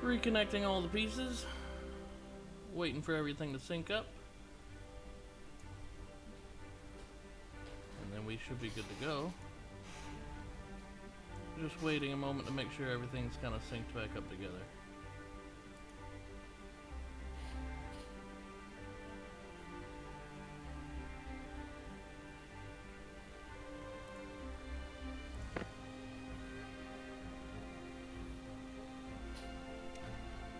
Reconnecting all the pieces. Waiting for everything to sync up. And then we should be good to go. Just waiting a moment to make sure everything's kind of synced back up together.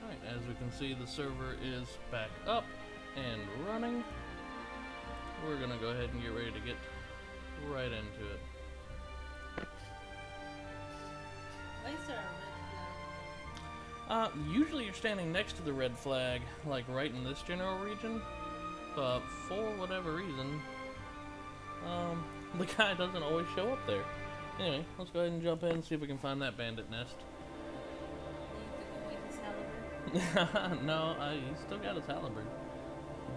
Alright, as we can see, the server is back up and running. We're gonna go ahead and get ready to get right into it. Usually you're standing next to the red flag, like right in this general region, but for whatever reason, the guy doesn't always show up there. Anyway, let's go ahead and jump in and see if we can find that bandit nest. No, he's still got his halberd.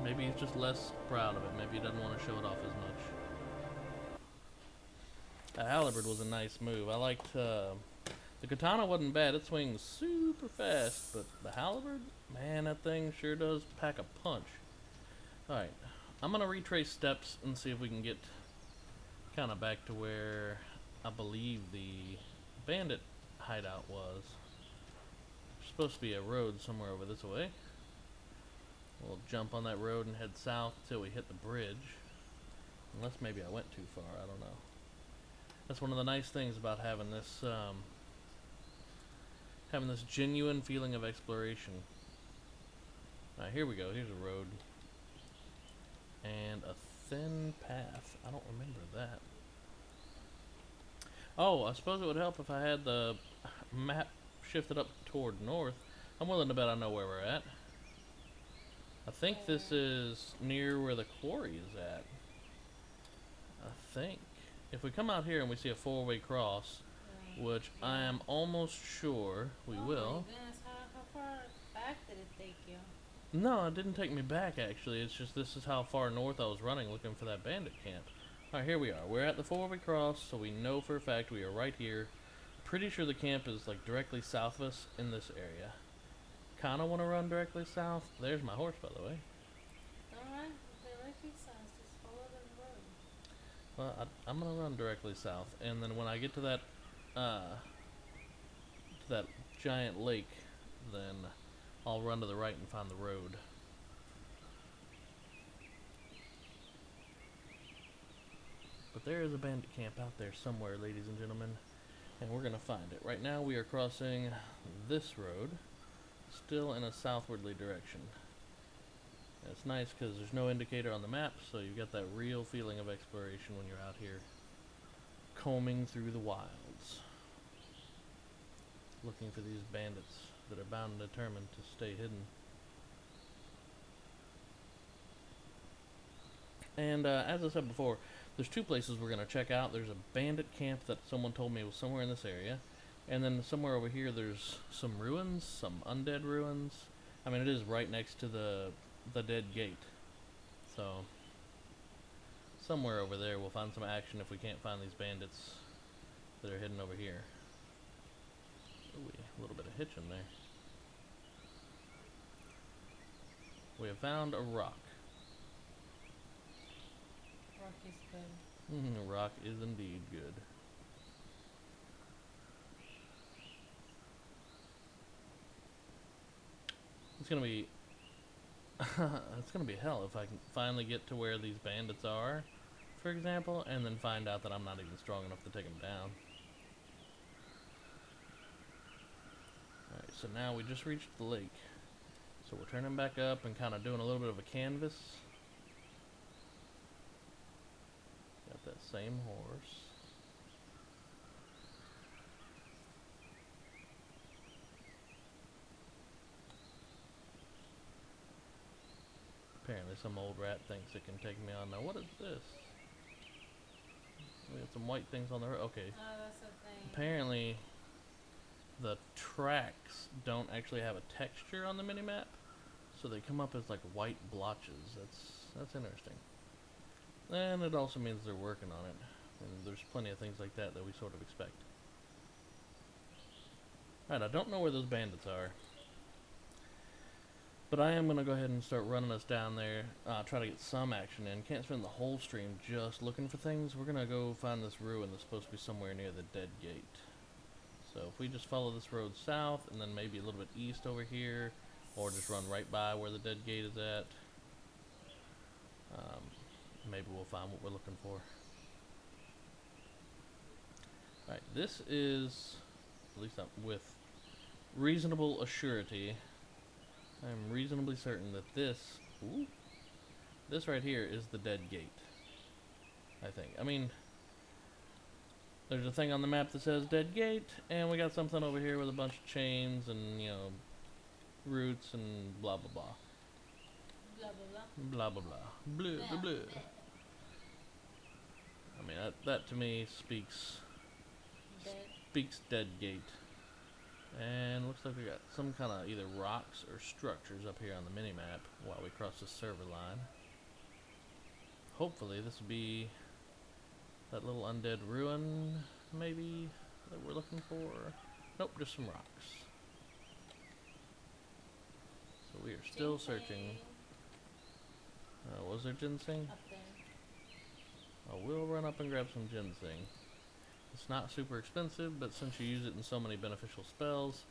Maybe he's just less proud of it. Maybe he doesn't want to show it off as much. The halberd was a nice move. I liked, the katana wasn't bad. It swings super fast, but the halberd, man, that thing sure does pack a punch. Alright, I'm going to retrace steps and see if we can get kind of back to where I believe the bandit hideout was. There's supposed to be a road somewhere over this way. We'll jump on that road and head south till we hit the bridge. Unless maybe I went too far, I don't know. That's one of the nice things about having this genuine feeling of exploration. Alright, here we go. Here's a road. And a thin path. I don't remember that. Oh, I suppose it would help if I had the map shifted up toward north. I'm willing to bet I know where we're at. I think this is near where the quarry is at. I think. If we come out here and we see a four-way cross, which I am almost sure we will. My goodness, how far back did it take you? No, it didn't take me back actually. It's just this is how far north I was running looking for that bandit camp. Alright, here we are. We're at the four-way cross, so we know for a fact we are right here. Pretty sure the camp is like directly south of us in this area. Kinda wanna run directly south. There's my horse, by the way. Alright, directly south, just follow the road. Well, I'm gonna run directly south, and then when I get to that giant lake, then I'll run to the right and find the road. But there is a bandit camp out there somewhere, ladies and gentlemen, and we're gonna find it. Right now we are crossing this road, still in a southwardly direction. And it's nice because there's no indicator on the map, so you get that real feeling of exploration when you're out here combing through the wilds, looking for these bandits that are bound and determined to stay hidden. And as I said before, there's two places we're going to check out. There's a bandit camp that someone told me was somewhere in this area, and then somewhere over here there's some ruins, some undead ruins. I mean, it is right next to the dead gate, so somewhere over there we'll find some action if we can't find these bandits that are hidden over here. Ooh, a little bit of hitch in there. We have found a rock. Rock is good. Rock is indeed good. It's gonna be it's gonna be hell if I can finally get to where these bandits are, for example, and then find out that I'm not even strong enough to take them down. Alright, so now we just reached the lake. So we're turning back up and kind of doing a little bit of a canvas. Got that same horse. Apparently some old rat thinks it can take me on. Now what is this? We got some white things on the road. Okay. Oh, that's the thing. Apparently the tracks don't actually have a texture on the minimap, so they come up as like white blotches. That's interesting. And it also means they're working on it. And there's plenty of things like that that we sort of expect. Alright, I don't know where those bandits are. But I am gonna go ahead and start running us down there. Try to get some action in. Can't spend the whole stream just looking for things. We're gonna go find this ruin that's supposed to be somewhere near the Dead Gate. So if we just follow this road south and then maybe a little bit east over here, or just run right by where the Dead Gate is at, maybe we'll find what we're looking for. Alright, this is, at least with reasonable assurity, I'm reasonably certain that this right here is the Dead Gate. I think. I mean, there's a thing on the map that says Dead Gate, and we got something over here with a bunch of chains and, you know, roots and blah blah blah. Blah blah blah. Blah blah blah. Blah blah blah. I mean, that to me speaks Dead Gate. And looks like we got some kind of either rocks or structures up here on the mini-map while we cross the server line. Hopefully this will be that little undead ruin, maybe, that we're looking for. Nope, just some rocks. So we are still searching. Was there ginseng? Up there. I will run up and grab some ginseng. It's not super expensive, but since you use it in so many beneficial spells,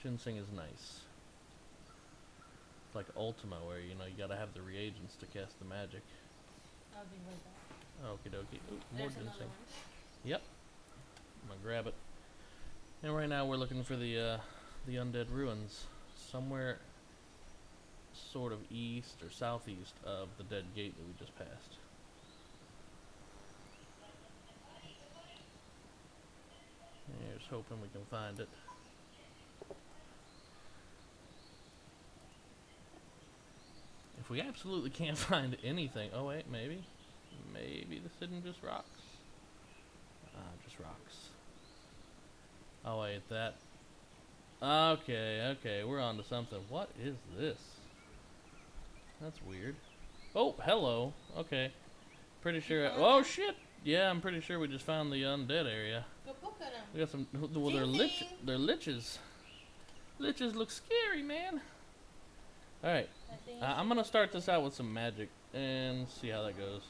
ginseng is nice. It's like Ultima, where you know you gotta have the reagents to cast the magic. I'll be right back. Okie dokie. Ooh, more There's another ginseng. one. Yep. I'm gonna grab it. And right now we're looking for the undead ruins, somewhere sort of east or southeast of the Dead Gate that we just passed. Here's hoping we can find it. If we absolutely can't find anything, oh wait, maybe this isn't just rocks. Just rocks. Oh wait, that. Okay, we're on to something. What is this? That's weird. Oh, hello. Okay, pretty sure. Oh shit! Yeah, I'm pretty sure we just found the undead area. Go poke at him. We got some. Well, they're liches. Liches look scary, man. All right, I'm gonna start this out with some magic and see how that goes.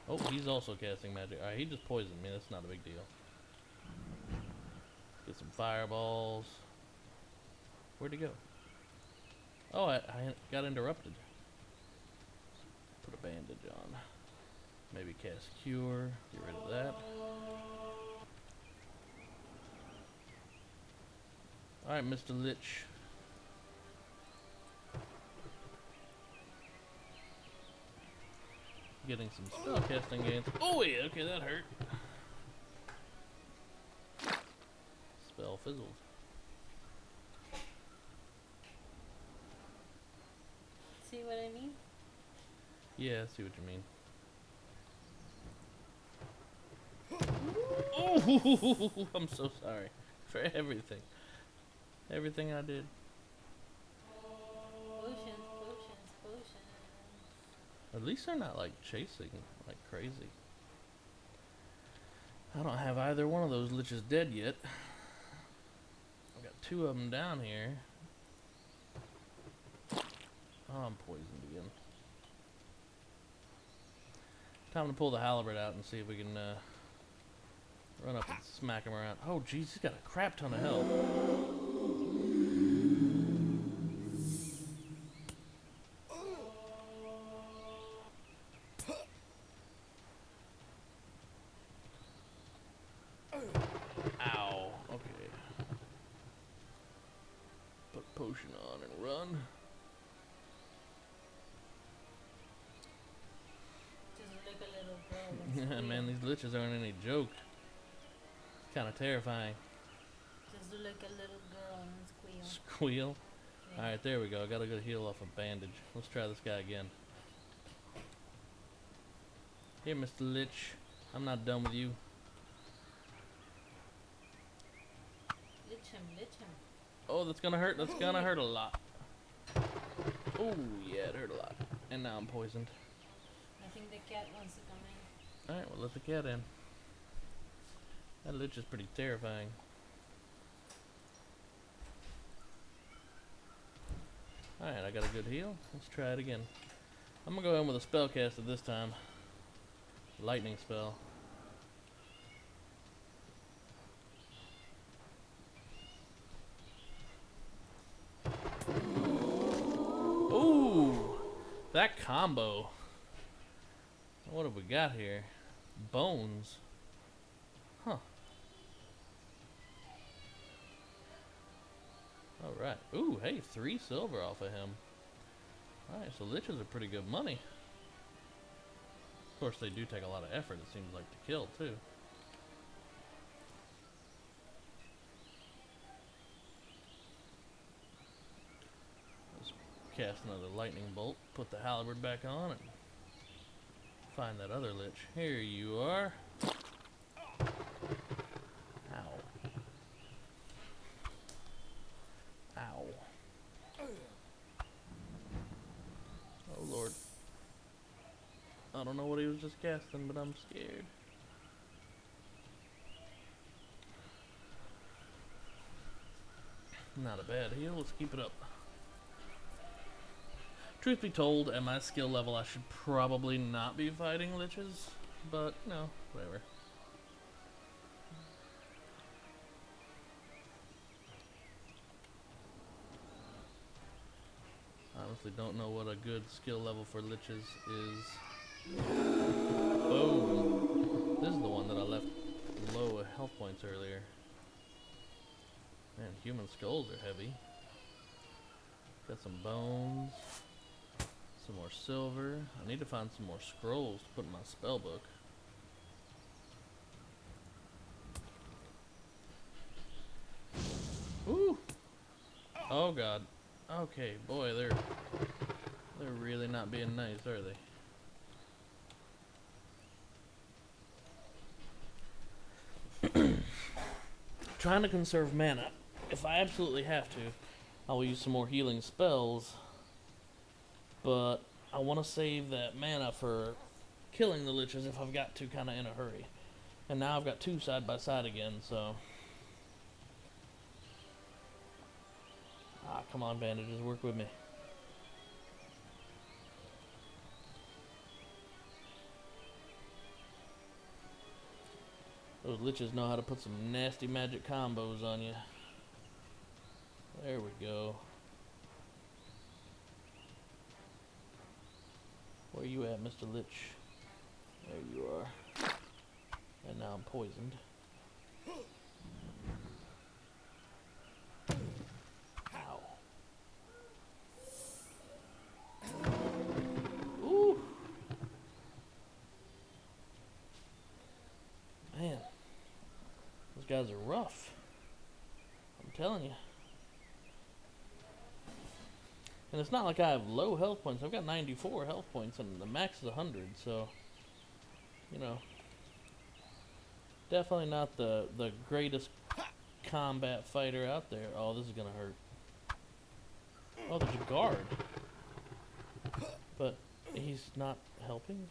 Oh, he's also casting magic. All right, he just poisoned me. That's not a big deal. Get some fireballs. Where'd he go? Oh, I got interrupted. Put a bandage on. Maybe cast cure. Get rid of that. Alright, Mr. Lich. Getting some spell casting gains. Oh yeah, okay, that hurt. Spell fizzled. See what I mean? Yeah, I see what you mean. Oh, I'm so sorry for everything. Everything I did. Potions. At least they're not like chasing like crazy. I don't have either one of those liches dead yet. I've got two of them down here. Oh, I'm poisoned again. Time to pull the halberd out and see if we can run up and smack him around. Oh, jeez, he's got a crap ton of health. Ow. Okay. Put potion on and run. Just like a little girl. Yeah, man, these liches aren't any joke. It's kind of terrifying. Just like a little girl and squeal. Squeal. Yeah. Alright, there we go. I got a good heal off a bandage. Let's try this guy again. Here, Mr. Lich. I'm not done with you. Lich him. Oh, that's gonna hurt. That's gonna hurt a lot. Oh, yeah, it hurt a lot. And now I'm poisoned. I think the cat wants to come in. Alright, well, let the cat in. That lich is pretty terrifying. I got a good heal. Let's try it again. I'm gonna go in with a spell caster this time. Lightning spell. Ooh! That combo. What have we got here? Bones. Huh. Alright. Ooh, hey, 3 silver off of him. Alright, so liches are pretty good money. Of course, they do take a lot of effort, it seems like, to kill, too. Let's cast another lightning bolt, put the halberd back on, and find that other lich. Here you are. Ow. Ow. Oh, Lord. I don't know what he was just casting, but I'm scared. Not a bad heal. Let's keep it up. Truth be told, at my skill level, I should probably not be fighting liches, but, you know, whatever. Honestly, don't know what a good skill level for liches is. Boom. This is the one that I left low health points earlier. Man, human skulls are heavy. Got some bones. Some more silver. I need to find some more scrolls to put in my spell book. Ooh! Oh god. Okay, boy, they're really not being nice, are they? Trying to conserve mana. If I absolutely have to, I will use some more healing spells. But I want to save that mana for killing the liches if I've got to, kind of in a hurry. And now I've got 2 side by side again, so... Ah, come on, bandages, work with me. Those liches know how to put some nasty magic combos on you. There we go. Where you at, Mr. Lich? There you are. And now I'm poisoned. Ow. Ooh. Man. Those guys are rough. I'm telling you. And it's not like I have low health points. I've got 94 health points and the max is 100, so, you know, definitely not the greatest combat fighter out there. Oh, this is gonna hurt. Oh, there's a guard. But he's not helping?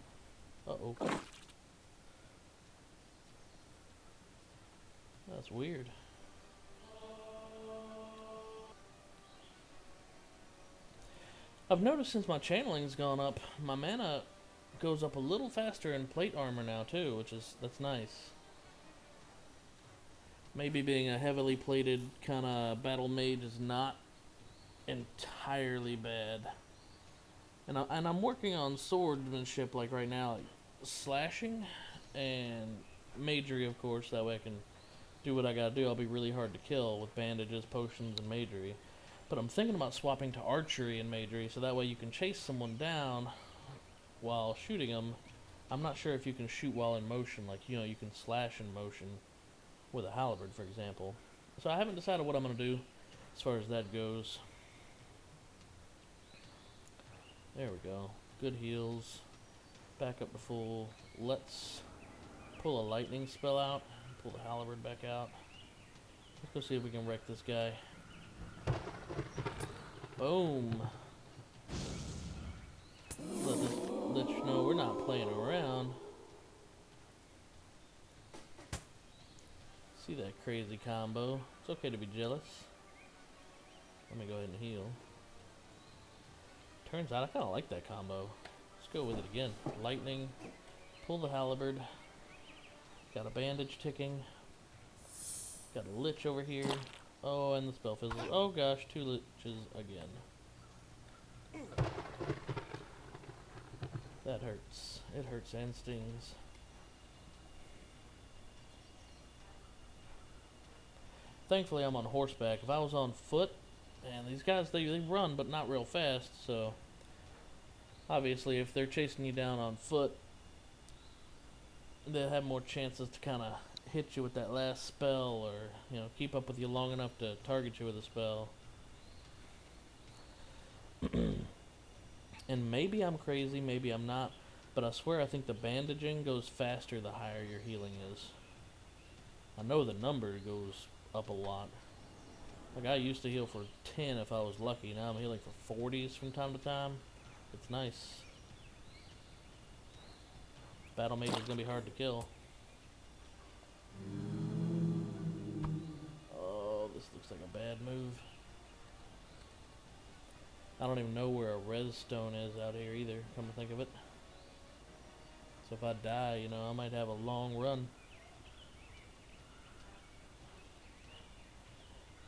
Uh-oh. That's weird. I've noticed since my channeling's gone up, my mana goes up a little faster in plate armor now too, that's nice. Maybe being a heavily plated kind of battle mage is not entirely bad. And I'm working on swordsmanship like right now, like slashing and magery, of course. That way I can do what I gotta do. I'll be really hard to kill with bandages, potions, and magery. But I'm thinking about swapping to archery and magery, so that way you can chase someone down while shooting them. I'm not sure if you can shoot while in motion, like, you know, you can slash in motion with a halberd, for example. So I haven't decided what I'm going to do as far as that goes. There we go. Good heals. Back up to full. Let's pull a lightning spell out. Pull the halberd back out. Let's go see if we can wreck this guy. Boom. Let this lich know we're not playing around. See that crazy combo. It's okay to be jealous. Let me go ahead and heal. Turns out I kind of like that combo. Let's go with it again. Lightning, pull the halberd. Got a bandage ticking. Got a lich over here. Oh, and the spell fizzles. Oh gosh, 2 liches again. That hurts. It hurts and stings. Thankfully, I'm on horseback. If I was on foot, and these guys, they run, but not real fast, so obviously if they're chasing you down on foot, they'll have more chances to kind of hit you with that last spell, or, you know, keep up with you long enough to target you with a spell. And maybe I'm crazy, maybe I'm not, but I swear I think the bandaging goes faster the higher your healing is. I know the number goes up a lot. Like, I used to heal for 10 if I was lucky. Now I'm healing for 40s from time to time. It's nice. Battle mage is going to be hard to kill. Oh, this looks like a bad move. I don't even know where a res stone is out here either, come to think of it. So if I die, you know, I might have a long run.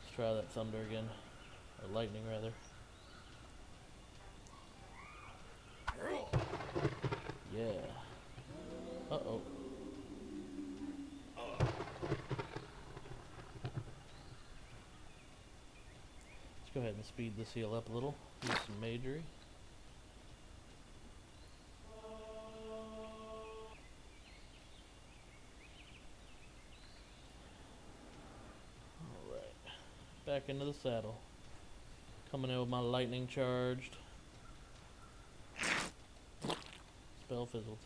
Let's try that thunder again. Or lightning, rather. Yeah. Uh-oh. Let's go ahead and speed this heal up a little. Use some magery. Alright. Back into the saddle. Coming in with my lightning charged. Spell fizzled.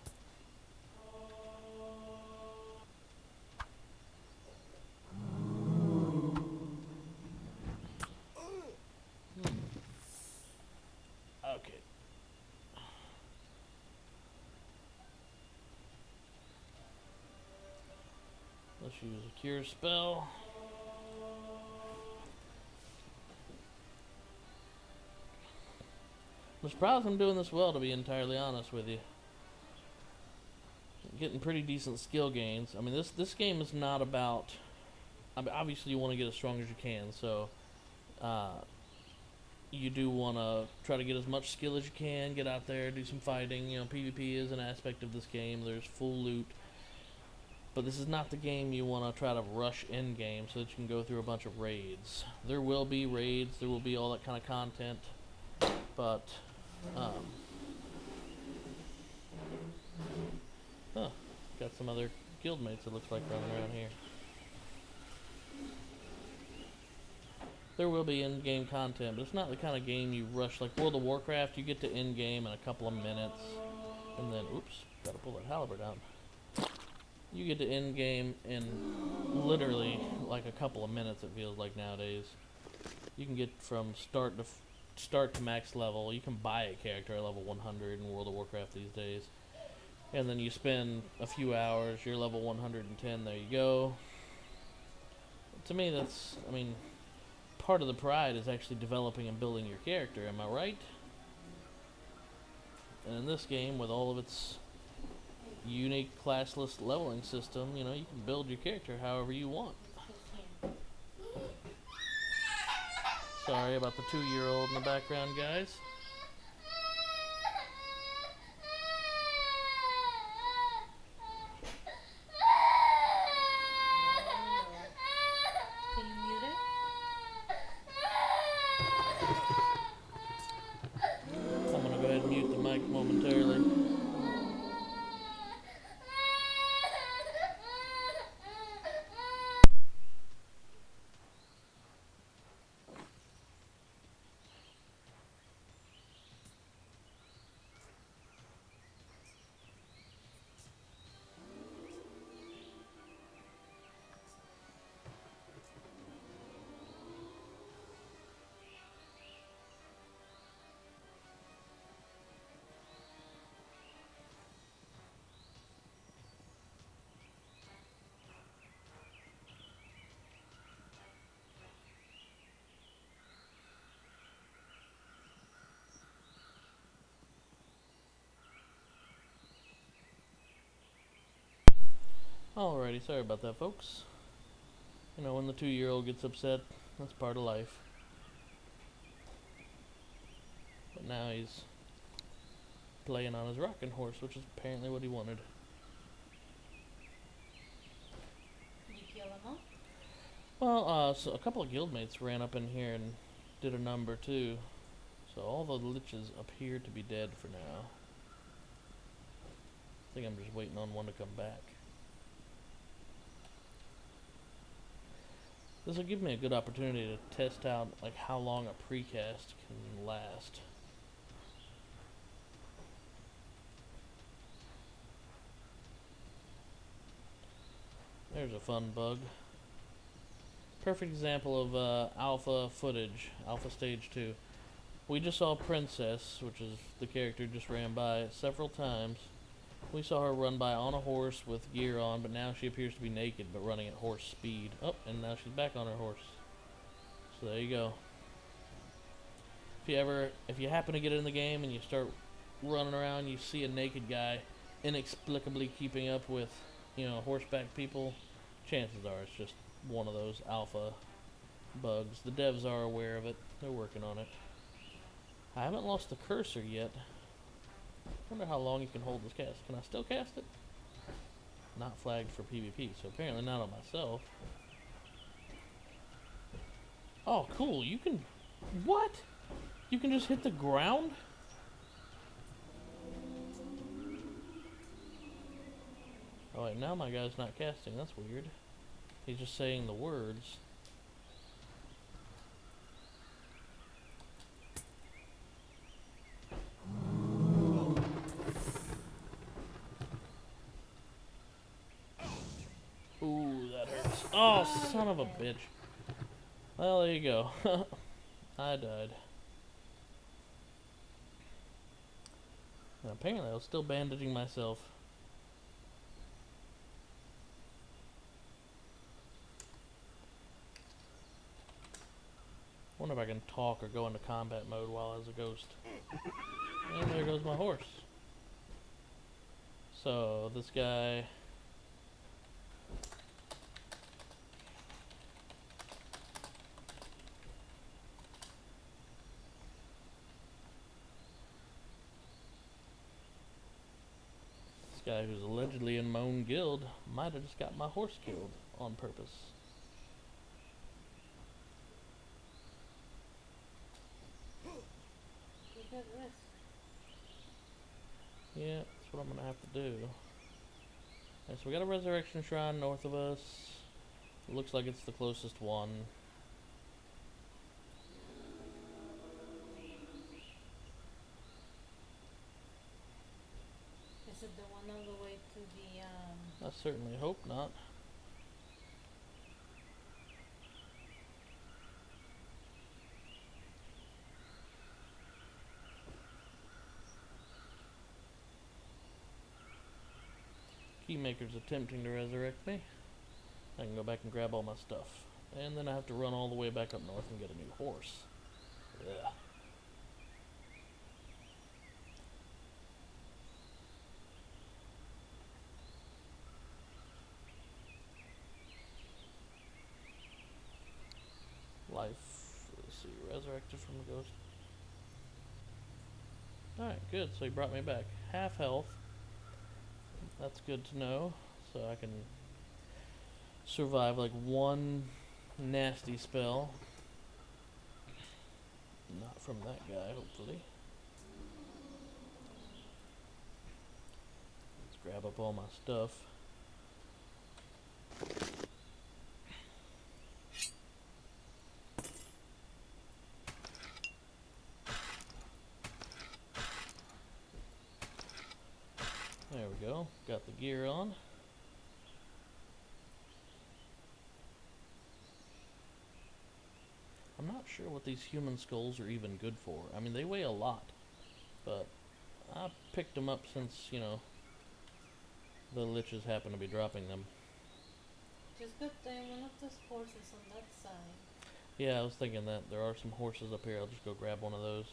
Okay. Let's use a cure spell. I'm surprised I'm doing this well, to be entirely honest with you. Getting pretty decent skill gains. I mean, this game is not about... I mean, obviously you want to get as strong as you can, so... you do want to try to get as much skill as you can, get out there, do some fighting. You know, PvP is an aspect of this game. There's full loot. But this is not the game you want to try to rush in-game so that you can go through a bunch of raids. There will be raids, there will be all that kind of content, but... got some other guildmates, it looks like, running around here. There will be in-game content, but it's not the kind of game you rush. Like World of Warcraft, you get to in-game in a couple of minutes, and then, oops, gotta pull that halberd out. You get to in-game in literally like a couple of minutes, it feels like nowadays. You can get from start to max level. You can buy a character at level 100 in World of Warcraft these days. And then you spend a few hours, you're level 110, there you go. To me, that's, I mean, part of the pride is actually developing and building your character, am I right? And in this game, with all of its unique classless leveling system, you know, you can build your character however you want. Sorry about the 2-year-old in the background, guys. Can you mute it? I'm gonna go ahead and mute the mic momentarily. Alrighty, sorry about that, folks. You know, when the 2-year-old gets upset, that's part of life. But now he's playing on his rocking horse, which is apparently what he wanted. Did you kill them all? Well, so a couple of guildmates ran up in here and did a number too. So all the liches appear to be dead for now. I think I'm just waiting on one to come back. This will give me a good opportunity to test out like how long a precast can last. There's a fun bug. Perfect example of alpha footage, alpha stage 2. We just saw Princess, which is the character just ran by several times. We saw her run by on a horse with gear on, but now she appears to be naked but running at horse speed. Oh, and now she's back on her horse. So there you go. If you happen to get in the game and you start running around, you see a naked guy inexplicably keeping up with, you know, horseback people, chances are it's just one of those alpha bugs. The devs are aware of it. They're working on it. I haven't lost the cursor yet. Wonder how long you can hold this cast. Can I still cast it? Not flagged for PvP, so apparently not on myself. Oh, cool. You can... What? You can just hit the ground? Oh wait, now my guy's not casting. That's weird. He's just saying the words. Ooh, that hurts. Oh, son of a bitch. Well, there you go. I died. And apparently I was still bandaging myself. Wonder if I can talk or go into combat mode while as a ghost. And there goes my horse. So, this guy... This guy who's allegedly in my own guild might have just got my horse killed on purpose. You got this. Yeah, that's what I'm gonna have to do. Alright, so we got a resurrection shrine north of us. It looks like it's the closest one. Is it the one on the way to the I certainly hope not. Keymaker's attempting to resurrect me. I can go back and grab all my stuff. And then I have to run all the way back up north and get a new horse. Ugh. Life, let's see, resurrected from the ghost. Alright, good, so he brought me back. Half health. That's good to know, so I can survive like one nasty spell. Not from that guy, hopefully. Let's grab up all my stuff. There we go. Got the gear on. I'm not sure what these human skulls are even good for. I mean, they weigh a lot, but I picked them up since, you know, the liches happen to be dropping them. Just good thing one of those horses on that side. Yeah, I was thinking that. There are some horses up here. I'll just go grab one of those.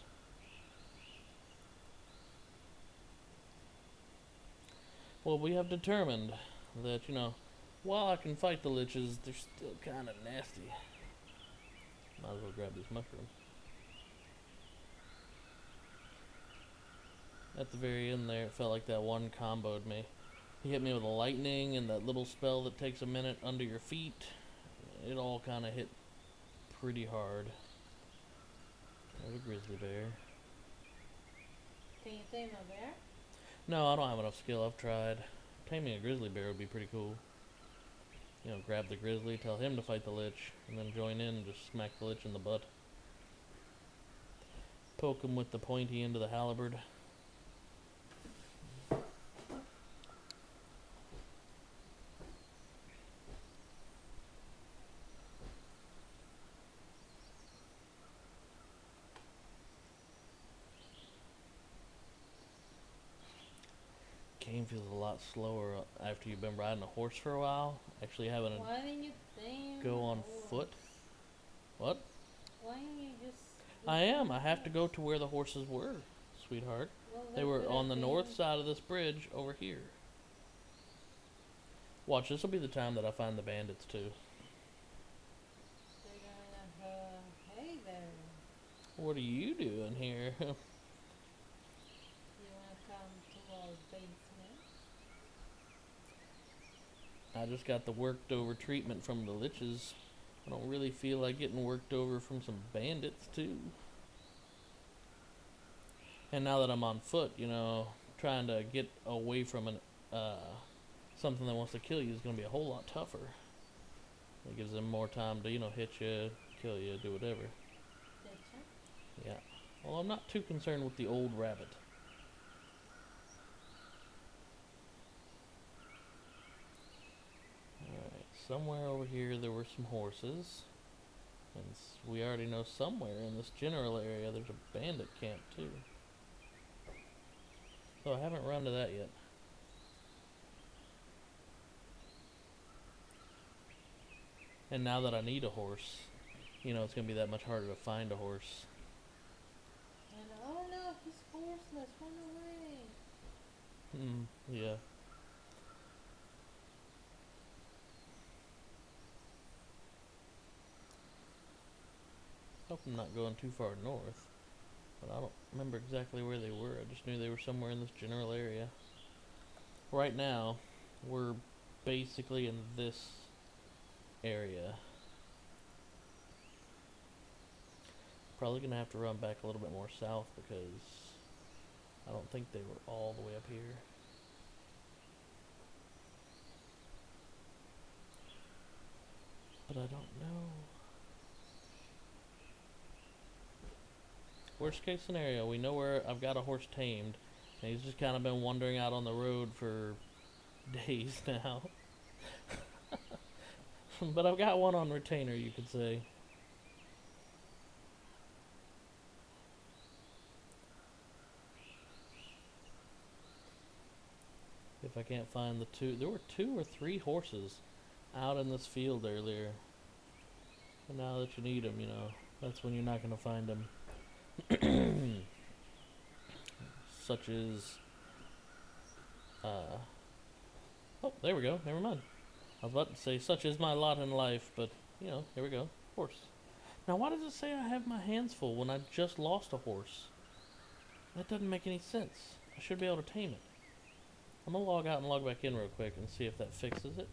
Well, we have determined that, you know, while I can fight the liches, they're still kind of nasty. Might as well grab this mushroom. At the very end there, it felt like that one comboed me. He hit me with a lightning and that little spell that takes a minute under your feet. It all kind of hit pretty hard. There's a grizzly bear. Can you tame a bear? No, I don't have enough skill. I've tried. Taming a grizzly bear would be pretty cool. You know, grab the grizzly, tell him to fight the lich, and then join in and just smack the lich in the butt. Poke him with the pointy end of the halberd. Game feels a lot slower after you've been riding a horse for a while. Actually having to Why didn't you tame go a on horse? foot. What? Why didn't you just... I am. I have to go to where the horses were, sweetheart. Well, They they were could on the have north been- side of this bridge over here. Watch, this will be the time that I find the bandits too. They're gonna hey there. What are you doing here? You wanna come to our basement? I just got the worked over treatment from the liches. I don't really feel like getting worked over from some bandits too. And now that I'm on foot, you know, trying to get away from an something that wants to kill you is going to be a whole lot tougher. It gives them more time to, you know, hit you, kill you, do whatever. Did you? Yeah. Well, I'm not too concerned with the old rabbit. Alright, somewhere over here there were some horses. And we already know somewhere in this general area there's a bandit camp too. So I haven't run to that yet. And now that I need a horse, you know, it's going to be that much harder to find a horse. And oh no, he's horseless. Run away. Yeah. Hope I'm not going too far north. But I don't remember exactly where they were. I just knew they were somewhere in this general area. Right now, we're basically in this area. Probably gonna have to run back a little bit more south because I don't think they were all the way up here. But I don't know. Worst case scenario, we know where I've got a horse tamed, and he's just kind of been wandering out on the road for days now. But I've got one on retainer, you could say. If I can't find the two, there were 2 or 3 horses out in this field earlier. And now that you need them, you know, that's when you're not going to find them. Such as, oh, there we go, never mind. I was about to say, such is my lot in life, but, you know, here we go, horse. Now, why does it say I have my hands full when I just lost a horse? That doesn't make any sense. I should be able to tame it. I'm gonna log out and log back in real quick and see if that fixes it.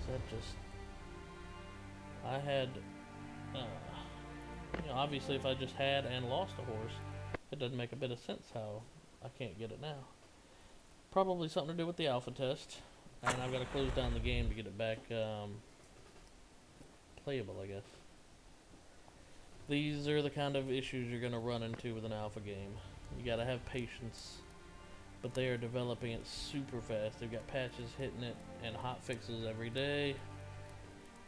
So that just... I had... you know, obviously if I just had and lost a horse, it doesn't make a bit of sense how I can't get it now. Probably something to do with the alpha test. And I've got to close down the game to get it back playable, I guess. These are the kind of issues you're going to run into with an alpha game. You got to have patience. But they are developing it super fast. They've got patches hitting it and hot fixes every day.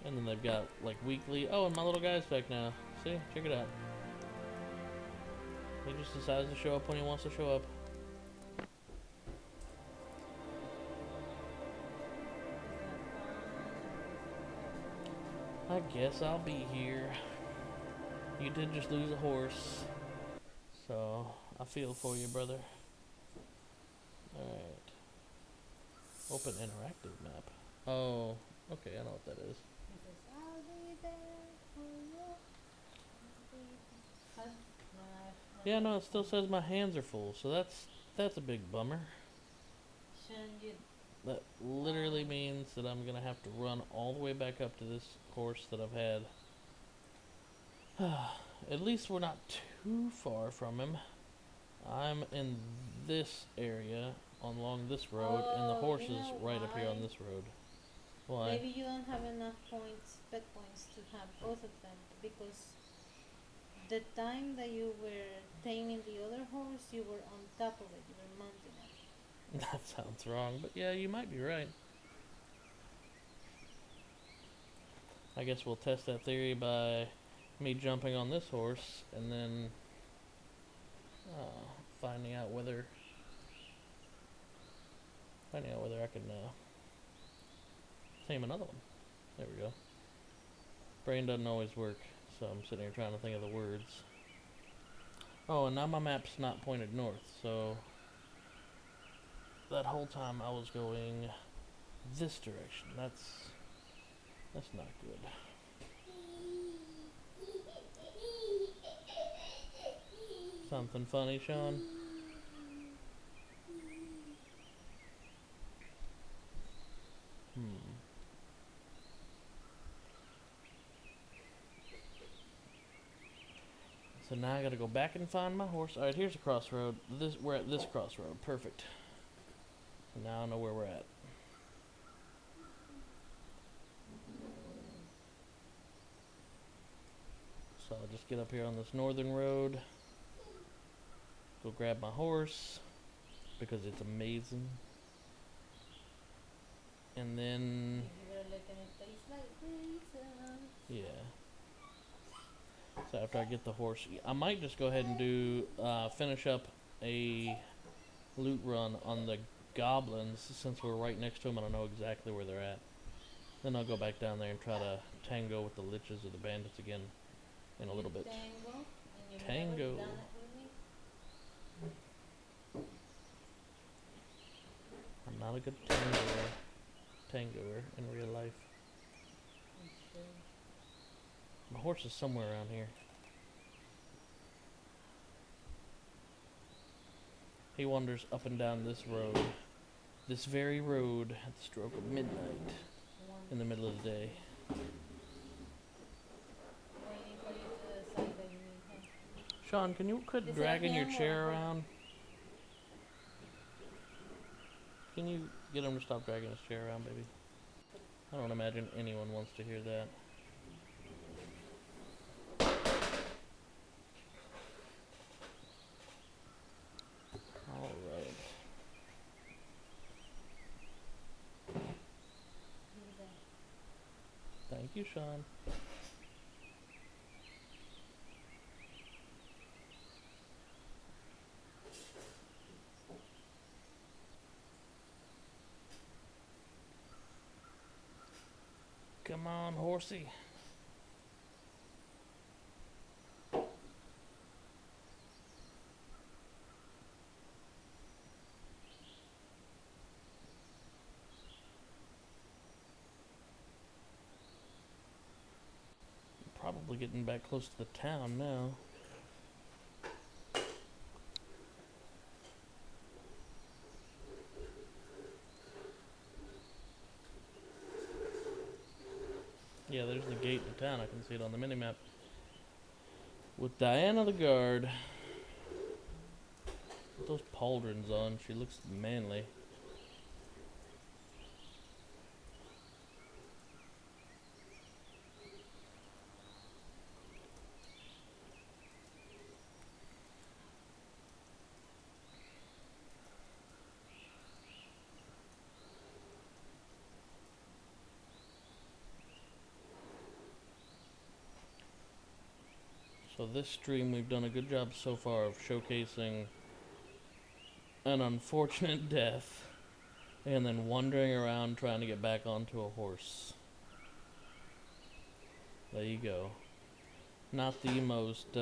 And then they've got like weekly. Oh, and my little guy's back now. See? Check it out. He just decides to show up when he wants to show up. I guess I'll be here. You did just lose a horse. So, I feel for you, brother. Alright. Open interactive map. Oh, okay, I know what that is. He says, I'll be there for you. I'll be there. Huh? No, Yeah, no, it still says my hands are full, so that's a big bummer. Shouldn't you? That literally means that I'm gonna have to run all the way back up to this horse that I've had. At least we're not too far from him. I'm in this area along this road, and the Oh, horse you is know right up here on why? this road. Why? Maybe you don't have enough points, pet points, to have both of them, because the time that you were taming the other horse, you were on top of it, you were mounting it. That sounds wrong, but yeah, you might be right. I guess we'll test that theory by me jumping on this horse and then finding out whether I can tame another one. There we go. Brain doesn't always work, so I'm sitting here trying to think of the words. Oh, and now my map's not pointed north, so that whole time I was going this direction. That's not good. Something funny, Sean? So now I gotta go back and find my horse. Alright, here's a crossroad. We're at this crossroad. Perfect. So now I know where we're at. So I'll just get up here on this northern road. Go grab my horse because it's amazing. And then yeah. So after I get the horse, I might just go ahead and do finish up a loot run on the goblins since we're right next to them and I know exactly where they're at. Then I'll go back down there and try to tango with the liches or the bandits again in a little bit. Tango. I'm not a good tangoer in real life. My horse is somewhere around here. He wanders up and down this road. This very road at the stroke of midnight in the middle of the day. Sean, can you quit dragging your chair around? Can you get him to stop dragging his chair around, baby? I don't imagine anyone wants to hear that. Alright. Thank you, Sean. Come on, horsey. Probably getting back close to the town now. Yeah, there's the gate to town. I can see it on the minimap. With Diana the guard. With those pauldrons on, she looks manly. So this stream, we've done a good job so far of showcasing an unfortunate death and then wandering around trying to get back onto a horse. There you go. Not the most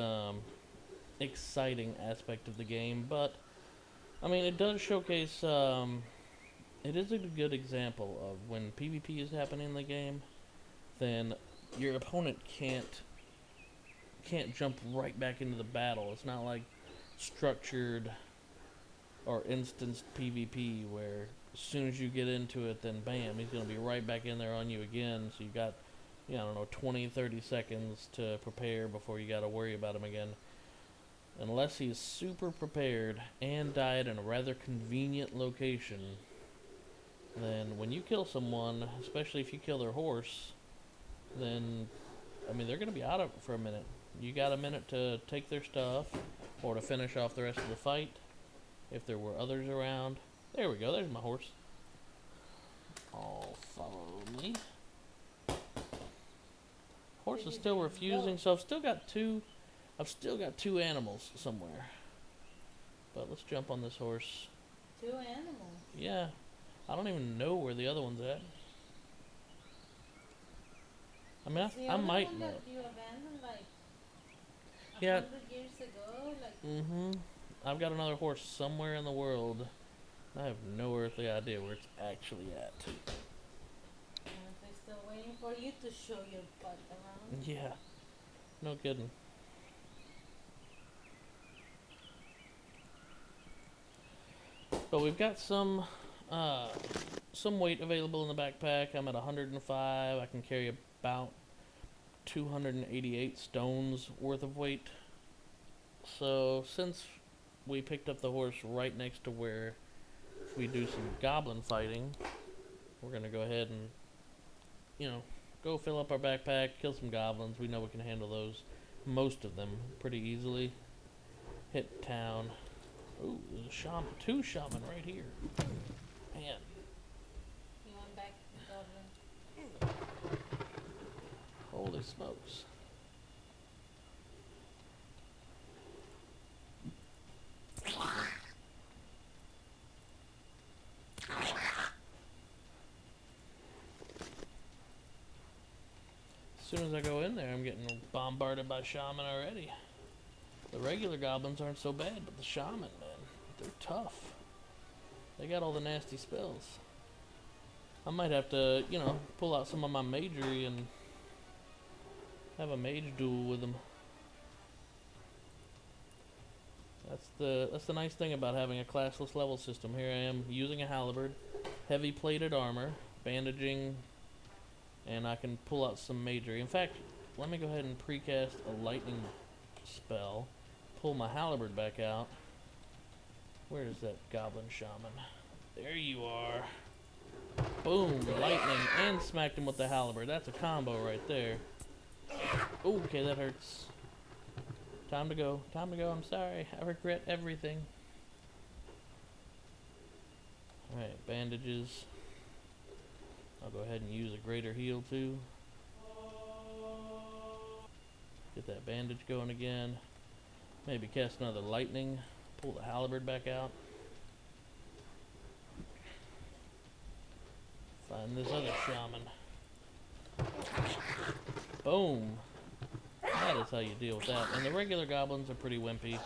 exciting aspect of the game, but I mean it does showcase it is a good example of when PvP is happening in the game, then your opponent can't jump right back into the battle. It's not like structured or instanced PvP where as soon as you get into it, then bam, he's going to be right back in there on you again. So you got, I don't know, 20, 30 seconds to prepare before you got to worry about him again. Unless he's super prepared and died in a rather convenient location, then when you kill someone, especially if you kill their horse, then, I mean, they're going to be out of it for a minute. You got a minute to take their stuff or to finish off the rest of the fight if there were others around. There we go, there's my horse. Oh, follow me. Horse is still refusing, so I've still got two animals somewhere. But let's jump on this horse. 2 animals? Yeah. I don't even know where the other one's at. I mean, I might know. That you abandoned like 100 years ago? Like I've got another horse somewhere in the world. I have no earthly idea where it's actually at. Aren't they still waiting for you to show your butt around? Yeah. No kidding. But we've got some weight available in the backpack. I'm at 105. I can carry about 288 stones worth of weight. So since we picked up the horse right next to where we do some goblin fighting, we're gonna go ahead and, go fill up our backpack, kill some goblins. We know we can handle those, most of them, pretty easily. Hit town. Ooh, there's a shaman, 2 shaman right here. Man. You want back goblin? Holy smokes. As soon as I go in there, I'm getting bombarded by shaman already. The regular goblins aren't so bad, but the shaman, man, they're tough. They got all the nasty spells. I might have to, pull out some of my magery and have a mage duel with them. That's the nice thing about having a classless level system. Here I am using a halberd, heavy plated armor, bandaging, and I can pull out some magery. In fact, let me go ahead and precast a lightning spell. Pull my halberd back out. Where is that goblin shaman? There you are. Boom, lightning, and smacked him with the halberd. That's a combo right there. Ooh, okay, that hurts. Time to go. Time to go. I'm sorry. I regret everything. Alright, bandages. I'll go ahead and use a greater heal too. Get that bandage going again. Maybe cast another lightning. Pull the halberd back out. Find this other shaman. Boom. That is how you deal with that. And the regular goblins are pretty wimpy.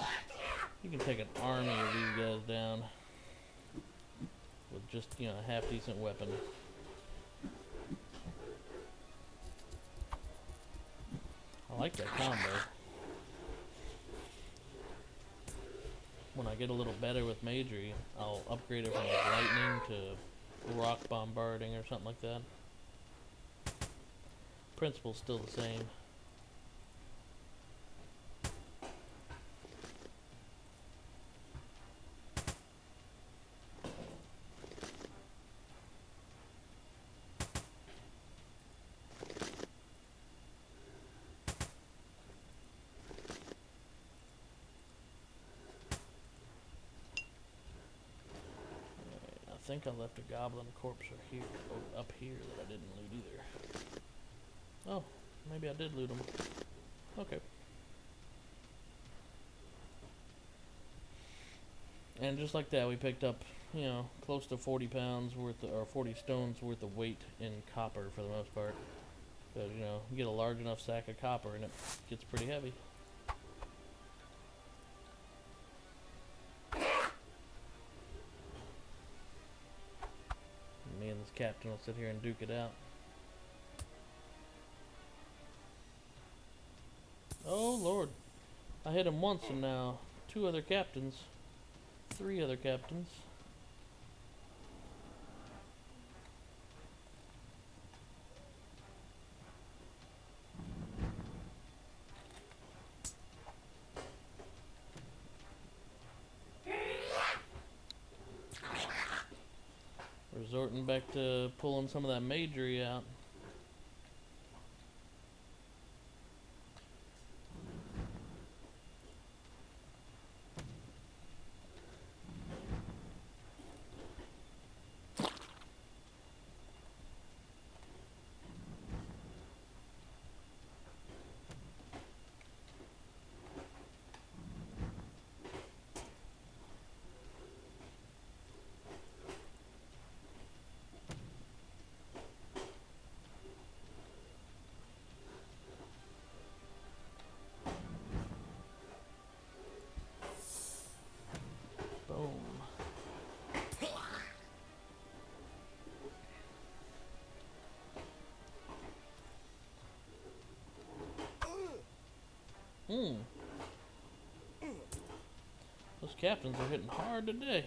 You can take an army of these guys down with just, a half decent weapon. I like that combo. When I get a little better with magery, I'll upgrade it from like lightning to rock bombarding or something like that. Principle's still the same. I think I left a goblin corpse here, up here that I didn't loot either. Oh, maybe I did loot them. Okay. And just like that, we picked up, close to 40 pounds worth of, or 40 stones worth of weight in copper for the most part. Because, you get a large enough sack of copper and it gets pretty heavy. captain will sit here and duke it out. Oh lord. I hit him once and now 2 other captains. 3 other captains. Resorting back to pulling some of that magery out. Boom. Those captains are hitting hard today.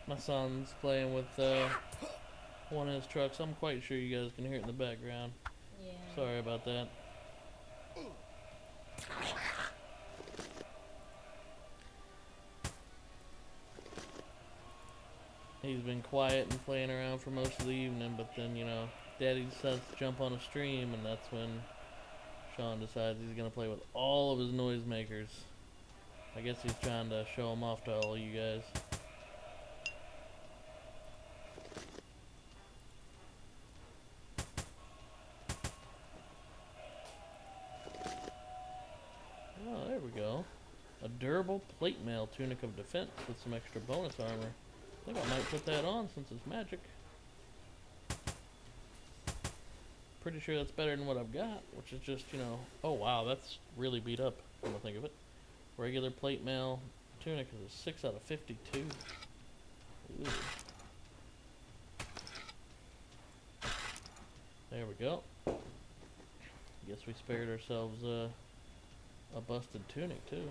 My son's playing with one of his trucks. I'm quite sure you guys can hear it in the background. Yeah. Sorry about that. He's been quiet and playing around for most of the evening, but then, you know, Daddy decides to jump on a stream, and that's when Sean decides he's going to play with all of his noisemakers. I guess he's trying to show them off to all you guys. Oh, there we go. A durable plate mail tunic of defense with some extra bonus armor. I think I might put that on since it's magic. Pretty sure that's better than what I've got, which is just, you know... Oh wow, that's really beat up, come to think of it. Regular plate mail tunic is a 6 out of 52. Ooh. There we go. Guess we spared ourselves a busted tunic too.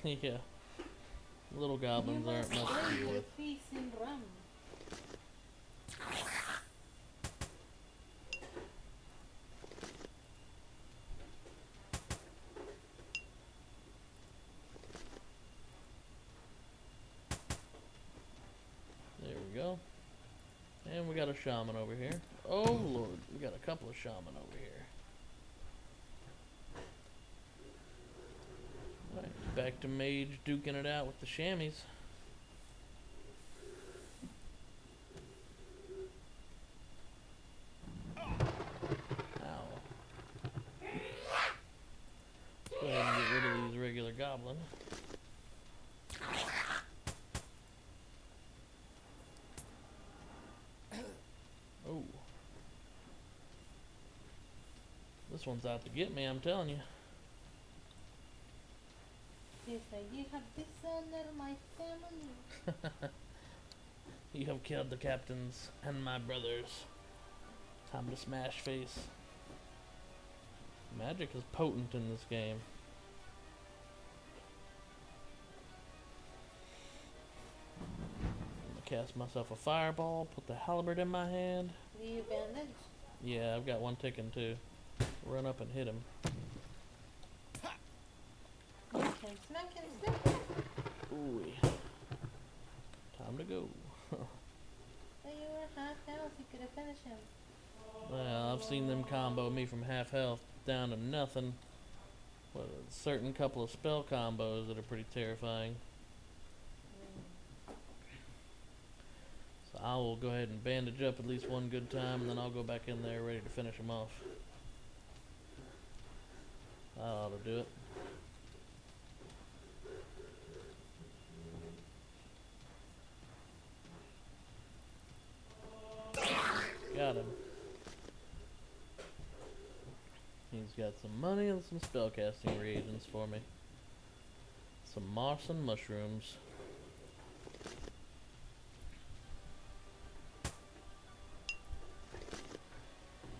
Yeah. Little goblins aren't much to deal with. There we go. And we got a shaman over here. Oh lord, we got a couple of shaman over here. Alright, back to mage duking it out with the chamois. Ow. Let's go ahead and get rid of these regular goblins. Oh. This one's out to get me, I'm telling you. Yes, you have dishonored my family. You have killed the captains and my brothers. Time to smash face. Magic is potent in this game. cast myself a fireball, put the halberd in my hand. Do you bandage? Yeah, I've got one ticking too. Run up and hit him. Smack him. Ooh. Time to go. But you were half health, you could have finished him. Well, I've seen them combo me from half health down to nothing. With a certain couple of spell combos that are pretty terrifying. So I will go ahead and bandage up at least one good time, and then I'll go back in there ready to finish him off. That ought to do it. Got him. He's got some money and some spellcasting reagents for me. Some moss and mushrooms.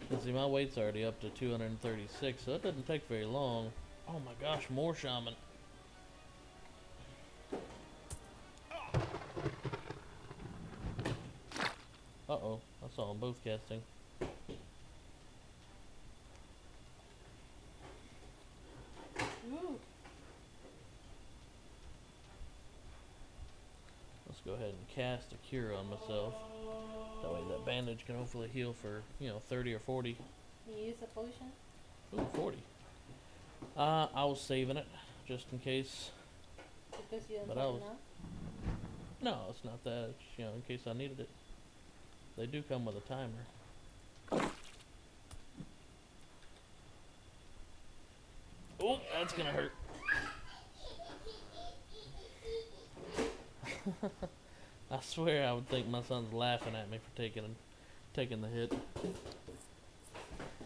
And see, my weight's already up to 236, so it doesn't take very long. Oh my gosh, more shaman. Uh-oh, I saw them both casting. Ooh. Let's go ahead and cast a cure on myself. That way that bandage can hopefully heal for, 30 or 40. You use a potion? Ooh, 40. I was saving it, just in case. Because you don't But have I was- enough? No, it's not that. It's, in case I needed it. They do come with a timer. Oh, that's gonna hurt. I swear I would think my son's laughing at me for taking the hit.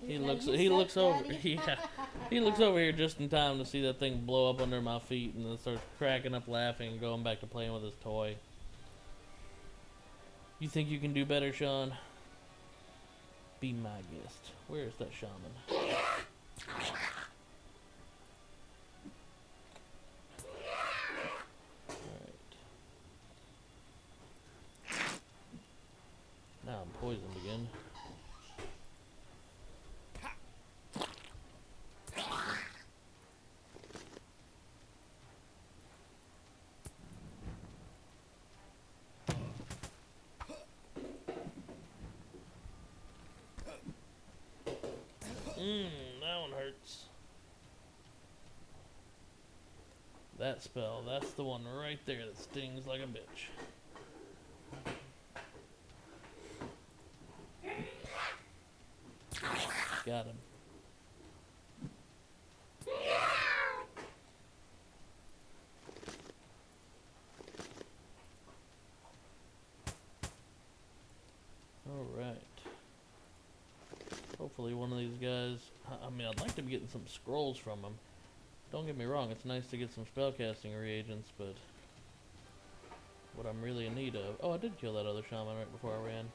He looks over he looks over here just in time to see that thing blow up under my feet, and then starts cracking up laughing and going back to playing with his toy. You think you can do better, Sean? Be my guest. Where is that shaman? Now I'm poisoned again. That one hurts. That spell, that's the one right there that stings like a bitch. Got him. Alright. Hopefully one of these guys... I mean, I'd like to be getting some scrolls from them. Don't get me wrong, it's nice to get some spellcasting reagents, but... what I'm really in need of... Oh, I did kill that other shaman right before I ran.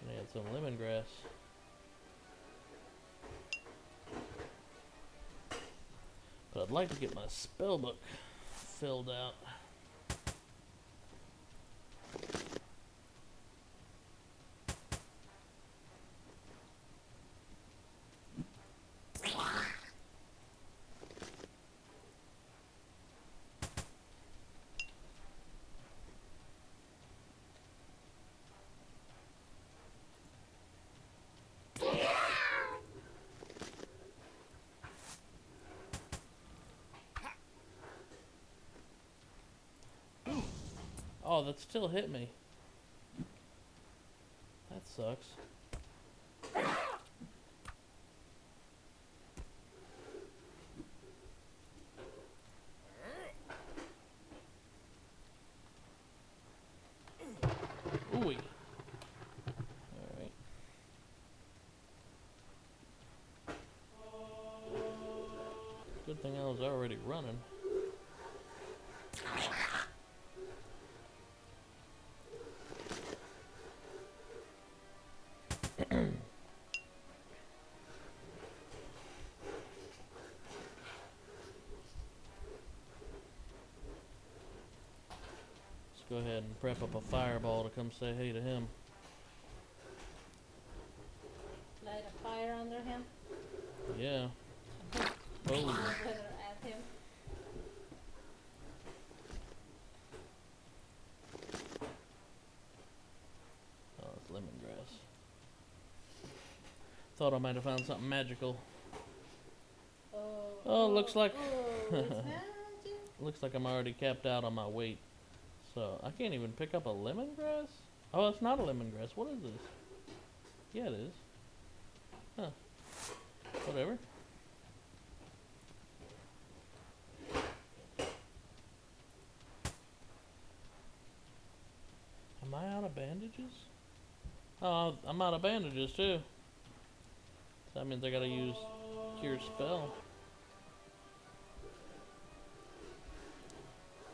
And he had some lemongrass. But I'd like to get my spellbook filled out. Oh, that still hit me. That sucks. Ooh. Alright. Good thing I was already running. go ahead and prep up a fireball to come say hey to him. Light a fire under him. Yeah. Totally. Whether at him. Oh, it's lemongrass. Thought I might have found something magical. Oh, looks like it's magic. looks like I'm already capped out on my weight. So I can't even pick up a lemongrass? Oh, it's not a lemongrass. What is this? Yeah, it is. Huh. Whatever. Am I out of bandages? Oh, I'm out of bandages too. So that means I gotta use cure spell.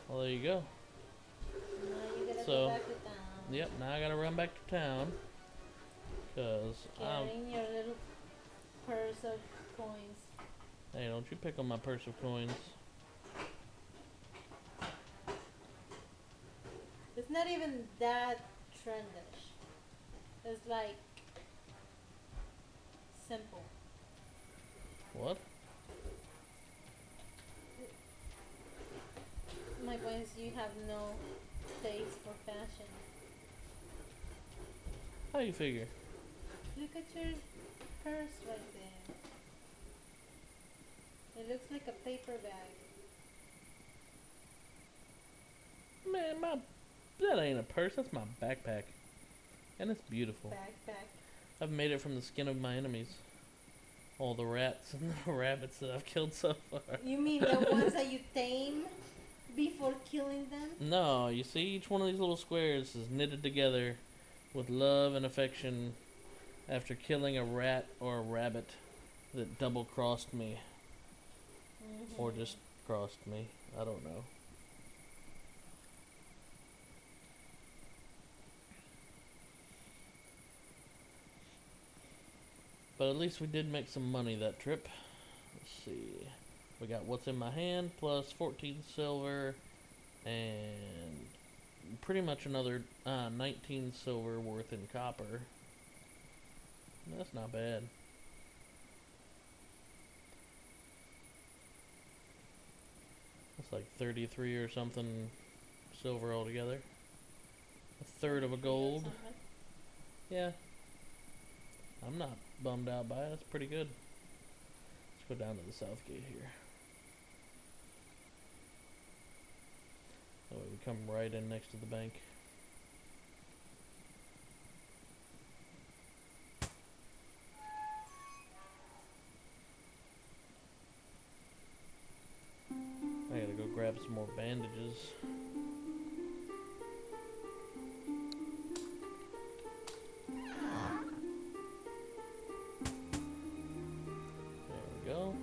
Well, there you go. Now you gotta So, go back to town. Yep, now I gotta run back to town. Cause Carrying your little purse of coins. hey, don't you pick on my purse of coins. It's not even that trendish. It's like simple. What? My point is you have no taste for fashion. How you figure? Look at your purse right there. It looks like a paper bag. Man, that ain't a purse, that's my backpack. And it's beautiful. Backpack. I've made it from the skin of my enemies. All the rats and the rabbits that I've killed so far. You mean the ones that you tame before killing them? No, you see, each one of these little squares is knitted together with love and affection after killing a rat or a rabbit that double crossed me. Or just crossed me. I don't know. But at least we did make some money that trip. Let's see. We got what's in my hand plus 14 silver and pretty much another 19 silver worth in copper. That's not bad. That's like 33 or something silver altogether. A third of a gold. Yeah. I'm not bummed out by it. That's pretty good. Let's go down to the south gate here. That way we come right in next to the bank. I gotta go grab some more bandages. There we go.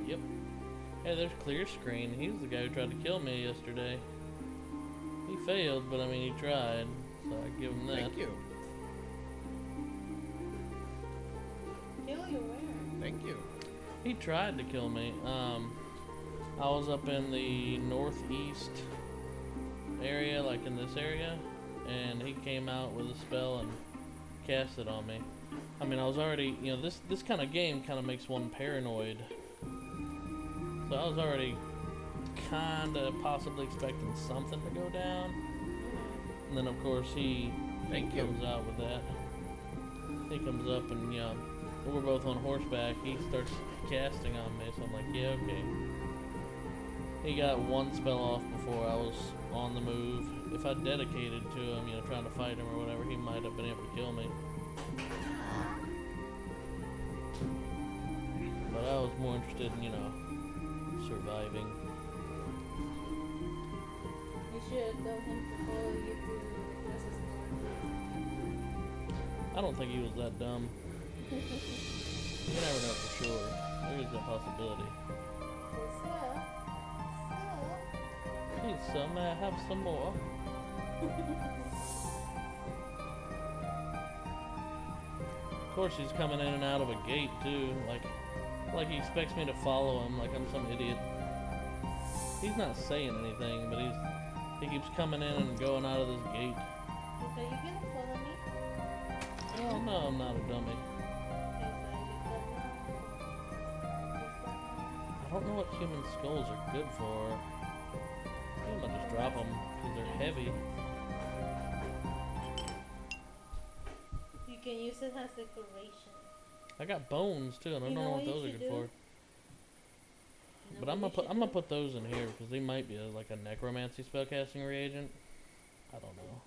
Yep. Hey, there's Clear Screen. He's the guy who tried to kill me yesterday. He failed, but I mean he tried, so I give him that. Thank you. Kill you where? Thank you. He tried to kill me. I was up in the northeast area, like in this area, and he came out with a spell and cast it on me. I mean, I was already, you know, this kind of game kind of makes one paranoid. So I was already kind of possibly expecting something to go down. And then, of course, he comes out with that. He comes up and, you know, we're both on horseback. He starts casting on me, so I'm like, yeah, okay. He got one spell off before I was on the move. If I dedicated to him, you know, trying to fight him or whatever, he might have been able to kill me. But I was more interested in, you know, surviving. You should have told him to follow you to Retracing. I don't think he was that dumb. You never know for sure. There is a possibility. Hey, son, may I have some more? Of course, he's coming in and out of a gate too. Like Like he expects me to follow him like I'm some idiot. He's not saying anything, but he keeps coming in and going out of this gate. So you gonna follow me? Oh no, I'm not a dummy. I don't know what human skulls are good for. I think I'm gonna just drop them because they're heavy. You can use it as decoration. I got bones too, and I don't know what those are good for. But I'm gonna put those in here because they might be like a necromancy spellcasting reagent. I don't know.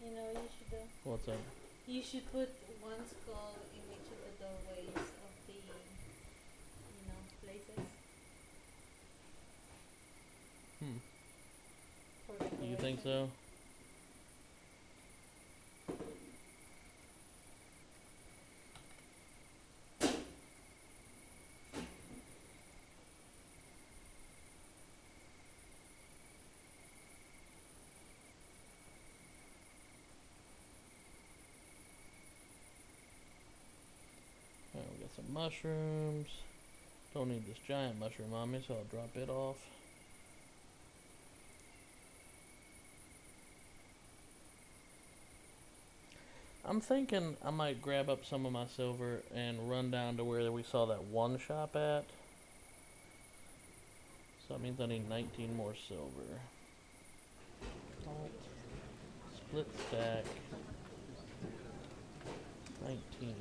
You know what you should do? What's up? You should put one skull in each of the doorways of the, places. Do you think so? Alright, we got some mushrooms. Don't need this giant mushroom on me, so I'll drop it off. I'm thinking I might grab up some of my silver and run down to where we saw that one shop at. So that means I need 19 more silver. Alt, split stack, 19.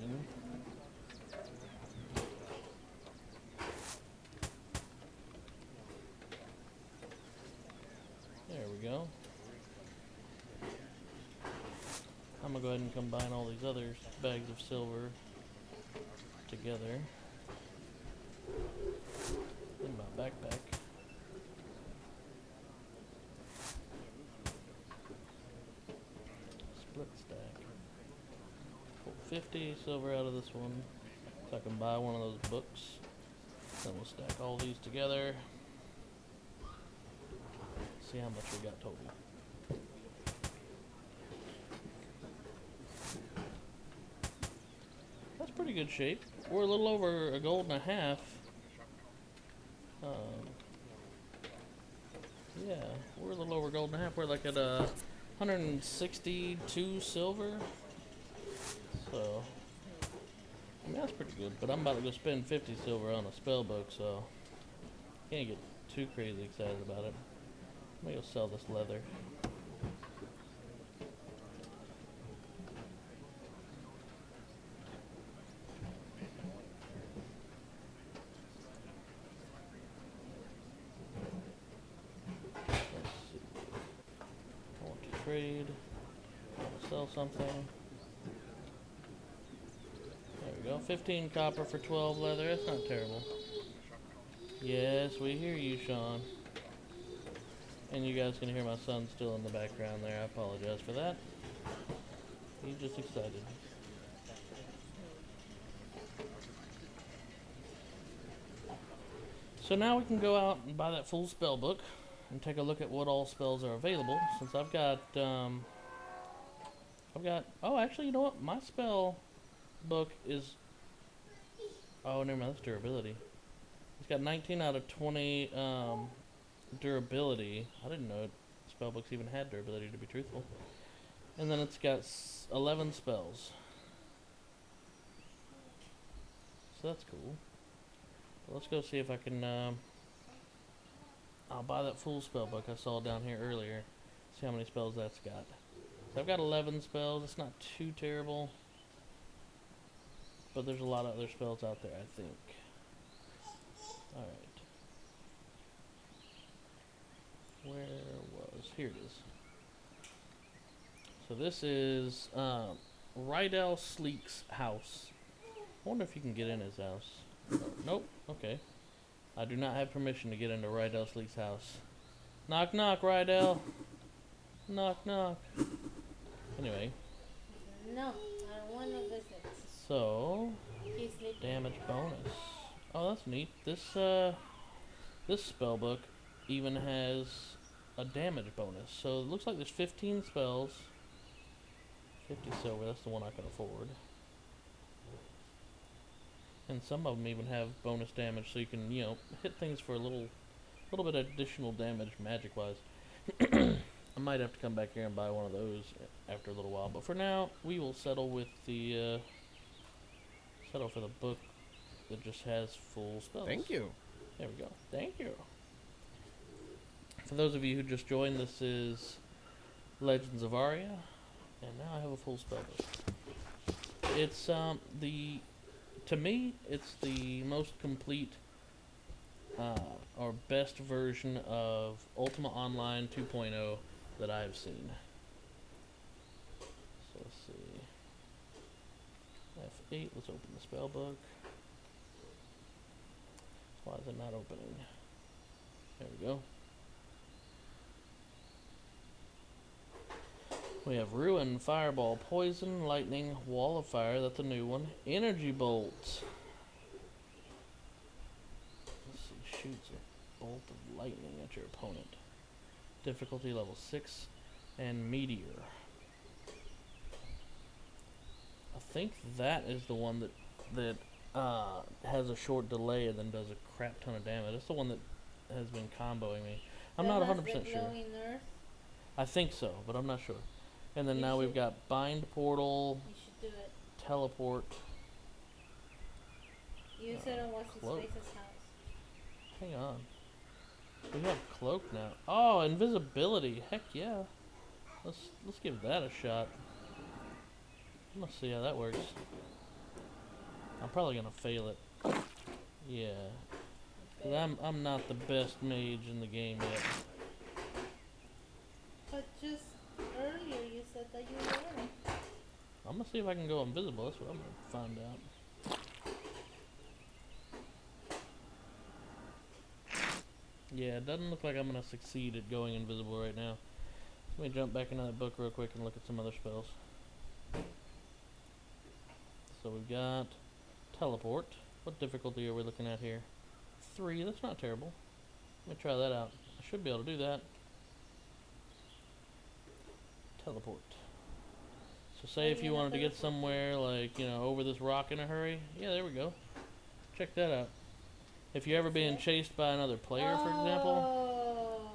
There we go. I'm gonna go ahead and combine all these other bags of silver together in my backpack. Split stack. Pull 50 silver out of this one so I can buy one of those books. Then we'll stack all these together. See how much we got total. That's pretty good shape. We're a little over a gold and a half. Yeah, we're a little over gold and a half. We're like at 162 silver. So, I mean, that's pretty good. But I'm about to go spend 50 silver on a spell book, so can't get too crazy excited about it. I'm gonna go sell this leather. Trade. Sell something. There we go. 15 copper for 12 leather. That's not terrible. Yes, we hear you, Sean. And you guys can hear my son still in the background there. I apologize for that. He's just excited. So now we can go out and buy that full spell book and take a look at what all spells are available. Since I've got, oh, actually, you know what? My spell book is, oh, never mind, that's durability. It's got 19 out of 20 durability. I didn't know spell books even had durability, to be truthful. And then it's got 11 spells. So that's cool. But let's go see if I can, I'll buy that full spell book I saw down here earlier. See how many spells that's got. So I've got 11 spells. It's not too terrible. But there's a lot of other spells out there, I think. Alright. Where was... Here it is. So this is Rydell Sleek's house. I wonder if you can get in his house. Nope. Okay. I do not have permission to get into Rydell Sleek's house. Knock knock, Rydell. Knock knock. Anyway. No, I don't want to visit. So, damage bonus. Oh, that's neat. This spell book even has a damage bonus. So it looks like there's 15 spells. 50 silver, that's the one I can afford. And some of them even have bonus damage, so you can, you know, hit things for a little bit of additional damage magic-wise. I might have to come back here and buy one of those after a little while, but for now, we will settle with the, settle for the book that just has full spells. Thank you. There we go. Thank you. For those of you who just joined, this is Legends of Aria, and now I have a full spell book. It's, to me, it's the most complete, or best version of Ultima Online 2.0 that I have seen. So let's see. F8, let's open the spell book. Why is it not opening? There we go. We have Ruin, Fireball, Poison, Lightning, Wall of Fire, that's a new one. Energy Bolt. Let's see, shoots a bolt of lightning at your opponent. Difficulty level 6, and Meteor. I think that is the one that has a short delay and then does a crap ton of damage. That's the one that has been comboing me. I'm not 100% sure. Earth? I think so, but I'm not sure. And then You now we've should- got Bind Portal, You should do it. Teleport. Use it on what's his Cloak. face's house. Hang on. We have Cloak now. Oh, Invisibility. Heck yeah. Let's give that a shot. Let's see how that works. I'm probably gonna fail it. Yeah. Cause I'm not the best mage in the game yet. But just earlier you said that you were. I'm gonna see if I can go invisible. That's what I'm gonna find out. Yeah, it doesn't look like I'm gonna succeed at going invisible right now. Let me jump back into that book real quick and look at some other spells. So we've got Teleport. What difficulty are we looking at here? 3, that's not terrible. Let me try that out. I should be able to do that. Teleport. So say if you wanted to get somewhere like, you know, over this rock in a hurry. Yeah, there we go. Check that out. If you're ever being chased by another player, for example.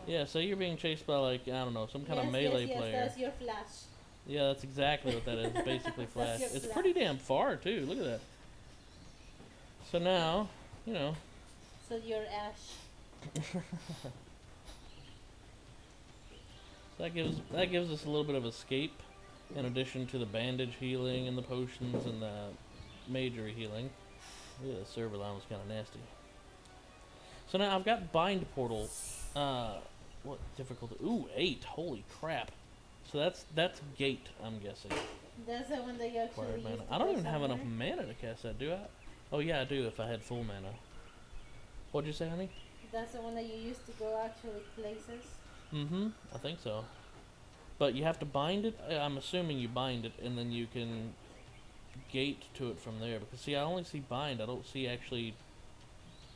Yeah, say you're being chased by, like, I don't know, some kind of melee player. Yes, that's your flash. Yeah, that's exactly what that is. Basically flash. That's your It's flash. pretty damn far, too. Look at that. So now, you know. So you're Ash. That gives us a little bit of escape, in addition to the bandage healing and the potions and the major healing. Yeah, the server line was kind of nasty. So now I've got Bind Portal. What difficulty? Ooh, 8. Holy crap. So that's Gate, I'm guessing. That's the one that you actually Required mana. use to I don't go even have enough somewhere. mana to cast that, do I? Oh yeah, I do if I had full mana. What'd you say, honey? That's the one that you use to go actually places. Mm-hmm. I think so. But you have to bind it. I'm assuming you bind it, and then you can gate to it from there. Because see, I only see bind. I don't see actually.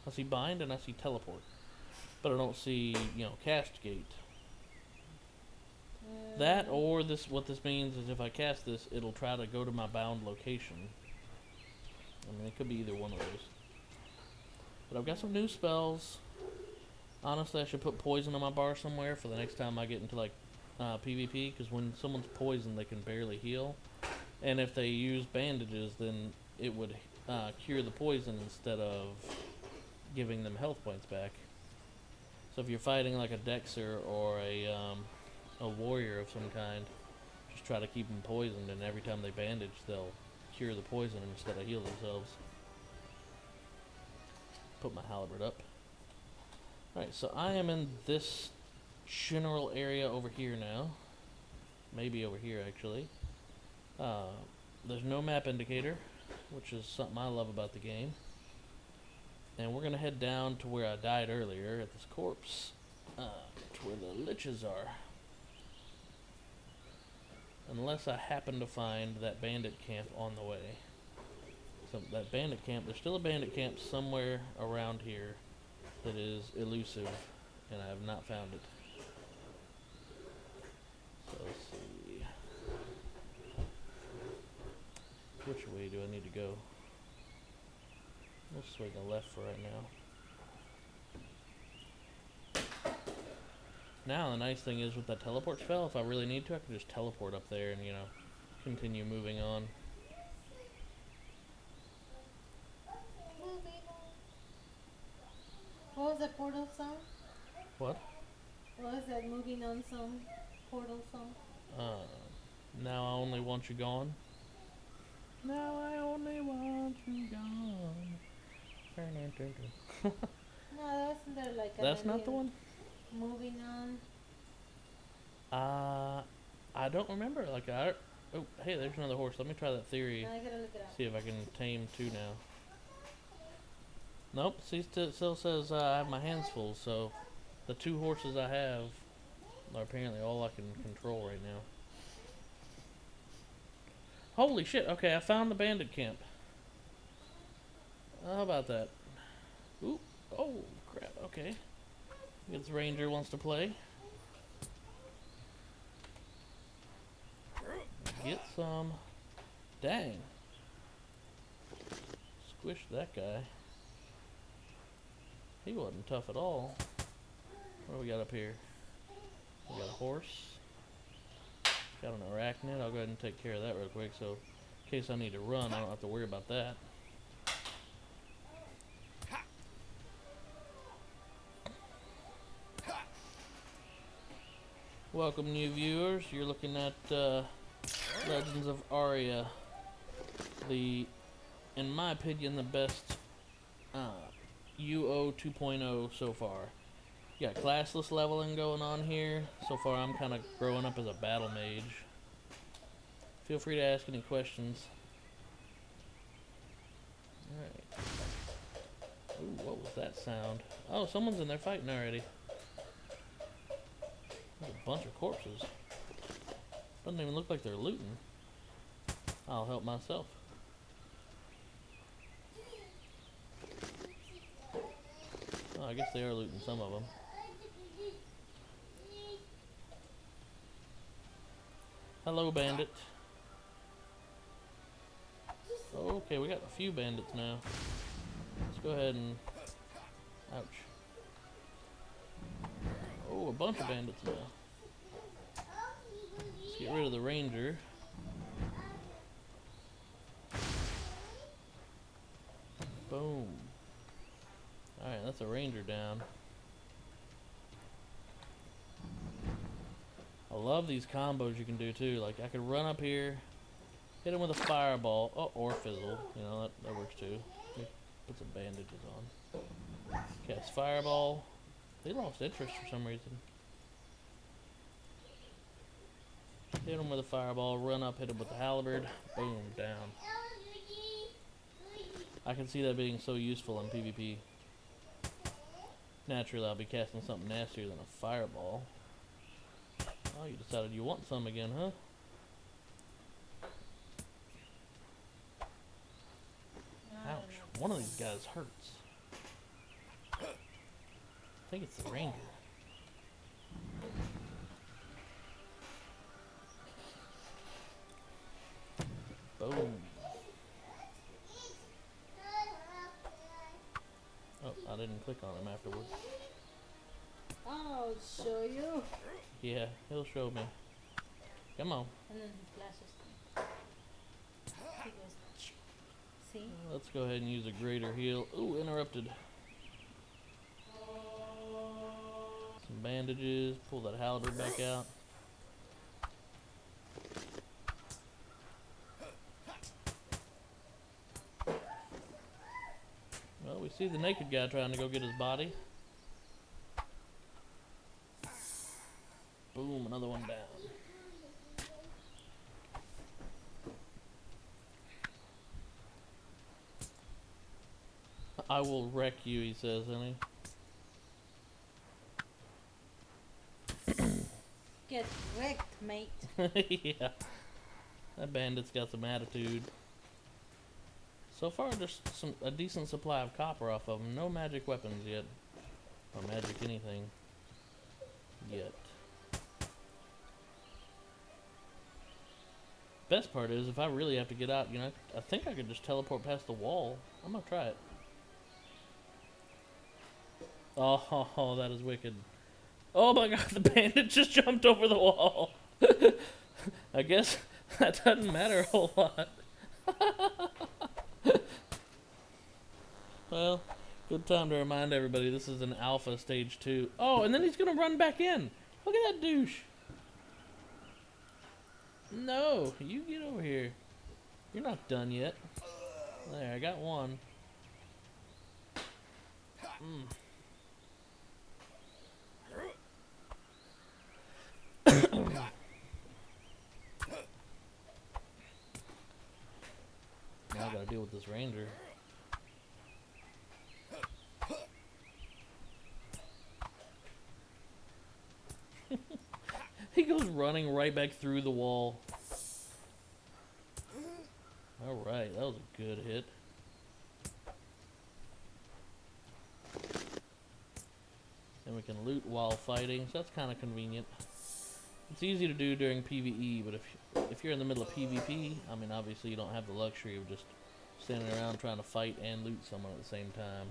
I see bind and I see teleport, but I don't see, you know, cast gate. That or this. What this means is if I cast this, it'll try to go to my bound location. I mean, it could be either one of those. But I've got some new spells. Honestly, I should put poison on my bar somewhere for the next time I get into like PvP, because when someone's poisoned, they can barely heal, and if they use bandages, then it would cure the poison instead of giving them health points back. So if you're fighting like a Dexter or a warrior of some kind, just try to keep them poisoned, and every time they bandage, they'll cure the poison instead of heal themselves. Put my halberd up. Alright, so I am in this general area over here now. Maybe over here, actually. There's no map indicator, which is something I love about the game. And we're going to head down to where I died earlier, at this corpse. To where the liches are. Unless I happen to find that bandit camp on the way. So that bandit camp, there's still a bandit camp somewhere around here that is elusive, and I have not found it. So let's see. Which way do I need to go? We'll swing a left for right now. Now the nice thing is with that teleport spell, if I really need to, I can just teleport up there and, you know, continue moving on. Moving on. What was that portal song? What? What was that moving on song? Portal song? Now I only want you gone. Now I only want you gone. No, wasn't there like That's not the one? Moving on. I don't remember. Like, oh, hey, there's another horse. Let me try that theory. Now I gotta look it up. See if I can tame two now. Nope, see, still says I have my hands full, so the two horses I have are apparently all I can control right now. Holy shit, okay, I found the bandit camp. How about that? Ooh, oh, crap, okay. Guess Ranger wants to play. Get some. Dang. Squished that guy. He wasn't tough at all. What do we got up here? We got a horse. Got an arachnid. I'll go ahead and take care of that real quick, so in case I need to run, I don't have to worry about that. Welcome, new viewers. You're looking at Legends of Aria, in my opinion, the best UO 2.0 so far. You got classless leveling going on here. So far, I'm kind of growing up as a battle mage. Feel free to ask any questions. Alright. Ooh, what was that sound? Oh, someone's in there fighting already. There's a bunch of corpses. Doesn't even look like they're looting. I'll help myself. Oh, I guess they are looting some of them. Hello, bandit. Okay, we got a few bandits now. Let's go ahead and... Ouch. Oh, a bunch of bandits now. Let's get rid of the ranger. Boom. Alright, that's a ranger down. I love these combos you can do too. Like, I could run up here, hit him with a fireball, oh, or fizzle. You know, that works too. Put some bandages on. Cast fireball. They lost interest for some reason. Hit him with a fireball, run up, hit him with the halberd, boom, down. I can see that being so useful in PvP. Naturally, I'll be casting something nastier than a fireball. Oh, you decided you want some again, huh? Ouch. One of these guys hurts. I think it's the ranger. Boom. Oh, I didn't click on him afterwards. I'll show you. Yeah, he'll show me. Come on. And then he flashes. He goes. See? Let's go ahead and use a greater heal. Ooh, interrupted. Some bandages. Pull that halberd back out. Well, we see the naked guy trying to go get his body. Boom, another one down. I will wreck you, he says, isn't he? Get wrecked, mate. Yeah. That bandit's got some attitude. So far, just a decent supply of copper off of them. No magic weapons yet. Or magic anything. Yet. Best part is, if I really have to get out, you know, I think I could just teleport past the wall. I'm gonna try it. Oh, that is wicked. Oh my god, the bandit just jumped over the wall. I guess that doesn't matter a whole lot. Well, good time to remind everybody this is an alpha stage 2. Oh, and then he's gonna run back in. Look at that douche. No, you get over here. You're not done yet. There, I got one. Now I gotta deal with this ranger. He goes running right back through the wall. Alright, that was a good hit. And we can loot while fighting, so that's kind of convenient. It's easy to do during PvE, but if you're in the middle of PvP, I mean, obviously you don't have the luxury of just standing around trying to fight and loot someone at the same time.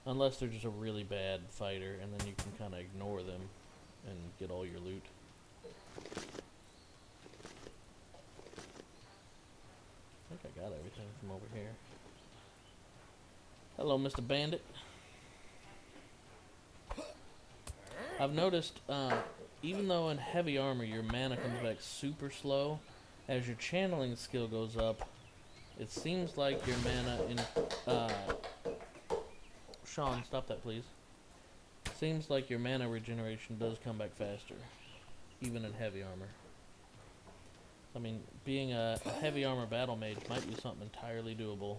Unless they're just a really bad fighter, and then you can kind of ignore them and get all your loot. I think I got everything from over here. Hello, Mr. Bandit. I've noticed, even though in heavy armor your mana comes back super slow, as your channeling skill goes up, it seems like your mana in... Sean, stop that please. Seems like your mana regeneration does come back faster, even in heavy armor. I mean, being a heavy armor battle mage might be something entirely doable.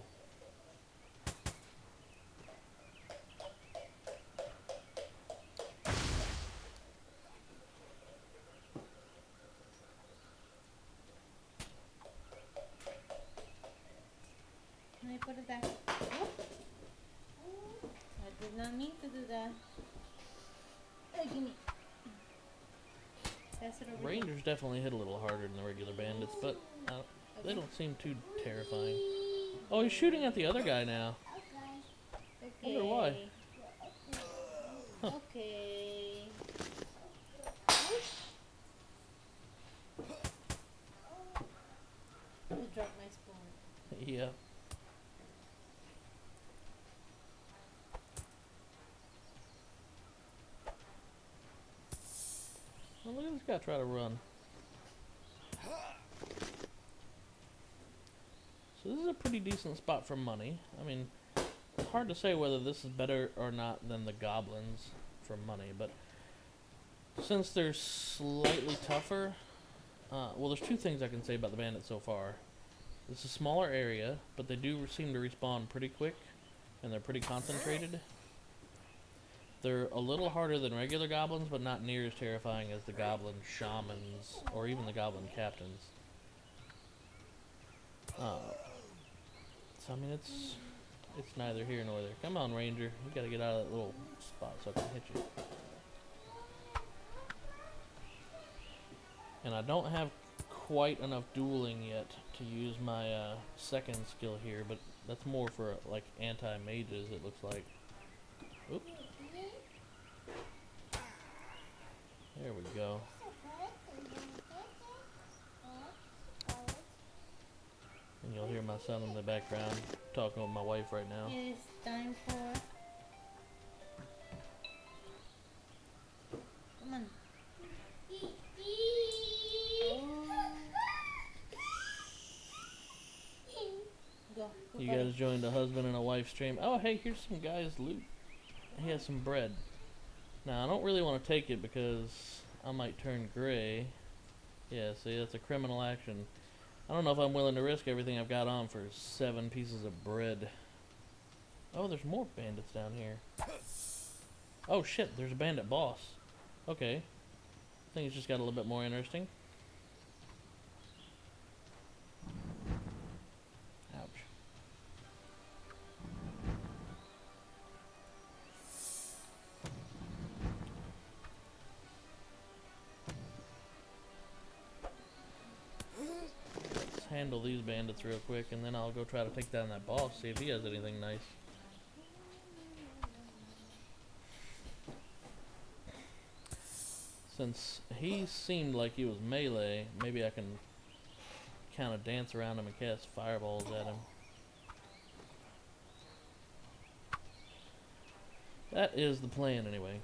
Let me put it back. Oh. I did not mean to do that. Hey, give me. Pass it over here. Rangers definitely hit a little harder than the regular bandits, but they don't seem too terrifying. Oh, he's shooting at the other guy now. Okay. Wonder why. Huh. Okay. I dropped my spoon. Yeah. Well, look at this guy try to run. So this is a pretty decent spot for money. I mean, it's hard to say whether this is better or not than the goblins for money, but since they're slightly tougher, well, there's two things I can say about the bandits so far. It's a smaller area, but they do seem to respawn pretty quick, and they're pretty concentrated. They're a little harder than regular goblins, but not near as terrifying as the goblin shamans, or even the goblin captains. So I mean, it's neither here nor there. Come on, Ranger. You gotta get out of that little spot so I can hit you. And I don't have quite enough dueling yet to use my second skill here, but that's more for like anti-mages, it looks like. Oops. There we go. And you'll hear my son in the background talking with my wife right now. It is time for... Come on. Go. You guys joined a husband and a wife stream. Oh, hey, here's some guy's loot. He has some bread. Now, I don't really want to take it because I might turn gray. Yeah, see, that's a criminal action. I don't know if I'm willing to risk everything I've got on for 7 pieces of bread. Oh, there's more bandits down here. Oh, shit, there's a bandit boss. Okay. Things just got a little bit more interesting. Ouch. Let's handle these bandits real quick, and then I'll go try to take down that boss, see if he has anything nice. Since he seemed like he was melee, maybe I can kind of dance around him and cast fireballs at him. That is the plan, anyway.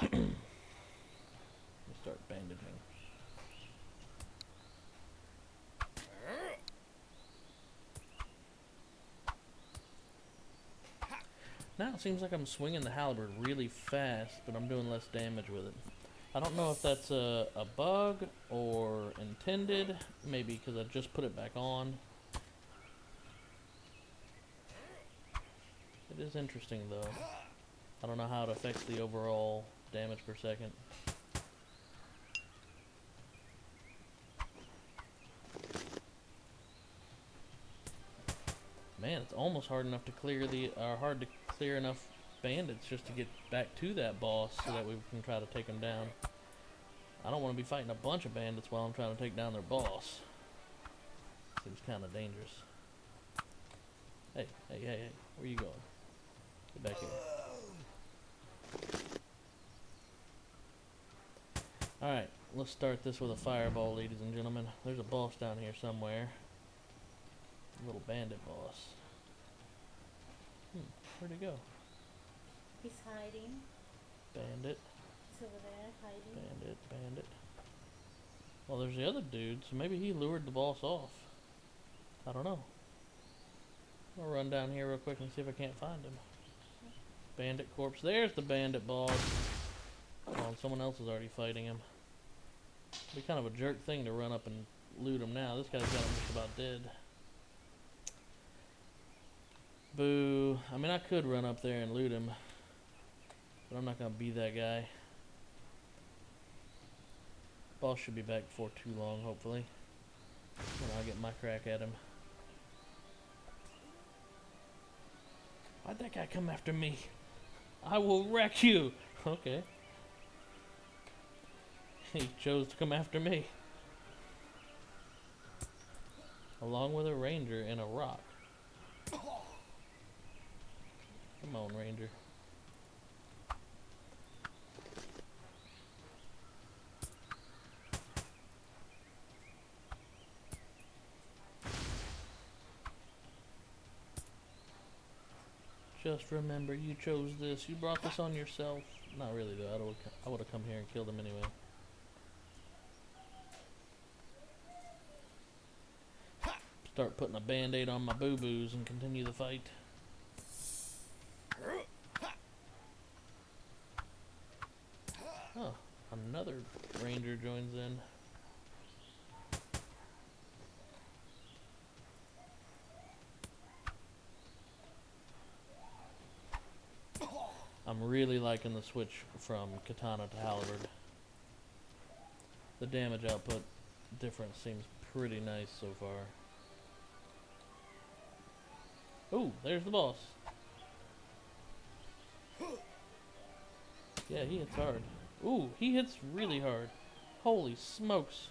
Let's start bandaging. Now it seems like I'm swinging the halberd really fast, but I'm doing less damage with it. I don't know if that's a bug or intended, maybe because I just put it back on. It is interesting though. I don't know how it affects the overall damage per second. Man, it's almost hard enough to clear hard to clear enough bandits just to get back to that boss so that we can try to take them down. I don't want to be fighting a bunch of bandits while I'm trying to take down their boss. Seems kind of dangerous. Hey, hey, hey, hey, where you going? Get back here. Alright, let's start this with a fireball, ladies and gentlemen. There's a boss down here somewhere. A little bandit boss. Where'd he go? He's hiding. Bandit. He's over there hiding. Bandit, bandit. Well, there's the other dude, so maybe he lured the boss off. I don't know. I'll run down here real quick and see if I can't find him. Bandit corpse. There's the bandit boss. Oh, and someone else is already fighting him. It'd be kind of a jerk thing to run up and loot him now. This guy's got him just about dead. Boo. I mean, I could run up there and loot him, but I'm not going to be that guy. Boss should be back before too long, hopefully. And I'll get my crack at him. Why'd that guy come after me? I will wreck you! Okay. He chose to come after me. Along with a ranger and a rock. Come on, ranger. Just remember, you chose this. You brought this on yourself. Not really, though. I would have come here and killed him anyway. Start putting a band-aid on my boo-boos and continue the fight. Oh, another ranger joins in. I'm really liking the switch from katana to halberd. The damage output difference seems pretty nice so far. Ooh, there's the boss. Yeah, he hits hard. Ooh, he hits really hard. Holy smokes.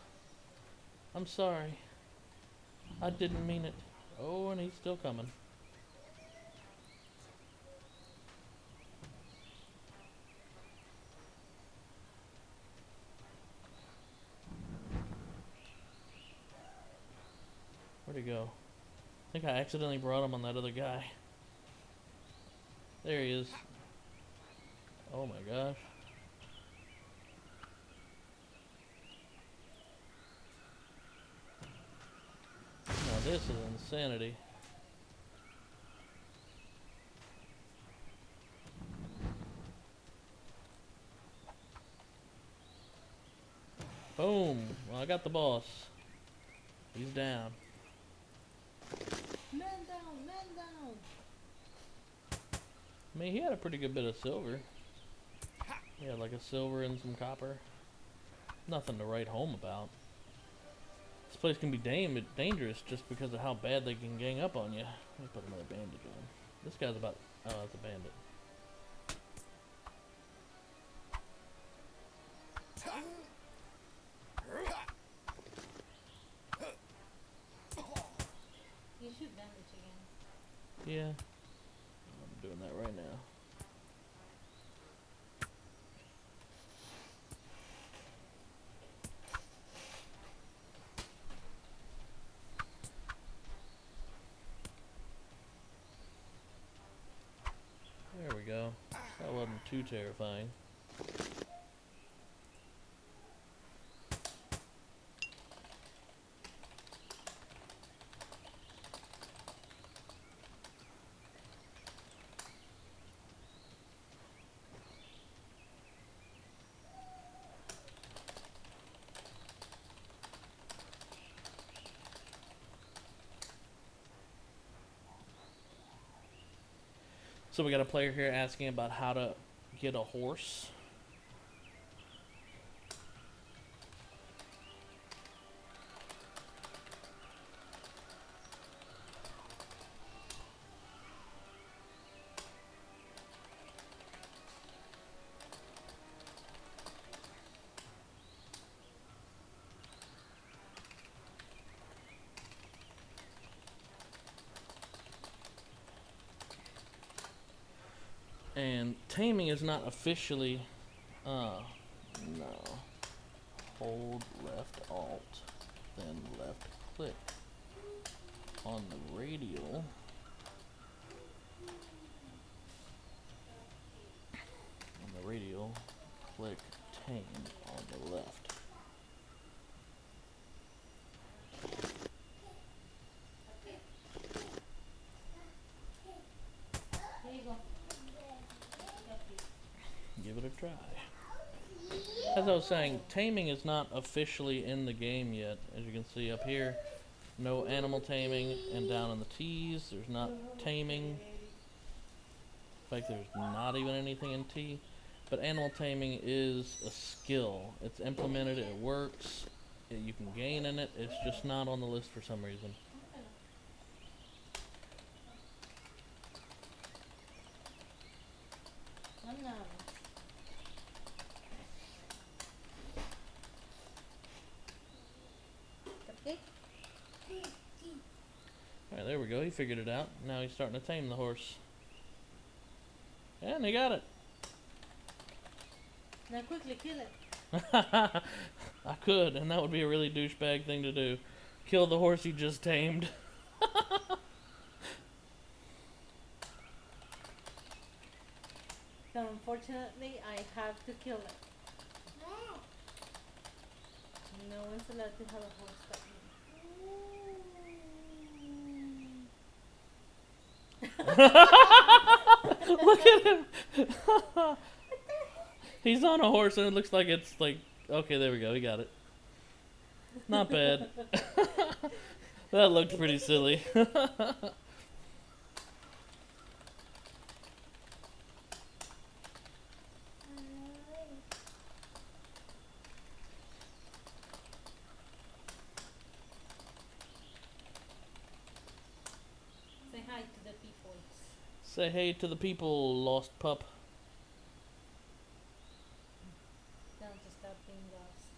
I'm sorry. I didn't mean it. Oh, and he's still coming. Where'd he go? I think I accidentally brought him on that other guy. There he is. Oh my gosh. Now this is insanity. Boom! Well, I got the boss. He's down. Man down, man down. I mean, he had a pretty good bit of silver. He had like a silver and some copper. Nothing to write home about. This place can be dangerous just because of how bad they can gang up on you. Let me put another bandage on. This guy's about... Oh, that's a bandit. You should bandage again. Yeah. I'm doing that right now. too terrifying. So we got a player here asking about how to get a horse. And taming is not officially, no. Hold left alt, then left click on the radial. On the radial, click tame on the left. There you go. Give it a try. As I was saying, taming is not officially in the game yet. As you can see up here, no animal taming, and down in the T's, there's not taming. In fact, there's not even anything in T. But animal taming is a skill. It's implemented, it works, you can gain in it, it's just not on the list for some reason. Alright, there we go, he figured it out. Now he's starting to tame the horse. And he got it. Now quickly kill it. I could, and that would be a really douchebag thing to do. Kill the horse you just tamed. So unfortunately, I have to kill it. No one's allowed to have a horse but me. Look at him! He's on a horse and it looks like it's like... Okay, there we go, he got it. Not bad. That looked pretty silly. Say hi to the people. Say hey to the people, lost pup. Down to stop being lost.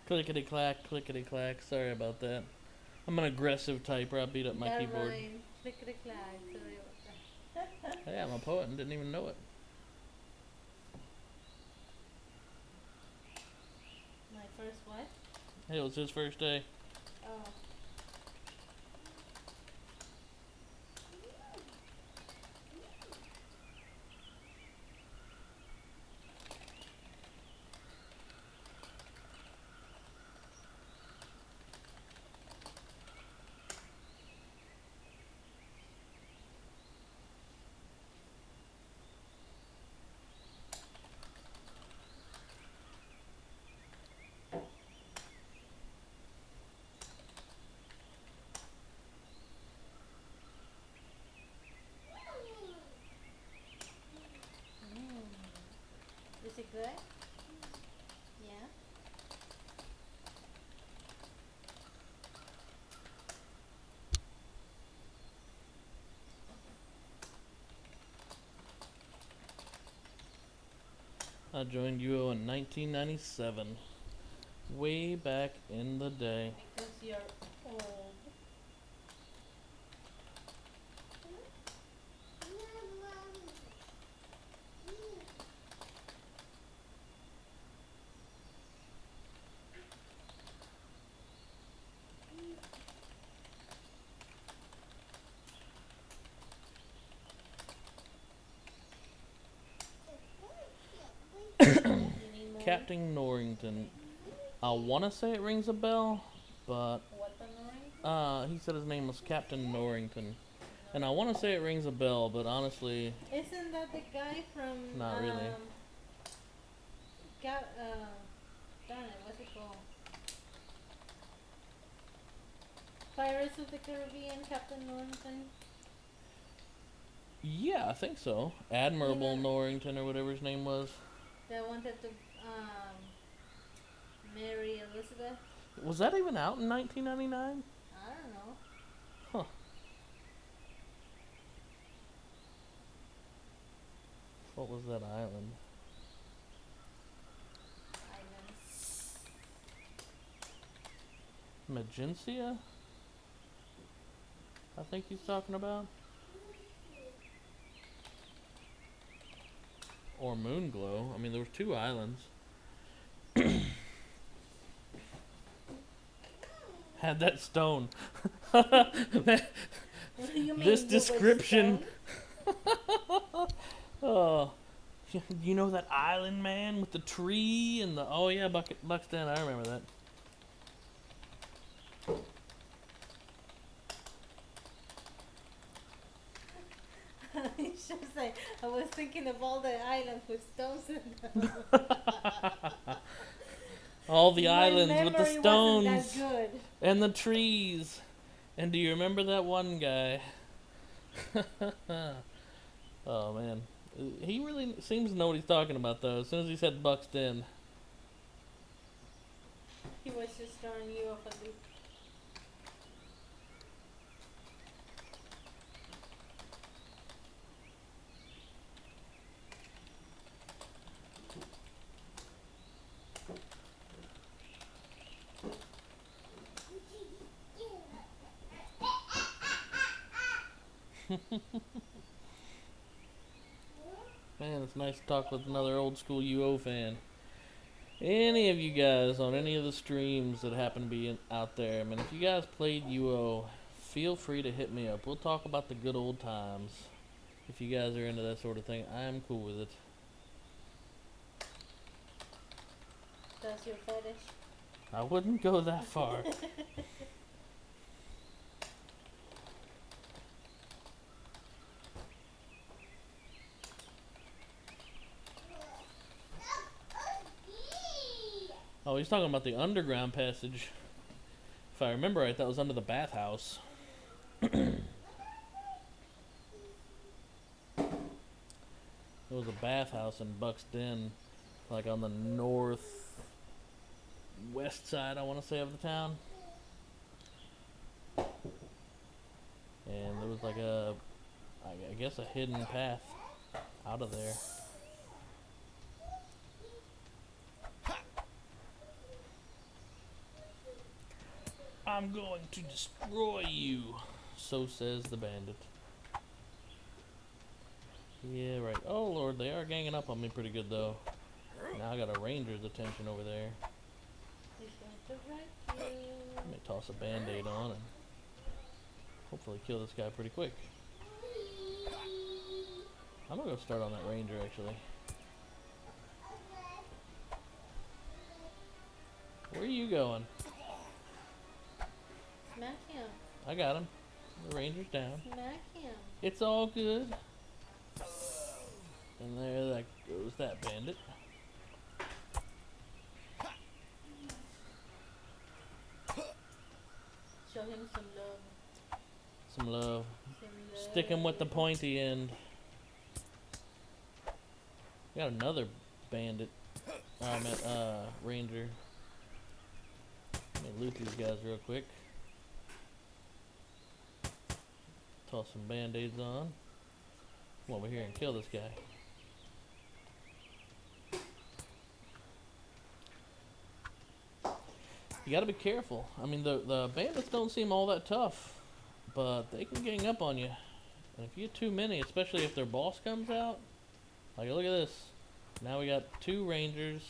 Clickety clack, clickety clack. Sorry about that. I'm an aggressive typer. I beat up my keyboard. Clickety clack. Sorry about that. Hey, I'm a poet and didn't even know it. My first what? Hey, it was his first day. Oh. Is it good? Yeah. I joined UO in 1997. Way back in the day. Because you're old. Captain Norrington. I want to say it rings a bell, but What the Norrington? he said his name was Captain Norrington, and I want to say it rings a bell, but honestly, Isn't that the guy from? not really. Darn it, what's it called? Pirates of the Caribbean, Captain Norrington. Yeah, I think so. Admirable Yeah. Norrington or whatever his name was. That wanted to marry Elizabeth. Was that even out in 1999? I don't know. Huh. What was that island? Island. Magencia? I think he's talking about. Or Moonglow. I mean, there were 2 islands. Had that stone. What do you mean? This you were description. stoned? Oh, you know that island, man, with the tree and the. Oh yeah, Buck's Den. I remember that. You should say, I was thinking of all the islands with stones in them. All the My islands with the memory stones wasn't that good. and the trees. And do you remember that one guy? Oh man, he really seems to know what he's talking about though. As soon as he said Buck's Den. He was just throwing you off a loop. Man, it's nice to talk with another old school UO fan. Any of you guys on any of the streams that happen to be out there, I mean, if you guys played UO, feel free to hit me up. We'll talk about the good old times. If you guys are into that sort of thing, I am cool with it. That's your fetish. I wouldn't go that far. Oh, he's talking about the underground passage. If I remember right, that was under the bathhouse. There was a bathhouse in Buck's Den, like on the northwest side, I want to say, of the town. And there was like a, I guess, a hidden path out of there. I'm going to destroy you, so says the bandit. Yeah, right. Oh lord, they are ganging up on me pretty good though. Now I got a ranger's attention over there. He's going to wreck you. Let me toss a band-aid on and hopefully kill this guy pretty quick. I'm gonna go start on that ranger actually. Where are you going? Smack him. I got him. The ranger's down. Smack him. It's all good. And there that goes that bandit. Show him some love. Some love. Some love. Stick him with the pointy end. Got another bandit. I meant ranger. Let me loot these guys real quick. Toss some band-aids on. Come over here and kill this guy. You gotta be careful. I mean, the bandits don't seem all that tough, but they can gang up on you. And if you get too many, especially if their boss comes out, like look at this. Now we got 2 rangers.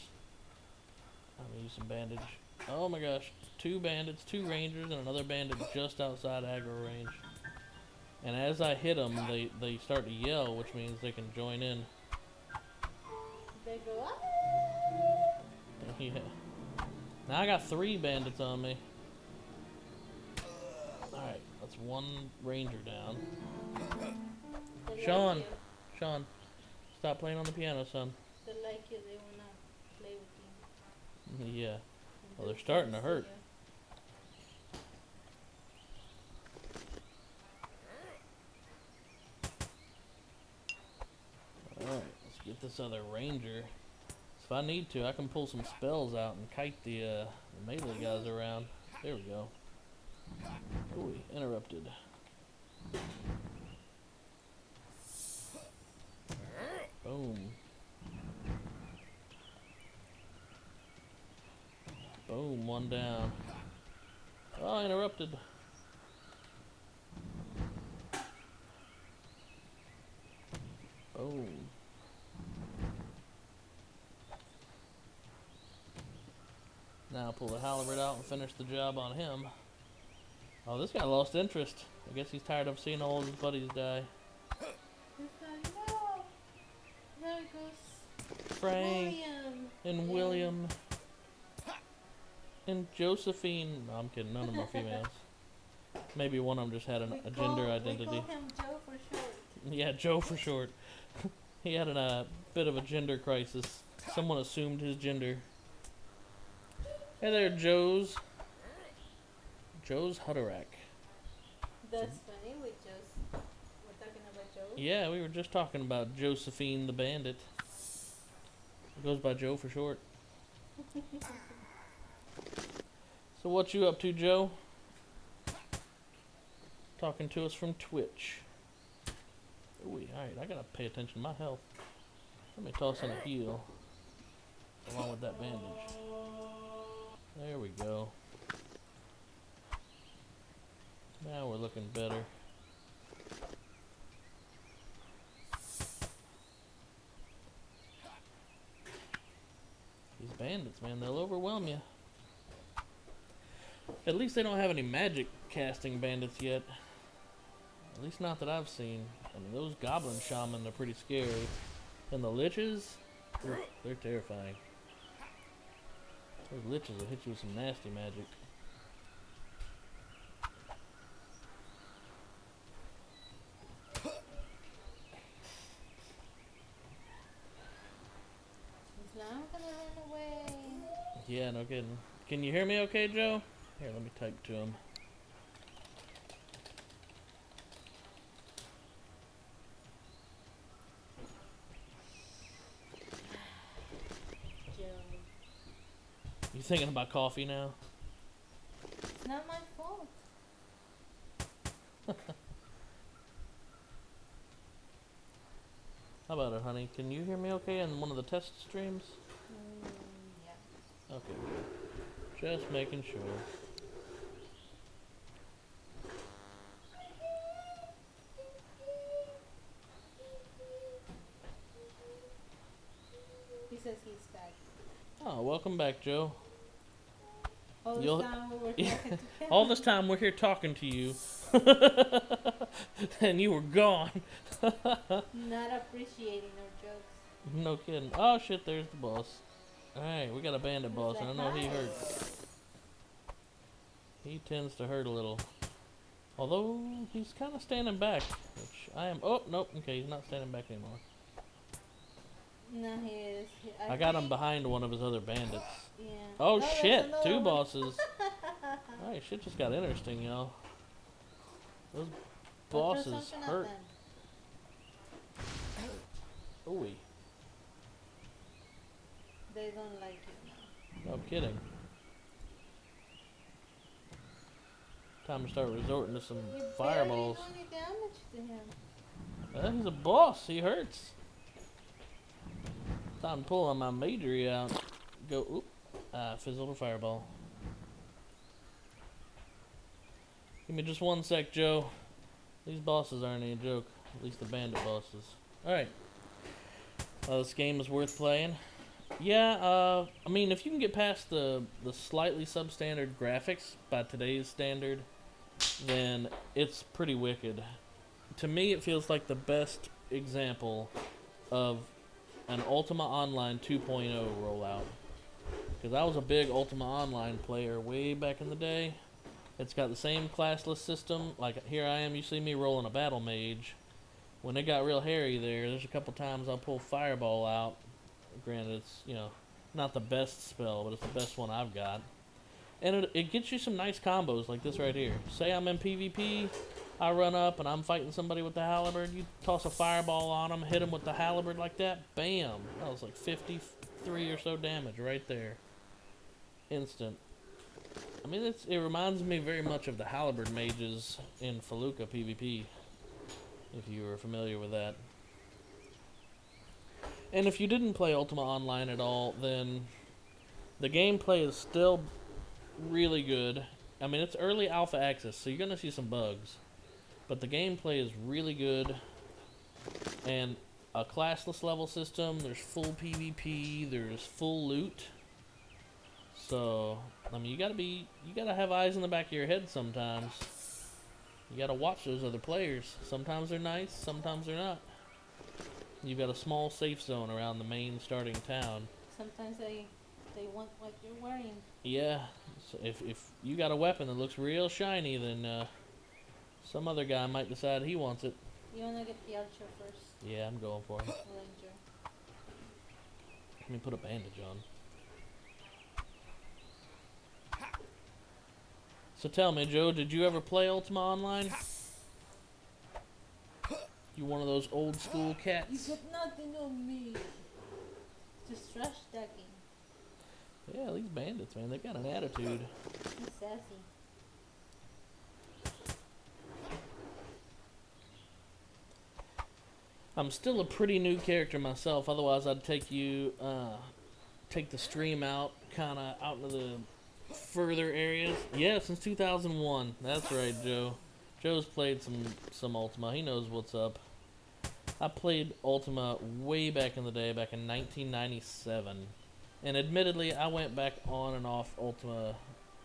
I'm gonna use some bandage. Oh my gosh, 2 bandits, 2 rangers, and another bandit just outside aggro range. And as I hit them, they start to yell, which means they can join in. They go up. Yeah. Now I got 3 bandits on me. Alright, that's 1 ranger down. They Sean! like you. Sean, stop playing on the piano, son. They like you. They wanna play with you. Yeah. And Well, they're they starting to see hurt. you. Alright, let's get this other ranger. If I need to, I can pull some spells out and kite the melee guys around. There we go. Ooh, interrupted. Boom. Boom, 1 down. Oh, interrupted. Boom. Now pull the halberd out and finish the job on him. Oh, this guy lost interest. I guess he's tired of seeing all his buddies die. This guy, no. There goes Frank William. and Yeah. William and Josephine. No, I'm kidding. None of them are females. Maybe one of them just had a gender identity. We call him Joe for short. Yeah, Joe for short. He had a bit of a gender crisis. Someone assumed his gender. Hey there, Joe's. Joe's Hutterack. That's funny. We're talking about Joe. Yeah, we were just talking about Josephine the Bandit. It goes by Joe for short. So what you up to, Joe? Talking to us from Twitch. Ooh, alright, I gotta pay attention to my health. Let me toss in a heal. Along with that bandage. There we go. Now we're looking better. These bandits, man, they'll overwhelm you. At least they don't have any magic casting bandits yet. At least not that I've seen. I mean, those goblin shaman are pretty scary. And the liches, they're terrifying. Those liches will hit you with some nasty magic. He's not gonna run away. Yeah, no kidding. Can you hear me okay, Joe? Here, let me type to him. Joe. You thinking about coffee now? It's not my fault. How about it, honey? Can you hear me okay in one of the test streams? Yeah. Okay. Just making sure. He says he's back. Oh, welcome back, Joe. All this You'll- time we were talking to him. All this time we're here talking to you. And you were gone. Not appreciating our jokes. No kidding. Oh shit, there's the boss. Alright, we got a bandit boss, and I know he Hi. hurts. He tends to hurt a little. Although, he's kind of standing back, which I am. Oh, nope, okay, he's not standing back anymore. No, he is. I got him think- behind one of his other bandits. Yeah. Oh there's shit, another 2 one. bosses. Alright, shit just got interesting, y'all. Those Go throw bosses something at hurt. them. Ooh, They don't like you now. no kidding. Time to start resorting to some You fireballs. barely do any damage to him. He's a boss. He hurts. Time to pull on my majory out. Go. Oop. Fizzled a fireball. Give me just 1 sec, Joe. These bosses aren't any joke. At least the bandit bosses. Alright. This game is worth playing. Yeah, I mean, if you can get past the slightly substandard graphics by today's standard, then it's pretty wicked. To me, it feels like the best example of an Ultima Online 2.0 rollout. Because I was a big Ultima Online player way back in the day. It's got the same classless system. Like, here I am, you see me rolling a battle mage. When it got real hairy there's a couple times I'll pull Fireball out. Granted, it's, not the best spell, but it's the best one I've got. And it gets you some nice combos like this right here. Say I'm in PvP, I run up and I'm fighting somebody with the halberd. You toss a Fireball on them, hit them with the halberd like that, bam! That was like 53 or so damage right there. Instant. I mean, it reminds me very much of the halberd mages in Felucca PvP, if you were familiar with that. And if you didn't play Ultima Online at all, then the gameplay is still really good. I mean, it's early alpha access, so you're going to see some bugs. But the gameplay is really good. And a classless level system, there's full PvP, there's full loot. So, I mean, you gotta have eyes in the back of your head sometimes. You gotta watch those other players. Sometimes they're nice, sometimes they're not. You've got a small safe zone around the main starting town. Sometimes they want what you're wearing. Yeah, so if you got a weapon that looks real shiny, then some other guy might decide he wants it. You wanna get the archer first. Yeah, I'm going for him. Ranger. Let me put a bandage on. So tell me, Joe, did you ever play Ultima Online? You one of those old school cats? You got nothing on me. Just trash talking. Yeah, these bandits, man, they've got an attitude. He's sassy. I'm still a pretty new character myself, otherwise I'd take the stream out, kinda out into the further areas. Yeah, since 2001. That's right, Joe. Joe's played some Ultima. He knows what's up. I played Ultima way back in the day, back in 1997. And admittedly, I went back on and off Ultima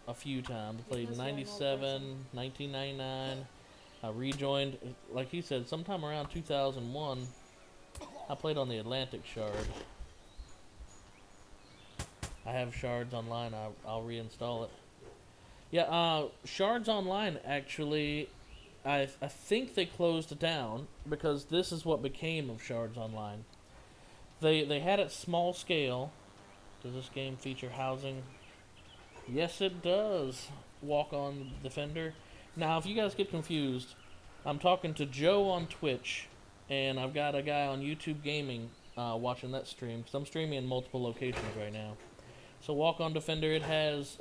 a few times. I played 97, 1999. I rejoined, like he said, sometime around 2001. I played on the Atlantic Shard. I have Shards Online. I'll reinstall it. Yeah, Shards Online, actually, I think they closed it down because this is what became of Shards Online. They had it small scale. Does this game feature housing? Yes, it does. Walk on Defender. Now, if you guys get confused, I'm talking to Joe on Twitch, and I've got a guy on YouTube Gaming watching that stream, because I'm streaming in multiple locations right now. So Walk on Defender, it has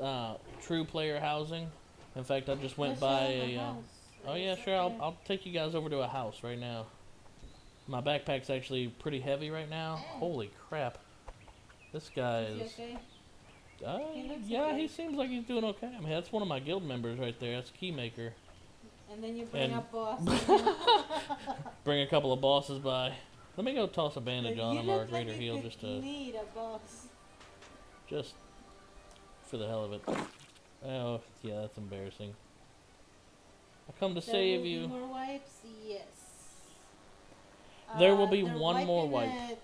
true player housing. In fact, I just went by a... oh yeah, sure, I'll take you guys over to a house right now. My backpack's actually pretty heavy right now. Holy crap. This guy is... okay? yeah, okay. he seems like he's doing okay. I mean, that's one of my guild members right there. That's Keymaker. And then you bring up boss. Bring a couple of bosses by. Let me go toss a bandage on him or a greater like heal just to... need a boss. Just for the hell of it. Oh, yeah, that's embarrassing. I come to save you. More wipes? Yes. There will be they're one more wipe. It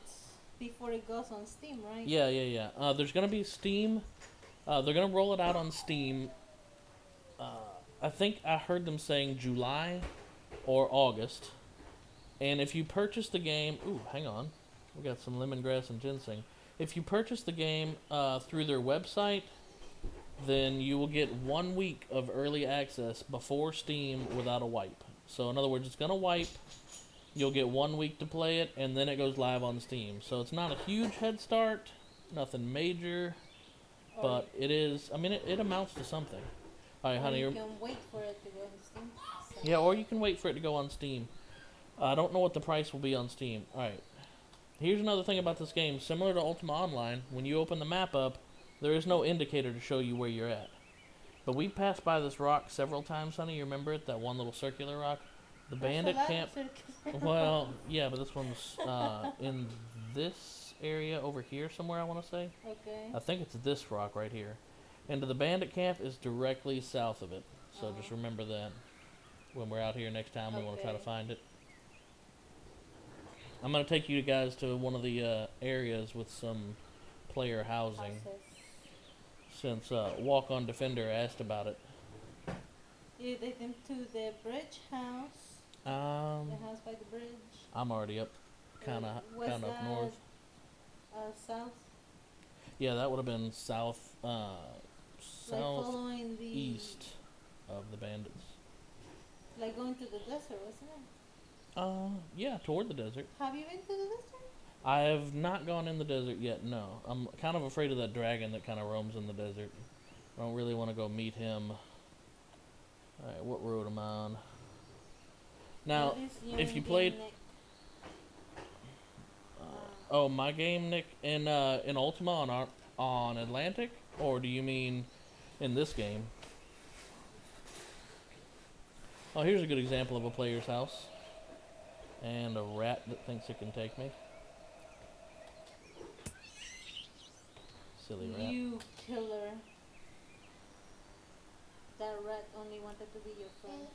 before it goes on Steam, right? Yeah. There's going to be Steam. They're going to roll it out on Steam. I think I heard them saying July or August. And if you purchase the game... Ooh, hang on. We got some lemongrass and ginseng. If you purchase the game through their website, then you will get 1 week of early access before Steam without a wipe. So in other words, it's going to wipe. You'll get 1 week to play it, and then it goes live on Steam. So it's not a huge head start, nothing major, but it is, I mean, it amounts to something. All right, honey. You can wait for it to go on Steam. So. Yeah, or you can wait for it to go on Steam. I don't know what the price will be on Steam. All right. Here's another thing about this game. Similar to Ultima Online, when you open the map up, there is no indicator to show you where you're at. But we passed by this rock several times, honey. You remember it? That one little circular rock? The bandit camp. Well, yeah, but this one's in this area over here somewhere, I want to say. Okay. I think it's this rock right here. And the bandit camp is directly south of it. So just remember that. When we're out here next time, we want to try to find it. I'm going to take you guys to one of the areas with some player housing. since Walk On Defender asked about it. You take them to the bridge house. Um, The house by the bridge. I'm already up, kind Was of up north. South. Yeah, that would have been south, Like following the. east of the bandits. Like going to the desert, wasn't it? Yeah, toward the desert. Have you been to the desert? I have not gone in the desert yet. No, I'm kind of afraid of that dragon that kind of roams in the desert. I don't really want to go meet him. All right, what road am I on? Now, What is your if you game, played, Nick? oh, my game, Nick, in Ultima on Atlantic, or do you mean in this game? Oh, here's a good example of a player's house, and a rat that thinks it can take me. Silly rat. You killer. That rat only wanted to be your friend.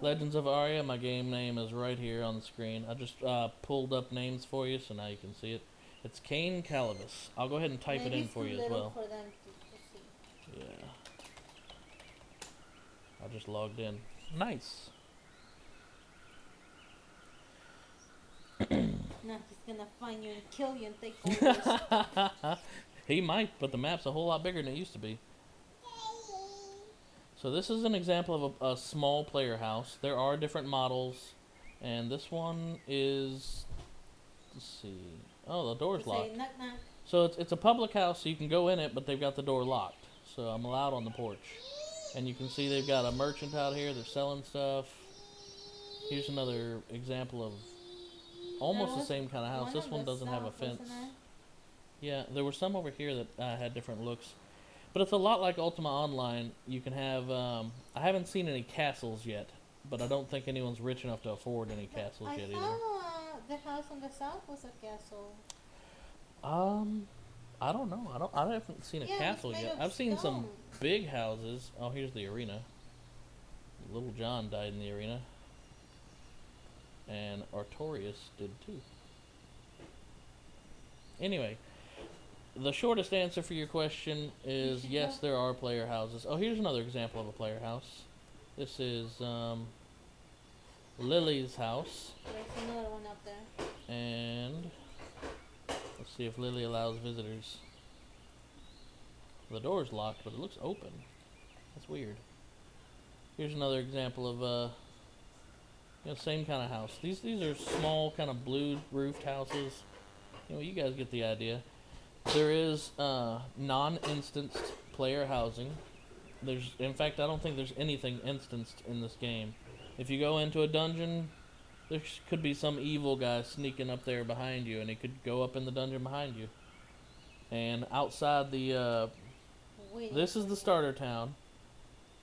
Legends of Aria, my game name is right here on the screen. I just pulled up names for you, so now you can see it. It's Cain Calibus. I'll go ahead and type Maybe it in it's for too you as little well. for them to see. Yeah. I just logged in. Nice. Now he's gonna find you and kill you and take over. He might, but the map's a whole lot bigger than it used to be. So this is an example of a small player house. There are different models, and this one is, let's see, oh, the door's locked. Say knock knock. So it's a public house, so you can go in it, but they've got the door locked. So I'm allowed on the porch. And you can see they've got a merchant out here, they're selling stuff. Here's another example of almost the same kind of house. This one doesn't have a fence. Yeah, there were some over here that had different looks. But it's a lot like Ultima Online. You can have, I haven't seen any castles yet, but I don't think anyone's rich enough to afford any castles yet either. I thought the house on the south was a castle. I don't know. I haven't seen a castle yet. I've seen some big houses. Oh, here's the arena. Little John died in the arena. And Artorias did too. Anyway, the shortest answer for your question is yes, there are player houses. Oh, here's another example of a player house. This is Lily's house. There's another one up there. And let's see if Lily allows visitors. The door's locked, but it looks open. That's weird. Here's another example of same kind of house. These are small, kind of blue roofed houses. You guys get the idea. There is non-instanced player housing. In fact, I don't think there's anything instanced in this game. If you go into a dungeon, there could be some evil guy sneaking up there behind you, and he could go up in the dungeon behind you. And outside the, this is the starter town,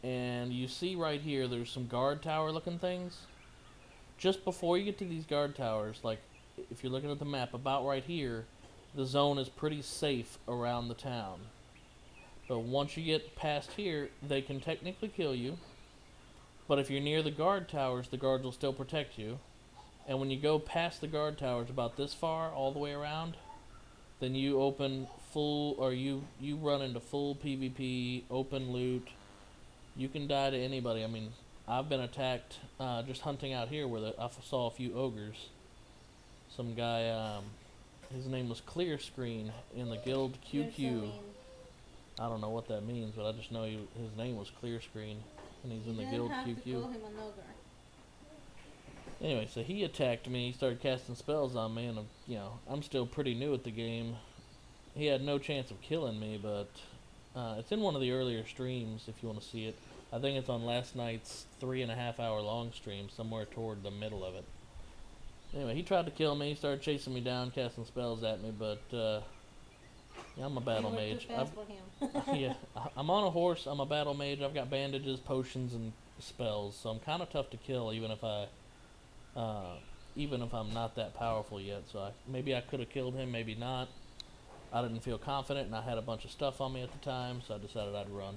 and you see right here, there's some guard tower looking things. Just before you get to these guard towers, like if you're looking at the map, about right here, the zone is pretty safe around the town. But once you get past here, they can technically kill you. But if you're near the guard towers, the guards will still protect you. And when you go past the guard towers about this far, all the way around, then you open full, or you run into full PvP, open loot. You can die to anybody. I mean, I've been attacked just hunting out here where I saw a few ogres. Some guy, his name was Clear Screen in the guild QQ. I don't know what that means, but I just know his name was Clear Screen, and he's in the guild QQ. To call him an ogre. Anyway, so he attacked me. He started casting spells on me, and I'm still pretty new at the game. He had no chance of killing me, but it's in one of the earlier streams if you want to see it. I think it's on last night's 3.5 hour long stream, somewhere toward the middle of it. Anyway, he tried to kill me. He started chasing me down, casting spells at me, but I'm a battle mage. Yeah, I'm on a horse. I'm a battle mage. I've got bandages, potions, and spells, so I'm kind of tough to kill, even if I'm not that powerful yet. So maybe I could have killed him, maybe not. I didn't feel confident, and I had a bunch of stuff on me at the time, so I decided I'd run.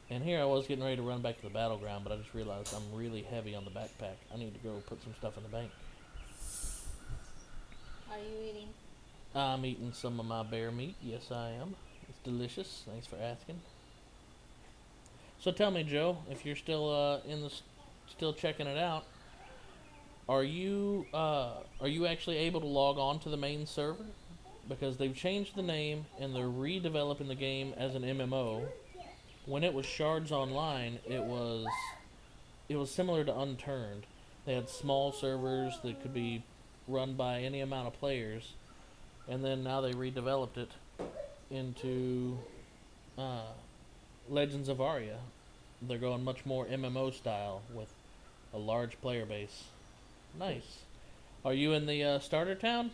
And here I was getting ready to run back to the battleground, but I just realized I'm really heavy on the backpack. I need to go put some stuff in the bank. Are you eating? I'm eating some of my bear meat. Yes, I am. It's delicious. Thanks for asking. So tell me, Joe, if you're still still checking it out, are you actually able to log on to the main server? Because they've changed the name and they're redeveloping the game as an MMO. When it was Shards Online, it was similar to Unturned. They had small servers that could be run by any amount of players, and then now they redeveloped it into uh, Legends of Aria. They're going much more MMO style with a large player base. Nice. Are you in the starter town?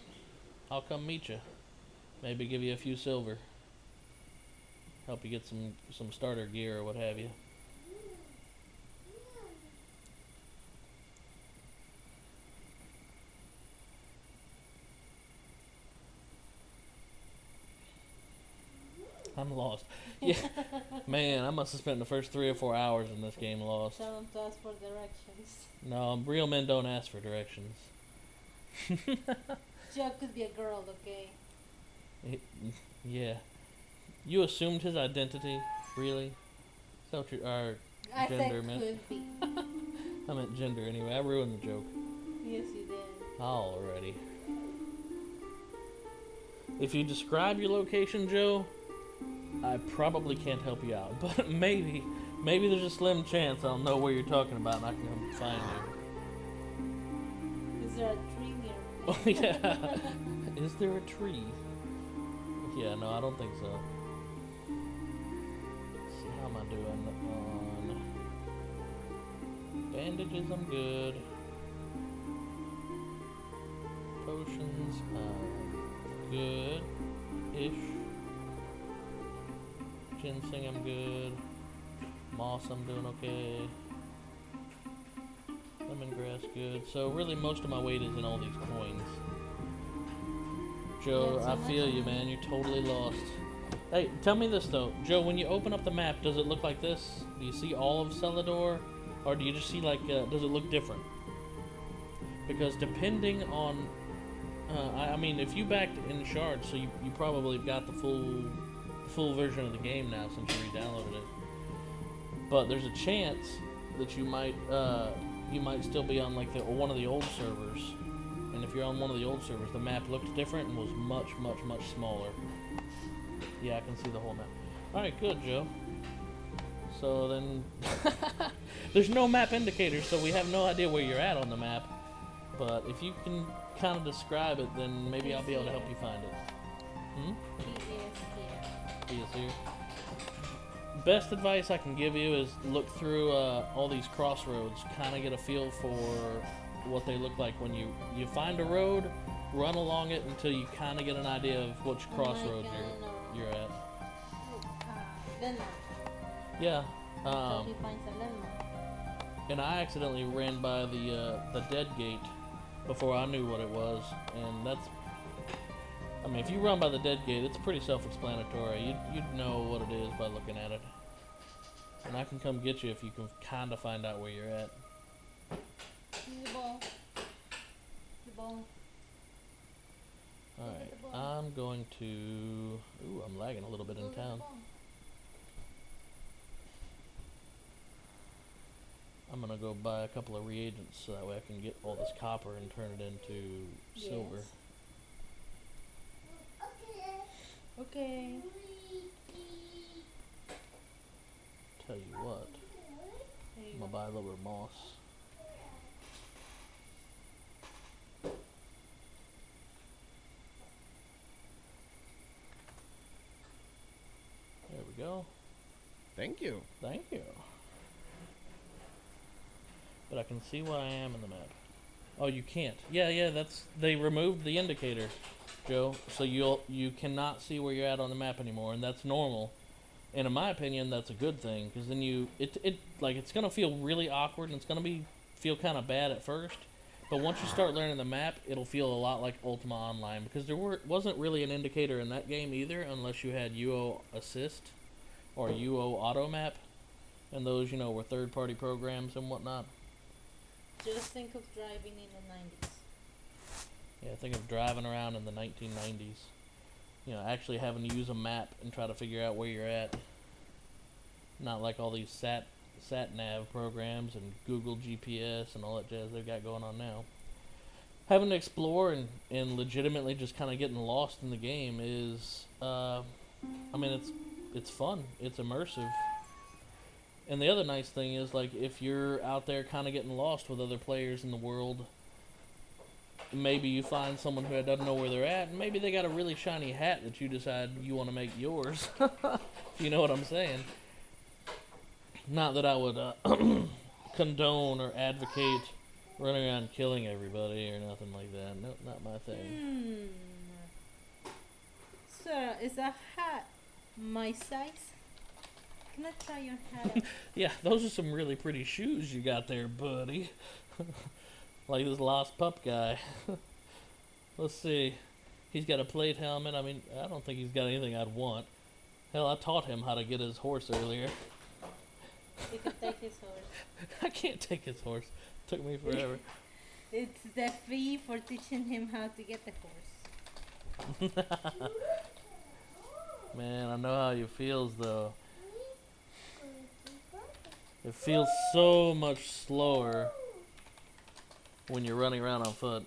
I'll come meet you. Maybe give you a few silver. Help you get some starter gear or what have you. I'm lost. Yeah, man, I must have spent the first 3 or 4 hours in this game lost. Tell them to ask for directions. No, real men don't ask for directions. Joe could be a girl, okay? Yeah. You assumed his identity? Really? Is that what our I gender said meant? could be. I meant gender anyway. I ruined the joke. Yes, you did. Alrighty. If you describe your location, Joe, I probably can't help you out. But maybe there's a slim chance I'll know where you're talking about and I can come find you. Is there a tree near me? Oh, yeah. Is there a tree? Yeah, no, I don't think so. Let's see, how am I doing on bandages? I'm good. Potions, good-ish. Ginseng, I'm good. Moss, I'm doing okay. Lemongrass, good. So really, most of my weight is in all these coins. Joe, I feel you, man. You're totally lost. Hey, tell me this though, Joe. When you open up the map, does it look like this? Do you see all of Celador, or do you just see like? Does it look different? Because depending on, I mean, if you backed in Shards, so you probably got the full version of the game now since you re-downloaded it. But there's a chance that you might still be on like one of the old servers. And if you're on one of the old servers, the map looked different and was much smaller. Yeah, I can see the whole map. Alright, good, Joe. So then, there's no map indicator, so we have no idea where you're at on the map. But if you can kind of describe it, then maybe I'll be able to help you find it. He is here. Best advice I can give you is look through all these crossroads, kind of get a feel for what they look like. When you find a road, run along it until you kind of get an idea of which crossroads you're at. Yeah. He finds a landmark. And I accidentally ran by the dead gate before I knew what it was, and that's. I mean, if you run by the dead gate, it's pretty self-explanatory. You'd know what it is by looking at it. And I can come get you if you can kind of find out where you're at. The ball. The ball. Alright, I'm going to... Ooh, I'm lagging a little bit in town. I'm going to go buy a couple of reagents so that way I can get all this copper and turn it into silver. Yes. Okay. Tell you what, I'm gonna buy a little bit of moss. There we go. Thank you. Thank you. But I can see where I am in the map. Oh, you can't. Yeah, they removed the indicator, Joe, so you cannot see where you're at on the map anymore, and that's normal. And in my opinion, that's a good thing, because then it's gonna feel really awkward and it's gonna feel kind of bad at first. But once you start learning the map, it'll feel a lot like Ultima Online, because there wasn't really an indicator in that game either, unless you had UO Assist or UO Auto Map, and those were third-party programs and whatnot. Just think of driving in the 90s. Yeah, think of driving around in the 1990s. you know, actually having to use a map and try to figure out where you're at. Not like all these sat nav programs and Google GPS and all that jazz they've got going on now. Having to explore and legitimately just kind of getting lost in the game is, I mean, it's fun. It's immersive. And the other nice thing is, like, if you're out there kind of getting lost with other players in the world, maybe you find someone who doesn't know where they're at, and maybe they got a really shiny hat that you decide you want to make yours. You know what I'm saying? Not that I would condone or advocate running around killing everybody or nothing like that. No, not my thing. Sir, is that hat my size? Can I try your hat out? Yeah, those are some really pretty shoes you got there, buddy. Like this lost pup guy. Let's see. He's got a plate helmet. I mean, I don't think he's got anything I'd want. Hell, I taught him how to get his horse earlier. You can take his horse. I can't take his horse. Took me forever. It's the fee for teaching him how to get the horse. Man, I know how you feels though. It feels so much slower when you're running around on foot.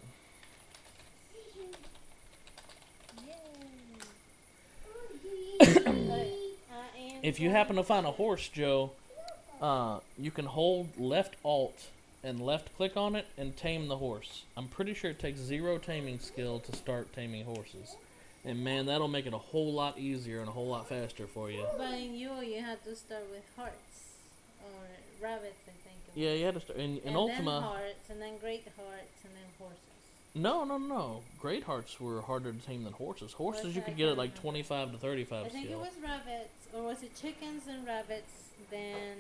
If you happen to find a horse, Joe, you can hold left alt and left click on it and tame the horse. I'm pretty sure it takes 0 taming skill to start taming horses. And man, that'll make it a whole lot easier and a whole lot faster for you. But in you had to start with hearts. Or rabbits, I think. Yeah, you had to start. In Ultima. Then hearts, and then great hearts, and then horses. No. Great hearts were harder to tame than horses. Horses you could get at like 25 to 35 I think skill. it was rabbits, or was it chickens and rabbits, then...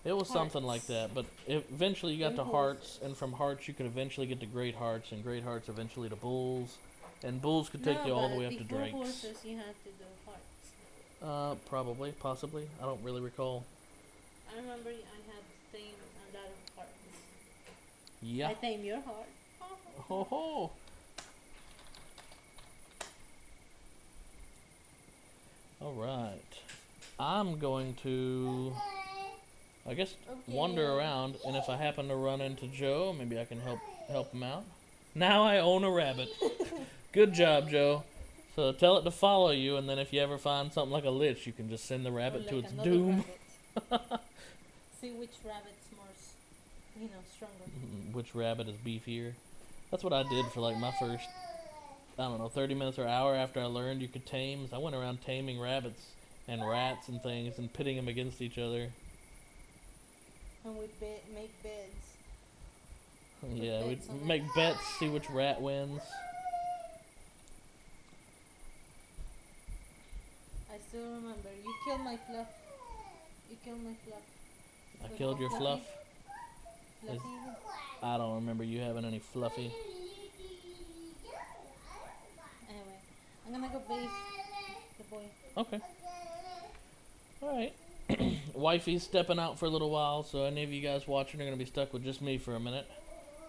It was hearts. something like that, but eventually you got And to hearts, horses. and from hearts you could eventually get to great hearts, and great hearts eventually to bulls, and bulls could take you all the way up to before drakes. horses you had to do hearts. Probably, possibly. I don't really recall. I remember I had to tame a lot of hearts. Yeah. I tame your heart. Ho ho. All right. I'm going to, I guess, wander around, and if I happen to run into Joe, maybe I can help him out. Now I own a rabbit. Good job, Joe. So tell it to follow you, and then if you ever find something like a lich, you can just send the rabbit to its doom. See which rabbit's more, stronger. Which rabbit is beefier. That's what I did for like my first, I don't know, 30 minutes or hour after I learned you could tame. I went around taming rabbits and rats and things and pitting them against each other. And we make beds. Yeah, we'd make bets, see which rat wins. I still remember. You killed my fluff. You killed my fluff. I killed your fluff. Fluffy. I don't remember you having any fluffy. Anyway, I'm gonna go bathe the boy. Okay. Alright. Wifey's stepping out for a little while, so any of you guys watching are going to be stuck with just me for a minute.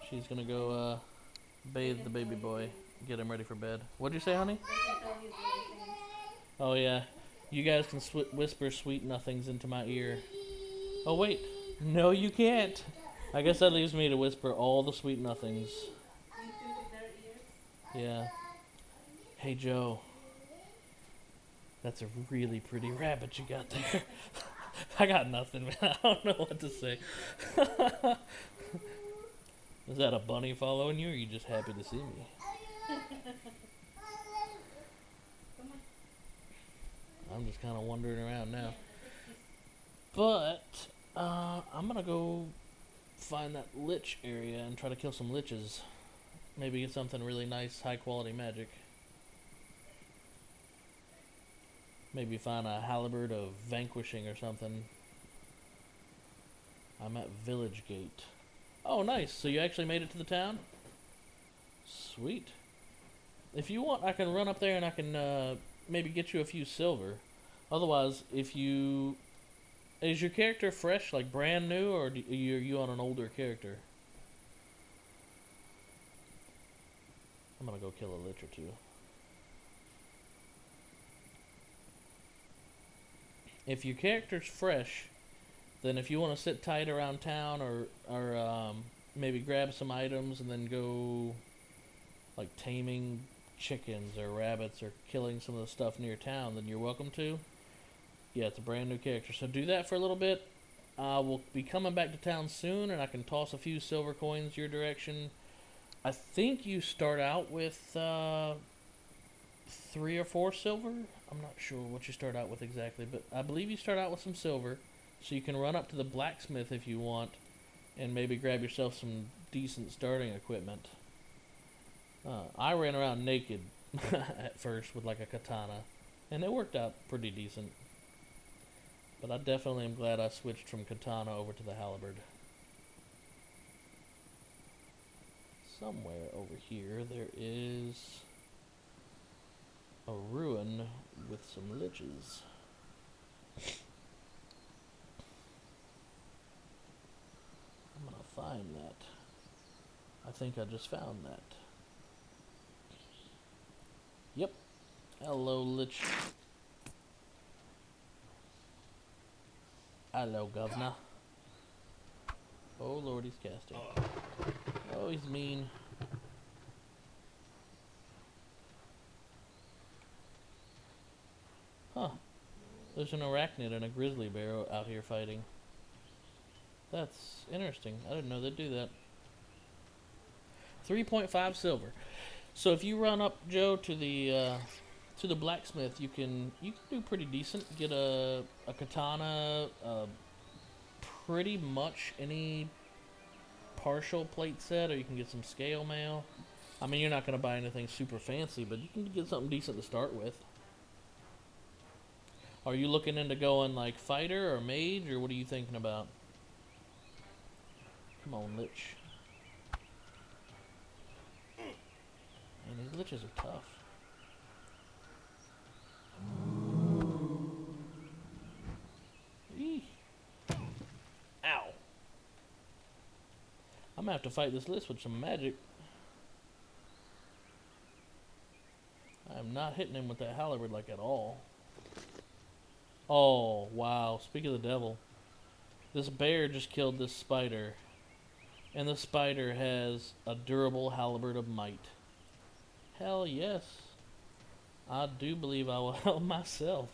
She's going to go bathe the baby boy, get him ready for bed. What'd you say, honey? Oh, yeah. You guys can whisper sweet nothings into my ear. Oh, wait. No, you can't. I guess that leaves me to whisper all the sweet nothings. Yeah. Hey, Joe. That's a really pretty rabbit you got there. I got nothing, man. I don't know what to say. Is that a bunny following you, or are you just happy to see me? I'm just kind of wandering around now. But, I'm going to go find that lich area and try to kill some liches. Maybe get something really nice, high-quality magic. Maybe find a halberd of vanquishing or something. I'm at Village Gate. Oh, nice. So you actually made it to the town? Sweet. If you want, I can run up there and I can maybe get you a few silver. Otherwise, if you... Is your character fresh, like brand new, or are you on an older character? I'm gonna go kill a lich or two. if your character's fresh, then if you want to sit tight around town or maybe grab some items and then go like taming chickens or rabbits or killing some of the stuff near town, then you're welcome to. Yeah, it's a brand new character, so do that for a little bit. We'll be coming back to town soon, and I can toss a few silver coins your direction. I think you start out with 3 or 4 silver. I'm not sure what you start out with exactly, but I believe you start out with some silver, so you can run up to the blacksmith if you want, and maybe grab yourself some decent starting equipment. I ran around naked at first with like a katana, and it worked out pretty decent. But I definitely am glad I switched from katana over to the halberd. Somewhere over here there is a ruin with some liches. I'm gonna find that. I think I just found that. Yep. Hello, lich. Hello, governor. Oh, Lord, he's casting. Oh, he's mean. Huh. There's an arachnid and a grizzly bear out here fighting. That's interesting. I didn't know they'd do that. 3.5 silver. So if you run up, Joe, to the blacksmith, you can do pretty decent. Get a katana, pretty much any partial plate set, or you can get some scale mail. I mean, you're not going to buy anything super fancy, but you can get something decent to start with. Are you looking into going like fighter or mage, or what are you thinking about? Come on, lich. Man, these liches are tough. Eee. Ow. I'm gonna have to fight this lich with some magic. I am not hitting him with that halberd like at all. Oh, wow. Speak of the devil. This bear just killed this spider. And the spider has a durable halberd of might. Hell yes. I do believe I will help myself.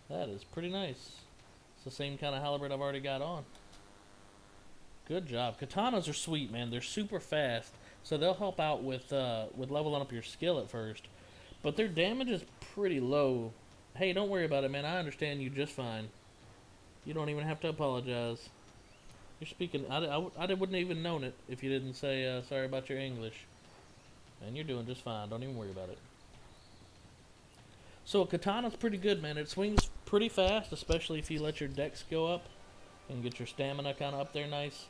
That is pretty nice. It's the same kind of halberd I've already got on. Good job. Katanas are sweet, man. They're super fast, so they'll help out with leveling up your skill at first. But their damage is pretty low. Hey, don't worry about it, man. I understand you just fine. You don't even have to apologize. You're speaking... I wouldn't even known it if you didn't say sorry about your English. And you're doing just fine. Don't even worry about it. So a katana's pretty good, man. It swings pretty fast, especially if you let your dex go up and get your stamina kind of up there nice.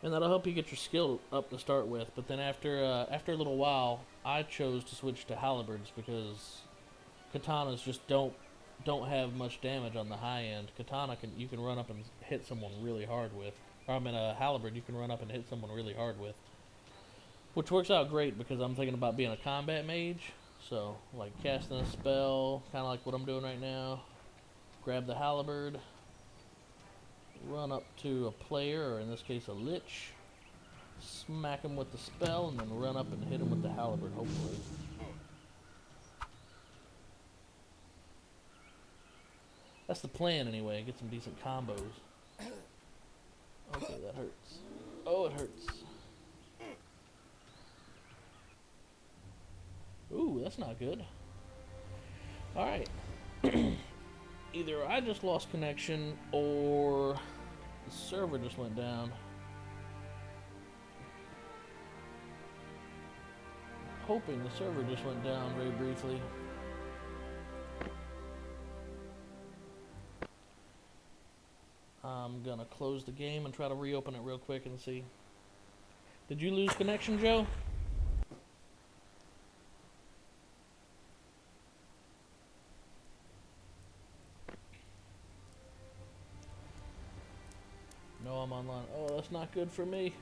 And that'll help you get your skill up to start with. But then after a little while, I chose to switch to halberds because katanas just don't have much damage on the high end. Katana you can run up and hit someone really hard with. Or I mean a halberd you can run up and hit someone really hard with. Which works out great because I'm thinking about being a combat mage. So, like casting a spell, kind of like what I'm doing right now. Grab the halberd. Run up to a player, or in this case a lich. Smack him with the spell, and then run up and hit him with the halberd, hopefully. That's the plan anyway, get some decent combos. Okay, that hurts. Oh, it hurts. Ooh, that's not good. Alright. Either I just lost connection, or the server just went down. Hoping the server just went down very briefly. I'm gonna close the game and try to reopen it real quick and see. Did you lose connection, Joe? No, I'm online. Oh, that's not good for me.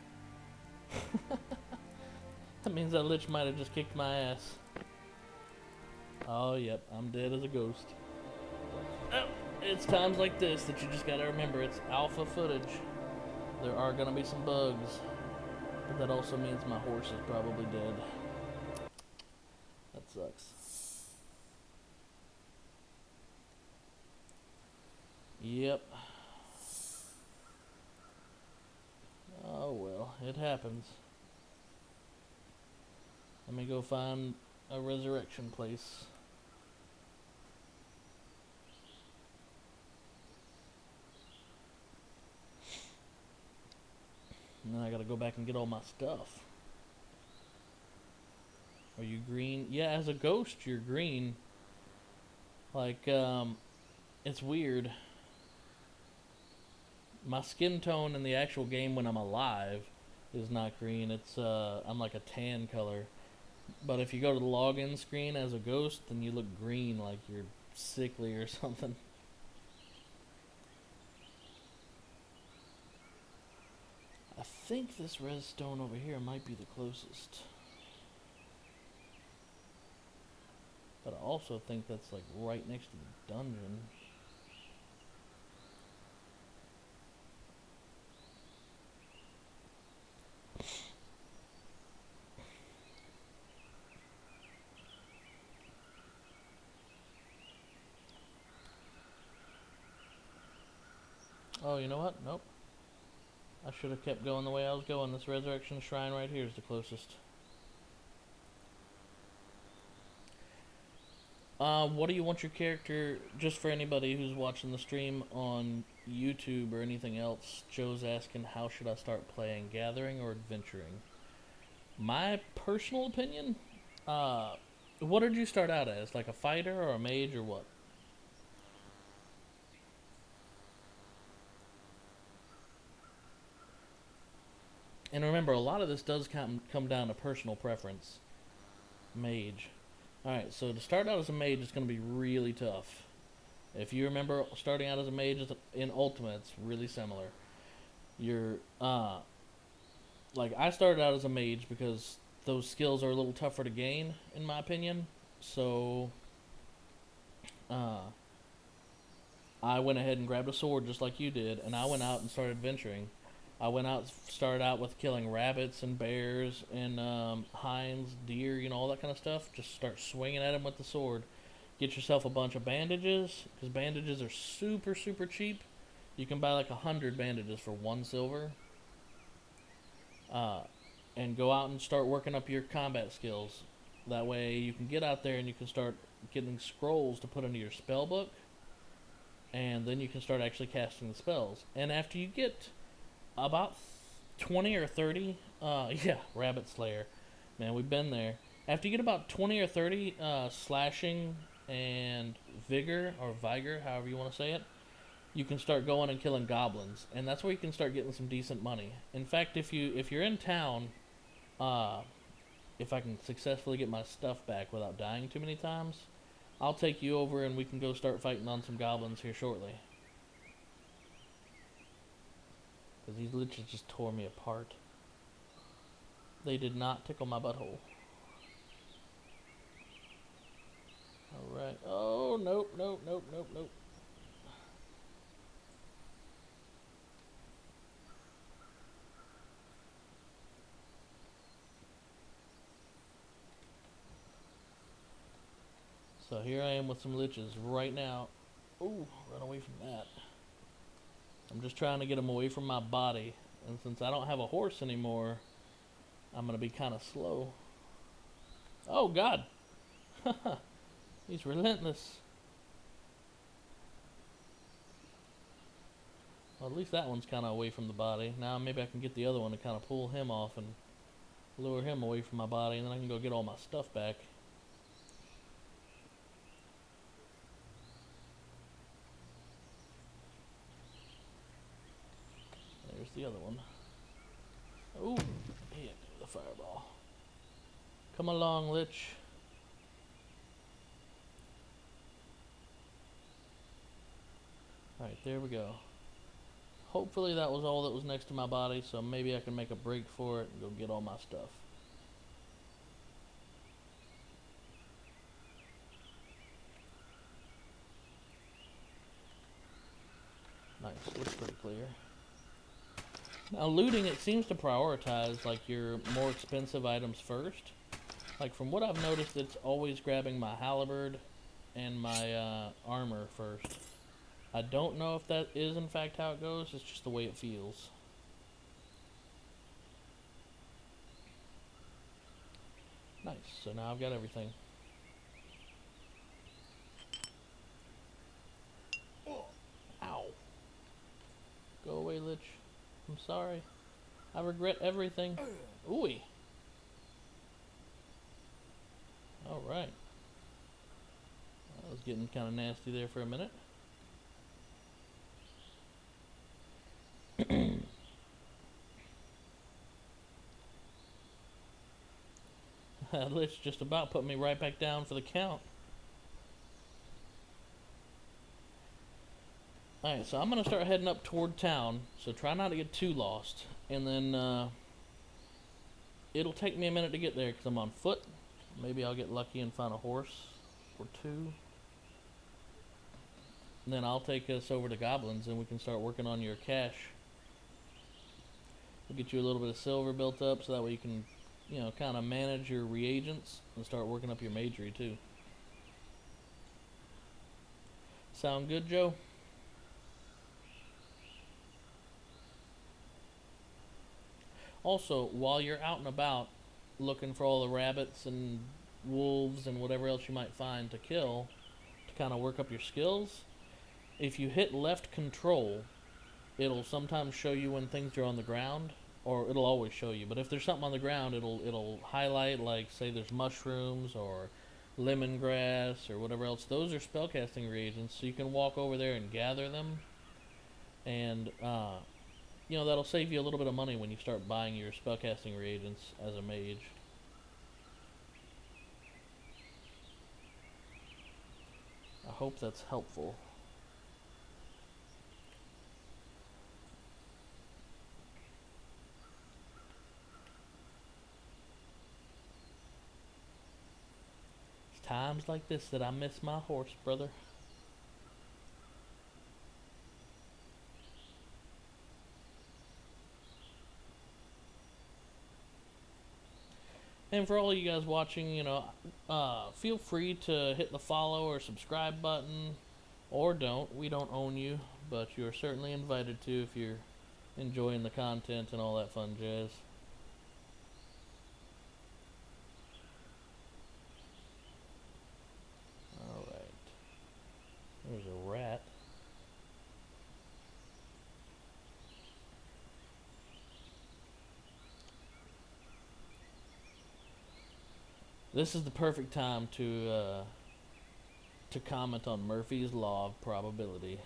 That means that lich might have just kicked my ass. Oh, yep, I'm dead as a ghost. It's times like this that you just gotta remember it's alpha footage. There are gonna be some bugs, but that also means my horse is probably dead. That sucks. Yep. Oh well, it happens. Let me go find a resurrection place. And then I gotta go back and get all my stuff. Are you green? Yeah, as a ghost, you're green. Like, it's weird. My skin tone in the actual game when I'm alive is not green. It's, I'm like a tan color. But if you go to the login screen as a ghost, then you look green, like you're sickly or something. I think this red stone over here might be the closest. But I also think that's like right next to the dungeon. Oh, you know what? Nope. I should have kept going the way I was going. This resurrection shrine right here is the closest. What do you want your character, just for anybody who's watching the stream on YouTube or anything else, Joe's asking how should I start playing, gathering or adventuring? My personal opinion, what did you start out as? Like a fighter or a mage or what? And remember, a lot of this does come down to personal preference. Mage. Alright, so to start out as a mage is going to be really tough. If you remember starting out as a mage in Ultima, it's really similar. You're, like, I started out as a mage because those skills are a little tougher to gain, in my opinion. So, I went ahead and grabbed a sword just like you did, and I went out and started adventuring. I went out, started out with killing rabbits and bears and hinds, deer, you know, all that kind of stuff. Just start swinging at them with the sword. Get yourself a bunch of bandages, because bandages are super, super cheap. You can buy like 100 bandages for 1 silver. And go out and start working up your combat skills. That way you can get out there and you can start getting scrolls to put into your spell book. And then you can start actually casting the spells. And after you get about 20 or 30, yeah, Rabbit Slayer. Man, we've been there. After you get about 20 or 30 slashing and vigor, or vigor, however you want to say it, you can start going and killing goblins. And that's where you can start getting some decent money. In fact, if you're in town, if I can successfully get my stuff back without dying too many times, I'll take you over and we can go start fighting on some goblins here shortly. Because these liches just tore me apart. They did not tickle my butthole. Alright. Oh, nope, nope, nope, nope, nope. So here I am with some liches right now. Ooh, run away from that. I'm just trying to get them away from my body. And since I don't have a horse anymore, I'm going to be kind of slow. Oh, God. He's relentless. Well, at least that one's kind of away from the body. Now maybe I can get the other one to kind of pull him off and lure him away from my body, and then I can go get all my stuff back. There's the other one. Ooh, he hit me with a fireball. Come along, lich. Alright, there we go. Hopefully that was all that was next to my body, so maybe I can make a break for it and go get all my stuff. Nice, looks pretty clear. Now looting, it seems to prioritize like your more expensive items first. Like from what I've noticed, it's always grabbing my halberd and my armor first. I don't know if that is in fact how it goes, it's just the way it feels. Nice, so now I've got everything. Ow. Go away, lich. I'm sorry. I regret everything. Ooey. Alright. That was getting kind of nasty there for a minute. That lich just about put me right back down for the count. Alright, so I'm going to start heading up toward town, so try not to get too lost. And then, it'll take me a minute to get there because I'm on foot. Maybe I'll get lucky and find a horse or two. And then I'll take us over to goblins and we can start working on your cash. We'll get you a little bit of silver built up so that way you can, you know, kind of manage your reagents and start working up your magery too. Sound good, Joe? Also, while you're out and about looking for all the rabbits and wolves and whatever else you might find to kill, to kind of work up your skills, if you hit left control, it'll sometimes show you when things are on the ground, or it'll always show you, but if there's something on the ground, it'll highlight, like say there's mushrooms or lemongrass or whatever else. Those are spellcasting reagents, so you can walk over there and gather them, and you know, that'll save you a little bit of money when you start buying your spellcasting reagents as a mage. I hope that's helpful. It's times like this that I miss my horse, brother. And for all you guys watching, you know, feel free to hit the follow or subscribe button, or don't. We don't own you, but you're certainly invited to if you're enjoying the content and all that fun jazz. Alright. There's a rat. This is the perfect time to comment on Murphy's Law of Probability.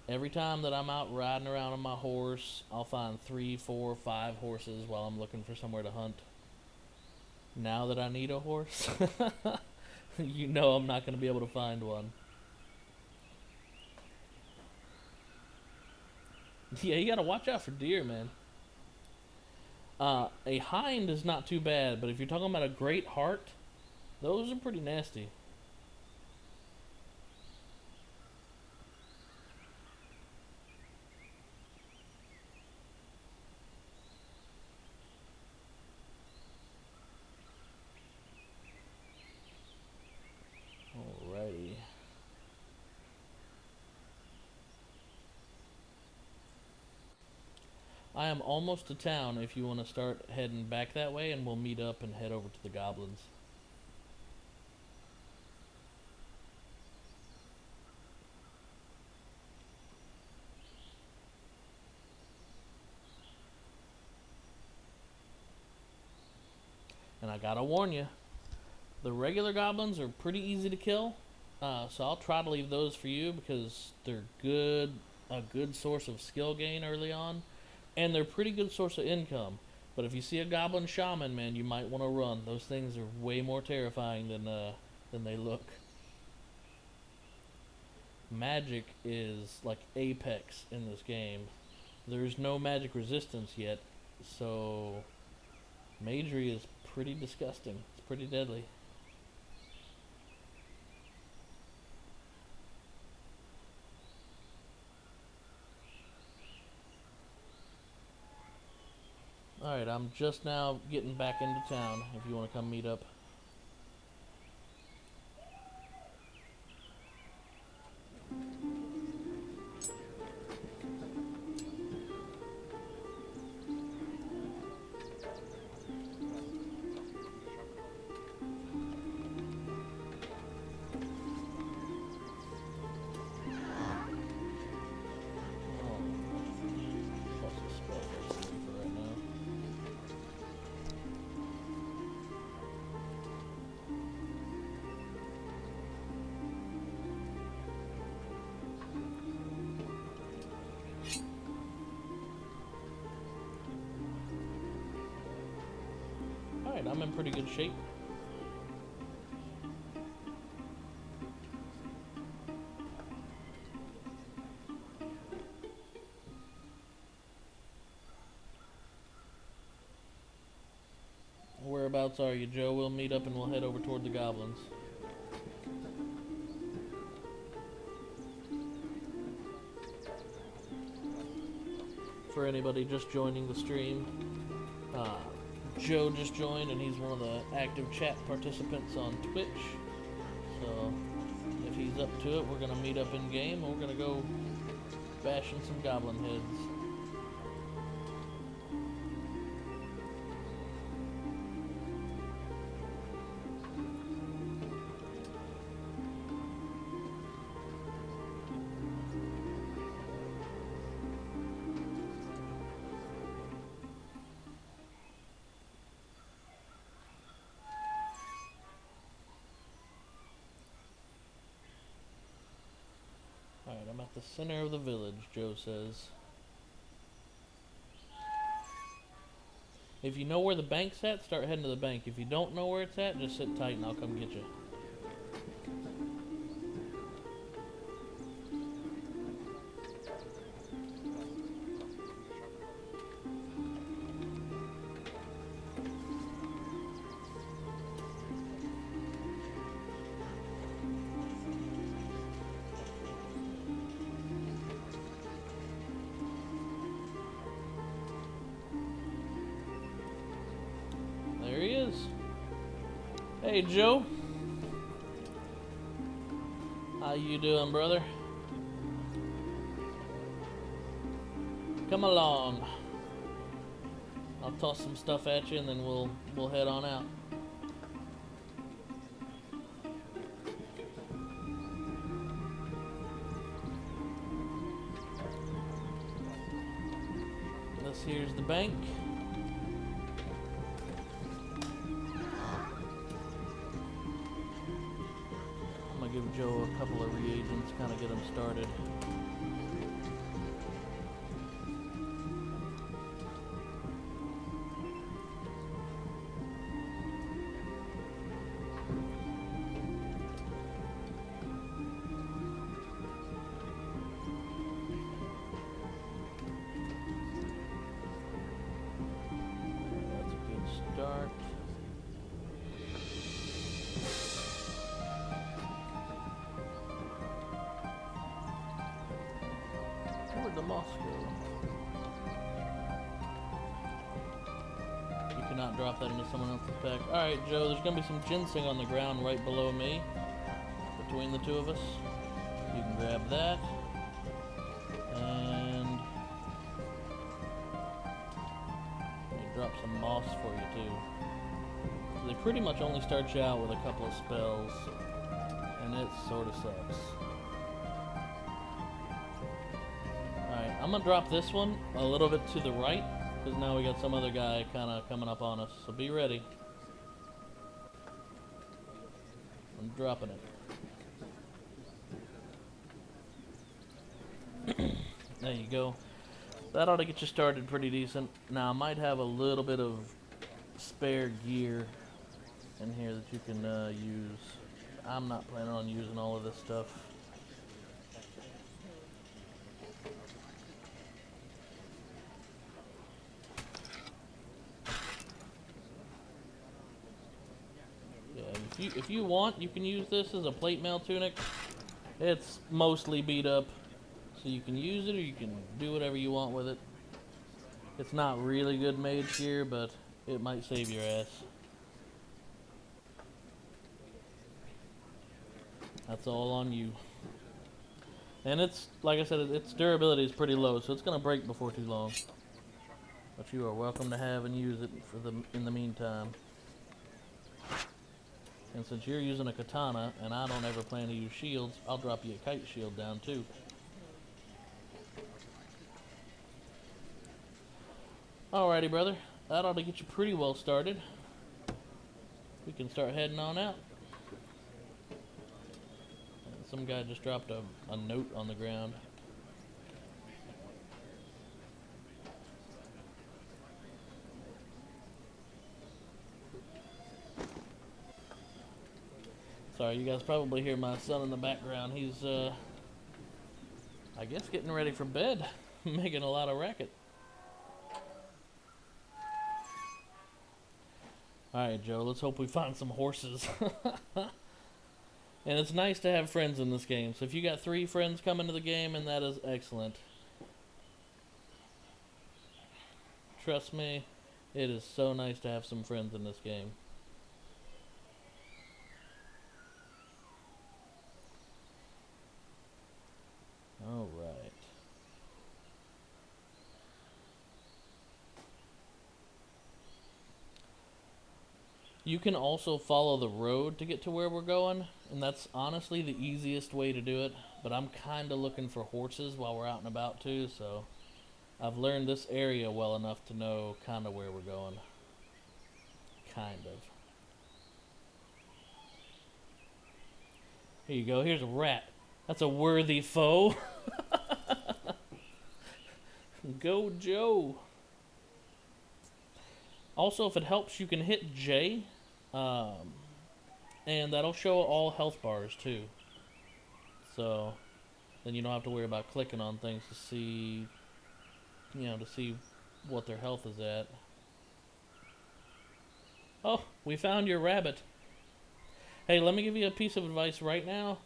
Every time that I'm out riding around on my horse, I'll find 3, 4, 5 horses while I'm looking for somewhere to hunt. Now that I need a horse, you know I'm not going to be able to find one. Yeah, you got to watch out for deer, man. A hind is not too bad, but if you're talking about a great heart, those are pretty nasty. Alrighty. I am almost to town if you want to start heading back that way, and we'll meet up and head over to the goblins. And I gotta warn you, the regular goblins are pretty easy to kill, so I'll try to leave those for you because they're a good source of skill gain early on. And they're a pretty good source of income. But if you see a goblin shaman, man, you might want to run. Those things are way more terrifying than they look. Magic is like apex in this game. There's no magic resistance yet, so magery is pretty disgusting. It's pretty deadly. Alright, I'm just now getting back into town if you want to come meet up. Alright, I'm in pretty good shape. Whereabouts are you, Joe? We'll meet up and we'll head over toward the goblins. For anybody just joining the stream, Joe just joined and he's one of the active chat participants on Twitch. So if he's up to it, we're gonna meet up in game and we're gonna go bashing some goblin heads. Alright, I'm at the center of the village, Joe says. If you know where the bank's at, start heading to the bank. If you don't know where it's at, just sit tight and I'll come get you. There he is. Hey, Joe. How you doing, brother? Come along. I'll toss some stuff at you and then we'll head on out. This here's the bank. Give Joe a couple of reagents, kind of get him started. That's a good start. Where'd the moss go? You cannot drop that into someone else's pack. Alright, Joe, there's gonna be some ginseng on the ground right below me. Between the two of us. You can grab that. And let me drop some moss for you too. They pretty much only start you out with a couple of spells. And it sort of sucks. I'm gonna drop this one a little bit to the right, because now we got some other guy kind of coming up on us, so be ready. I'm dropping it. There you go. That ought to get you started pretty decent. Now, I might have a little bit of spare gear in here that you can use. I'm not planning on using all of this stuff. If you want, you can use this as a plate mail tunic. It's mostly beat up, so you can use it or you can do whatever you want with it. It's not really good mage gear, but it might save your ass. That's all on you. And it's, like I said, its durability is pretty low, so it's going to break before too long. But you are welcome to have and use it in the meantime. And since you're using a katana, and I don't ever plan to use shields, I'll drop you a kite shield down too. Alrighty, brother. That ought to get you pretty well started. We can start heading on out. And some guy just dropped a note on the ground. Sorry, you guys probably hear my son in the background. He's, I guess getting ready for bed, making a lot of racket. Alright, Joe, let's hope we find some horses. And it's nice to have friends in this game. So if you got 3 friends coming to the game, and that is excellent. Trust me, it is so nice to have some friends in this game. Alright. You can also follow the road to get to where we're going, and that's honestly the easiest way to do it, but I'm kind of looking for horses while we're out and about too, so I've learned this area well enough to know kind of where we're going. Kind of. Here you go, here's a rat. That's a worthy foe. Go, Joe. Also, if it helps, you can hit J, and that'll show all health bars too. So then you don't have to worry about clicking on things to see, to see what their health is at. Oh, we found your rabbit. Hey, let me give you a piece of advice right now.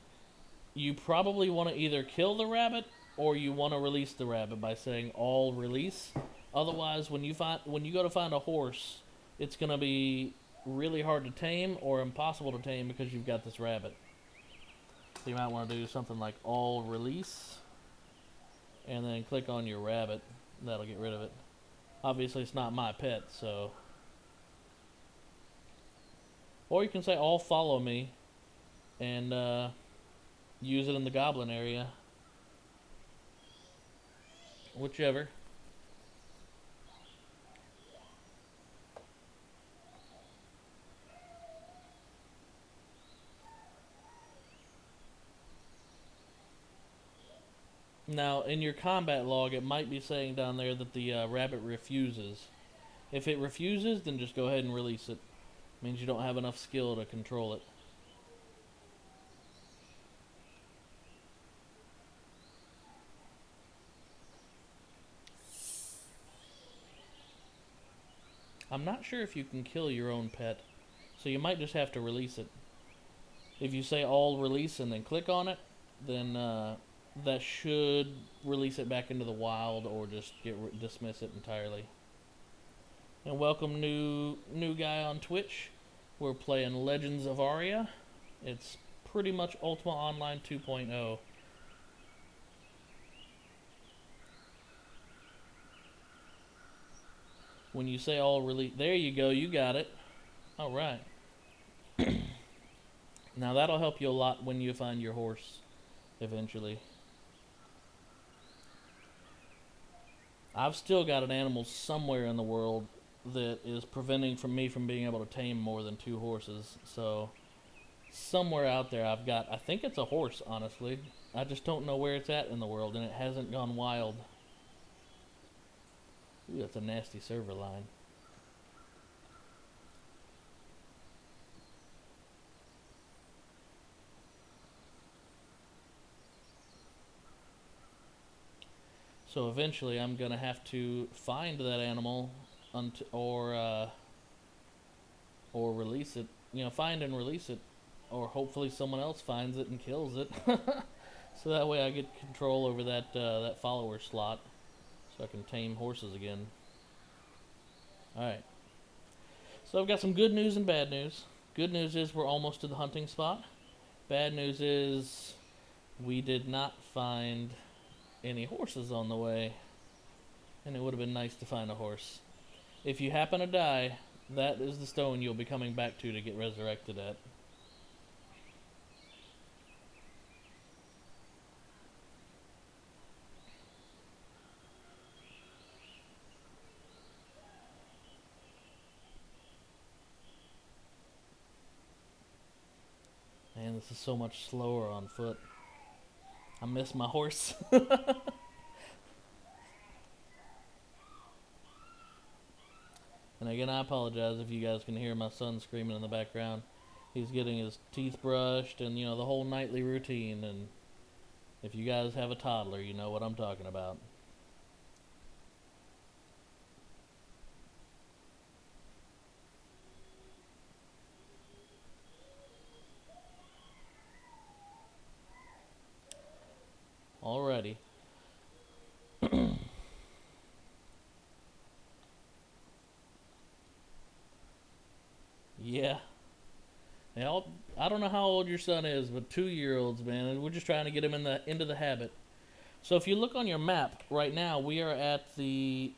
You probably want to either kill the rabbit or you want to release the rabbit by saying all release. Otherwise, when you go to find a horse, it's going to be really hard to tame or impossible to tame because you've got this rabbit. So you might want to do something like all release and then click on your rabbit. That'll get rid of it. Obviously, it's not my pet, so. Or you can say all follow me and use it in the goblin area. Whichever. Now, in your combat log, it might be saying down there that the rabbit refuses. If it refuses, then just go ahead and release it. Means you don't have enough skill to control it. I'm not sure if you can kill your own pet, so you might just have to release it. If you say all release and then click on it, then that should release it back into the wild or just dismiss it entirely. And welcome new guy on Twitch. We're playing Legends of Aria. It's pretty much Ultima Online 2.0. When you say all release, there you go, you got it. Alright. Now that'll help you a lot when you find your horse eventually. I've still got an animal somewhere in the world that is preventing me from being able to tame more than 2 horses. So somewhere out there I've got, I think it's a horse, honestly. I just don't know where it's at in the world, and it hasn't gone wild. Ooh, that's a nasty server line. So eventually I'm going to have to find that animal or release it. Find and release it. Or hopefully someone else finds it and kills it. So that way I get control over that follower slot. So I can tame horses again. Alright. So I've got some good news and bad news. Good news is we're almost to the hunting spot. Bad news is we did not find any horses on the way. And it would have been nice to find a horse. If you happen to die, that is the stone you'll be coming back to get resurrected at. Man, this is so much slower on foot. I miss my horse. And again, I apologize if you guys can hear my son screaming in the background. He's getting his teeth brushed and, you know, the whole nightly routine. And if you guys have a toddler, you know what I'm talking about. Alrighty. Yeah. Now, I don't know how old your son is, but 2-year-olds, man, and we're just trying to get him into the habit. So if you look on your map right now, we are at the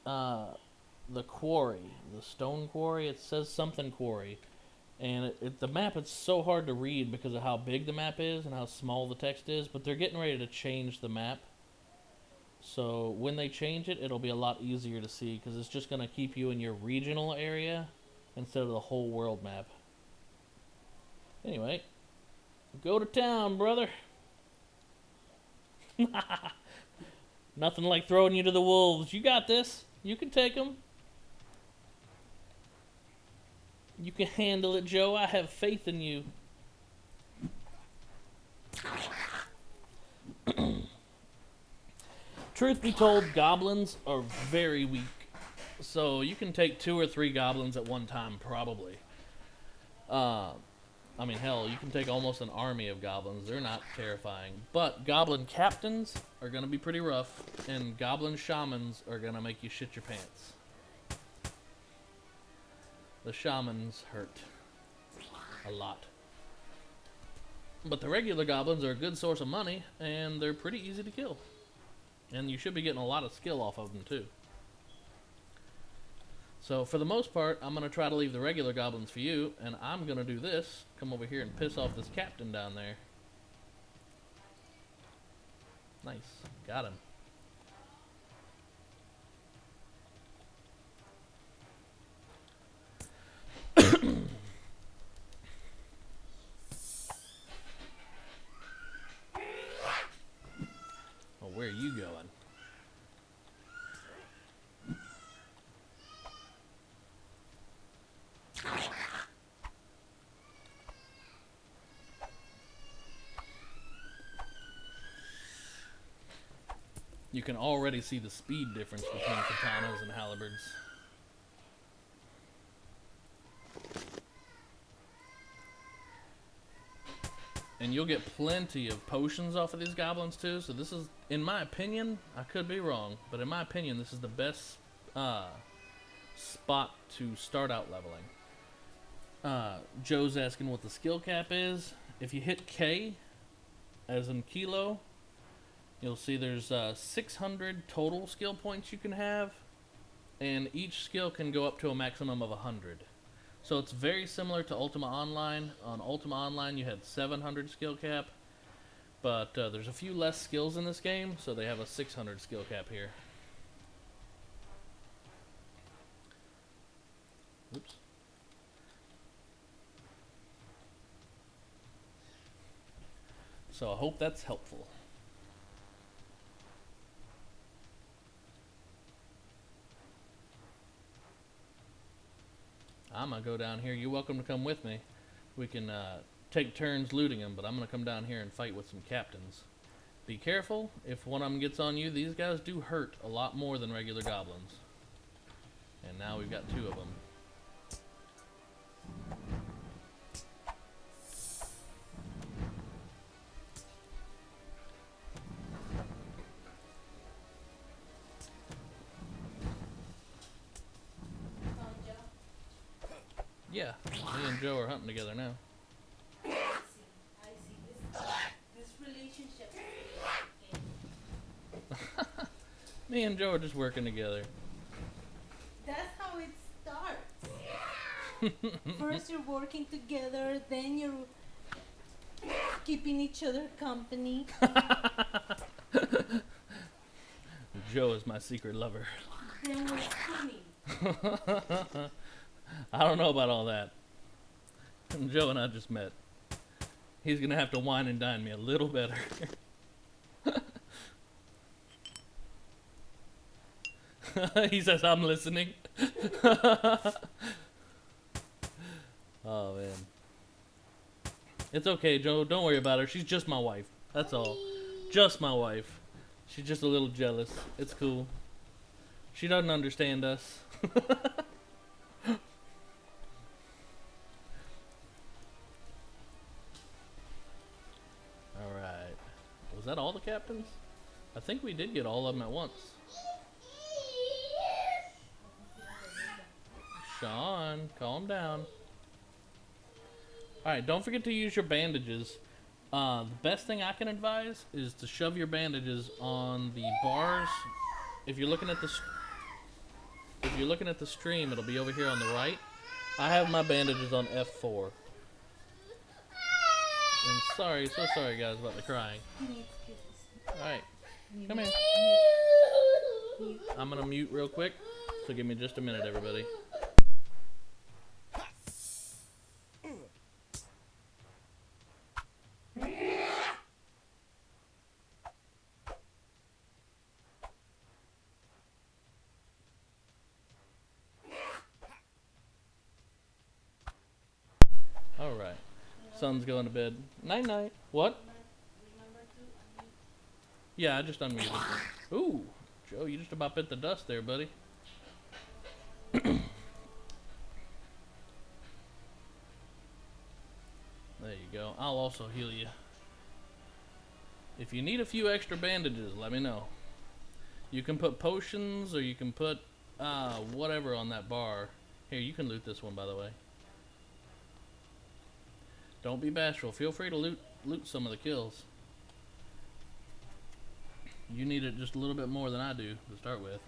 quarry, the stone quarry. It says something quarry, and the map is so hard to read because of how big the map is and how small the text is. But they're getting ready to change the map, so when they change it, it'll be a lot easier to see because it's just gonna keep you in your regional area instead of the whole world map. Anyway, go to town, brother. Nothing like throwing you to the wolves. You got this. You can take them. You can handle it, Joe. I have faith in you. Truth be told, goblins are very weak. So you can take 2 or 3 goblins at one time, probably. I mean, hell, you can take almost an army of goblins. They're not terrifying. But goblin captains are going to be pretty rough, and goblin shamans are going to make you shit your pants. The shamans hurt a lot. But the regular goblins are a good source of money, and they're pretty easy to kill. And you should be getting a lot of skill off of them, too. So, for the most part, I'm going to try to leave the regular goblins for you, and I'm going to do this. Come over here and piss off this captain down there. Nice. Got him. Oh, where are you going? You can already see the speed difference between katanas and halberds. And you'll get plenty of potions off of these goblins too. So this is, in my opinion, I could be wrong, but in my opinion, this is the best spot to start out leveling. Joe's asking what the skill cap is. If you hit K, as in kilo, you'll see there's 600 total skill points you can have, and each skill can go up to a maximum of 100. So it's very similar to Ultima Online. On Ultima Online you had 700 skill cap, but there's a few less skills in this game, so they have a 600 skill cap here. Oops. So I hope that's helpful. I'm gonna go down here. You're welcome to come with me. We can take turns looting them, but I'm gonna come down here and fight with some captains. Be careful. If one of them gets on you, these guys do hurt a lot more than regular goblins. And now we've got 2 of them. Yeah, me and Joe are hunting together now. I see. This relationship. Me and Joe are just working together. That's how it starts. First you're working together, then you're keeping each other company. Joe is my secret lover. Then we're spooning. I don't know about all that. Joe and I just met. He's gonna have to wine and dine me a little better. He says I'm listening. Oh man. It's okay, Joe. Don't worry about her. She's just my wife. That's all. Just my wife. She's just a little jealous. It's cool. She doesn't understand us. Alright. Was that all the captains? I think we did get all of them at once. Sean, calm down. Alright, don't forget to use your bandages. The best thing I can advise is to shove your bandages on the bars. If you're looking at the stream, it'll be over here on the right. I have my bandages on F4. And sorry, so sorry guys about the crying. Alright, come here. I'm gonna mute real quick, so give me just a minute, everybody. Alright, sun's going to bed. Night night. What? Yeah, I just unmuted. Ooh, Joe, you just about bit the dust there, buddy. There you go. I'll also heal you. If you need a few extra bandages, let me know. You can put potions or you can put whatever on that bar. Here, you can loot this one, by the way. Don't be bashful. Feel free to loot some of the kills. You need it just a little bit more than I do to start with.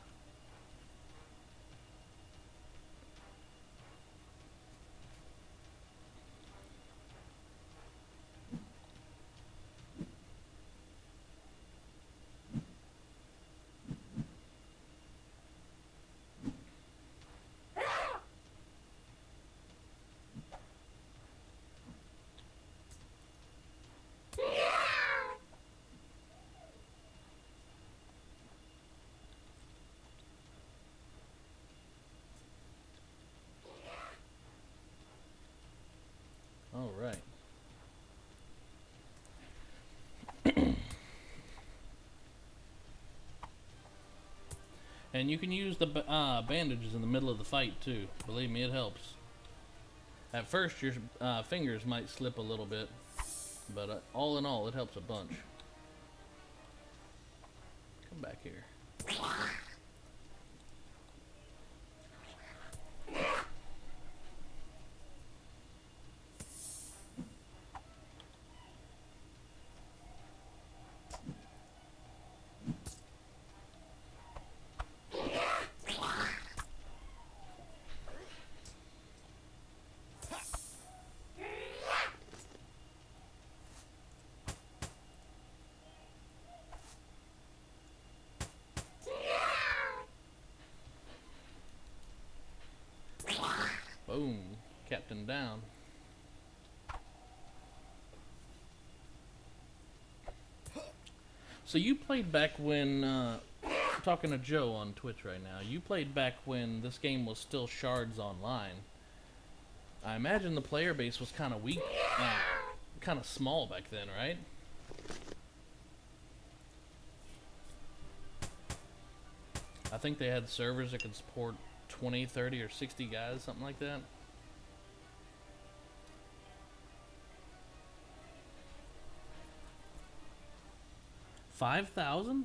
All right. And you can use the bandages in the middle of the fight too. Believe me, it helps. At first, your fingers might slip a little bit, but all in all, it helps a bunch. Come back here. Boom. Captain down. So you played back when, talking to Joe on Twitch right now, you played back when this game was still Shards Online. I imagine the player base was kind of weak, kind of small back then, right? I think they had servers that could support 20, 30, or 60 guys, something like that. $5,000?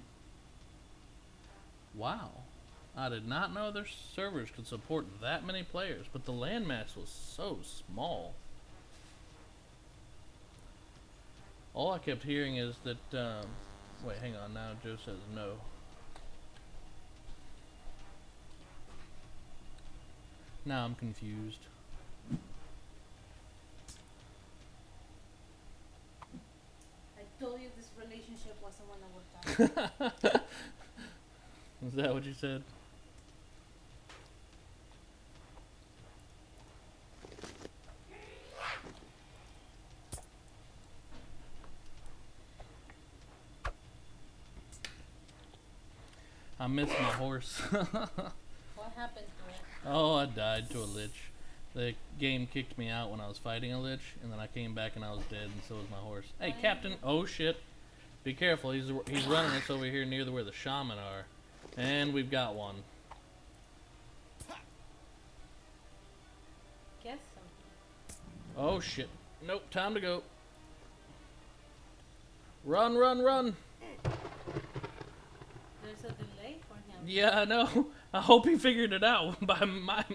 Wow. I did not know their servers could support that many players, but the landmass was so small. All I kept hearing is that, wait, hang on, now Joe says no. Now I'm confused. I told you this relationship wasn't gonna work out. Is that what you said? I missed my horse. What happened to it? Oh, I died to a lich. The game kicked me out when I was fighting a lich, and then I came back and I was dead, and so was my horse. Hey, Captain! Oh shit! Be careful. He's running us over here near where the shaman are, and we've got one. Guess something. Oh shit! Nope. Time to go. Run! Run! Run! There's a delay for him. Yeah, I know. I hope he figured it out by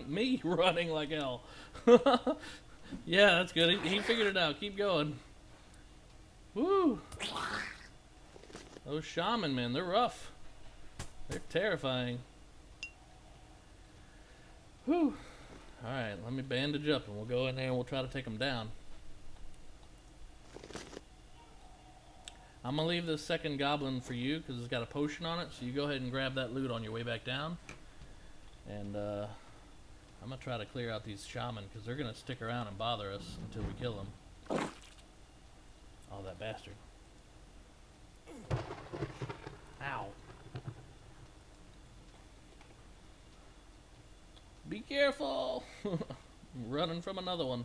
me running like hell. Yeah, that's good. He figured it out. Keep going. Woo! Those shaman men, they're rough. They're terrifying. Whew. Alright, let me bandage up and we'll go in there and we'll try to take them down. I'm gonna leave this second goblin for you because it's got a potion on it, so you go ahead and grab that loot on your way back down. And I'm gonna try to clear out these shaman because they're gonna stick around and bother us until we kill them. Oh, that bastard. Ow. Be careful! I'm running from another one.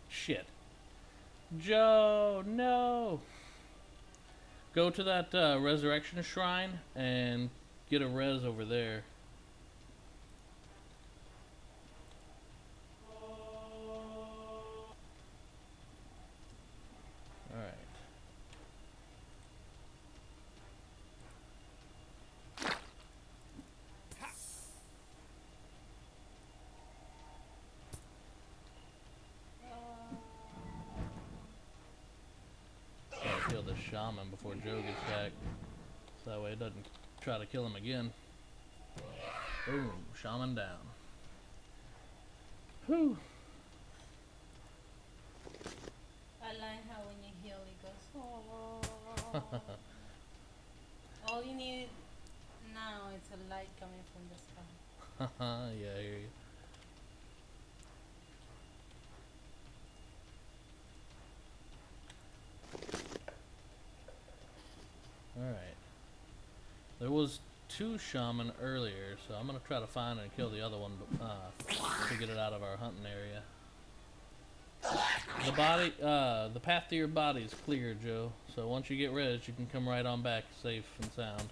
Shit. Joe, no! Go to that resurrection shrine and get a res over there. Alright. Gotta kill this shaman before Joe gets back. So that way it doesn't try to kill him again. Boom, shaman down. Whew. I like how when you heal it goes, oh. All you need now is a light coming from the sky. Yeah, I hear you. Alright. There was 2 shaman earlier, so I'm gonna try to find and kill the other one to get it out of our hunting area. The path to your body is clear, Joe. So once you get res, you can come right on back safe and sound.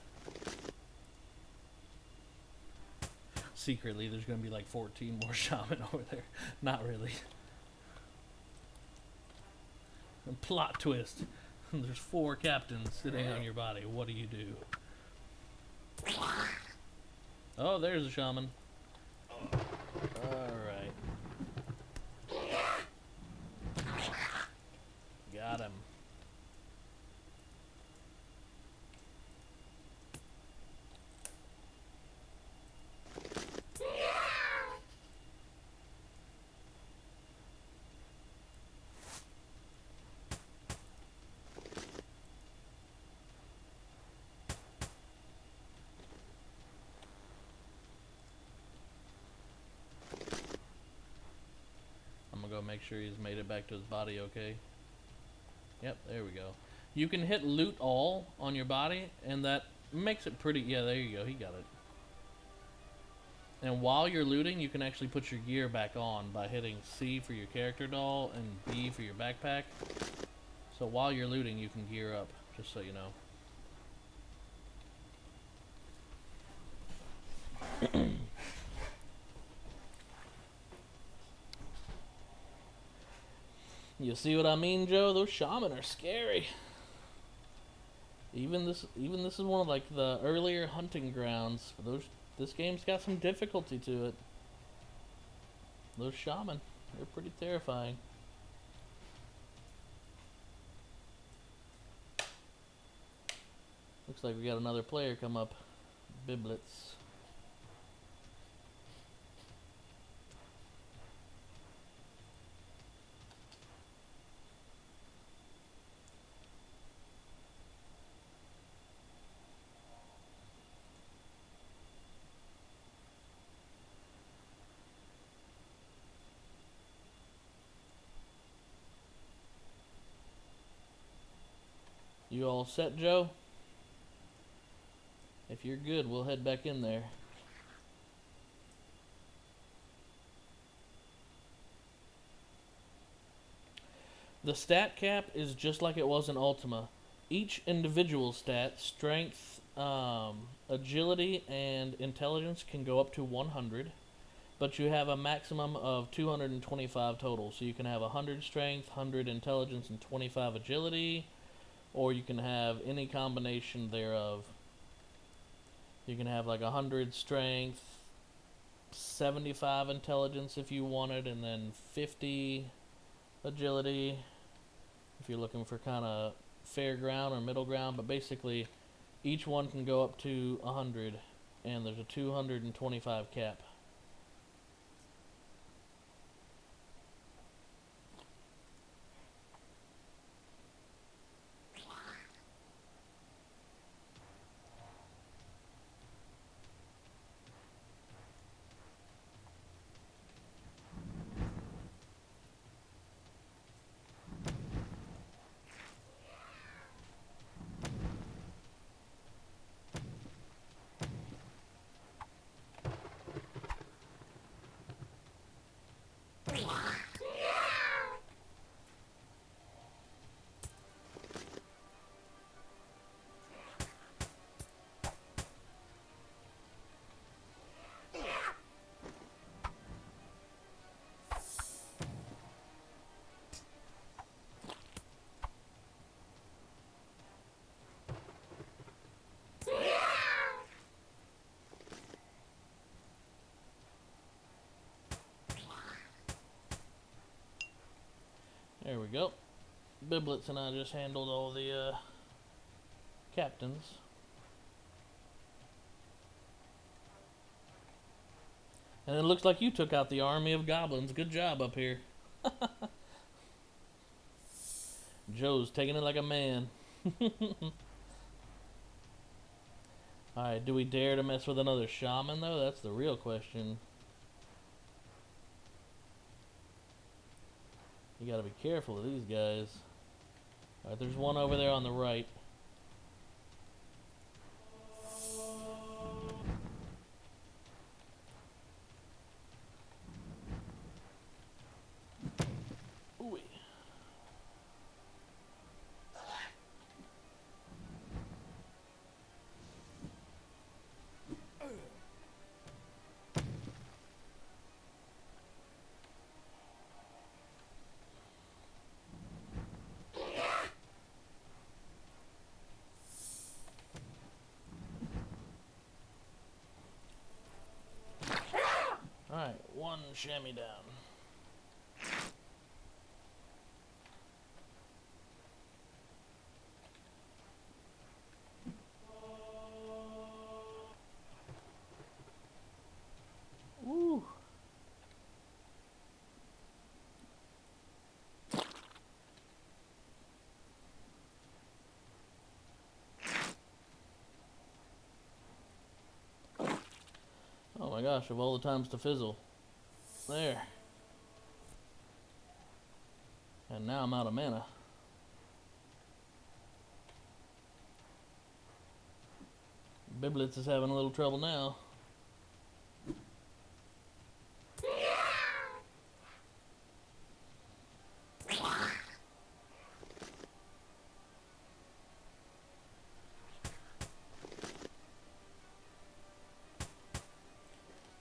Secretly, there's gonna be like 14 more shaman over there. Not really. And plot twist. There's 4 captains sitting on your body. What do you do? Oh, there's a shaman. Alright. Got him. Go make sure he's made it back to his body okay. Yep, there we go. You can hit loot all on your body and that makes it pretty. Yeah, there you go, he got it. And while you're looting, you can actually put your gear back on by hitting C for your character doll and B for your backpack. So while you're looting, you can gear up, just so you know. You see what I mean, Joe? Those shaman are scary. Even this is one of like the earlier hunting grounds. This game's got some difficulty to it. Those shaman, they're pretty terrifying. Looks like we got another player come up. Biblets. You all set, Joe? If you're good, we'll head back in there. The stat cap is just like it was in Ultima. Each individual stat, strength, agility, and intelligence can go up to 100, but you have a maximum of 225 total. So you can have 100 strength, 100 intelligence, and 25 agility, or you can have any combination thereof. You can have like 100 strength, 75 intelligence if you wanted, and then 50 agility if you're looking for kind of fair ground or middle ground. But basically each one can go up to 100, and there's a 225 cap. There we go. Biblets and I just handled all the captains. And it looks like you took out the army of goblins. Good job up here. Joe's taking it like a man. Alright, do we dare to mess with another shaman though? That's the real question. You gotta be careful of these guys. Alright, there's one over there on the right. Ooh. Alright, one chamois down. Woo! Oh my gosh, of all the times to fizzle. There. And now I'm out of mana. Biblets is having a little trouble now.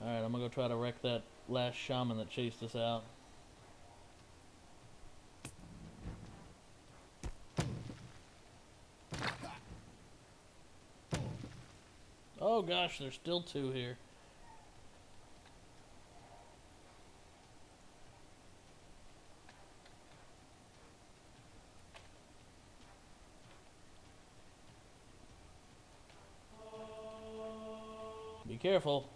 Alright, I'm gonna go try to wreck that last shaman that chased us out. gosh, there's still 2 here. Be careful.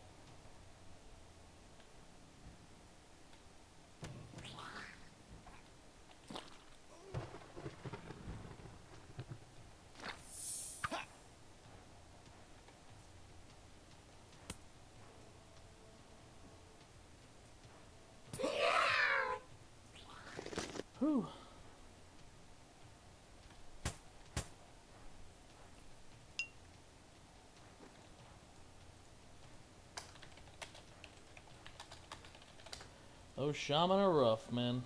Whew. Those shaman are rough, man.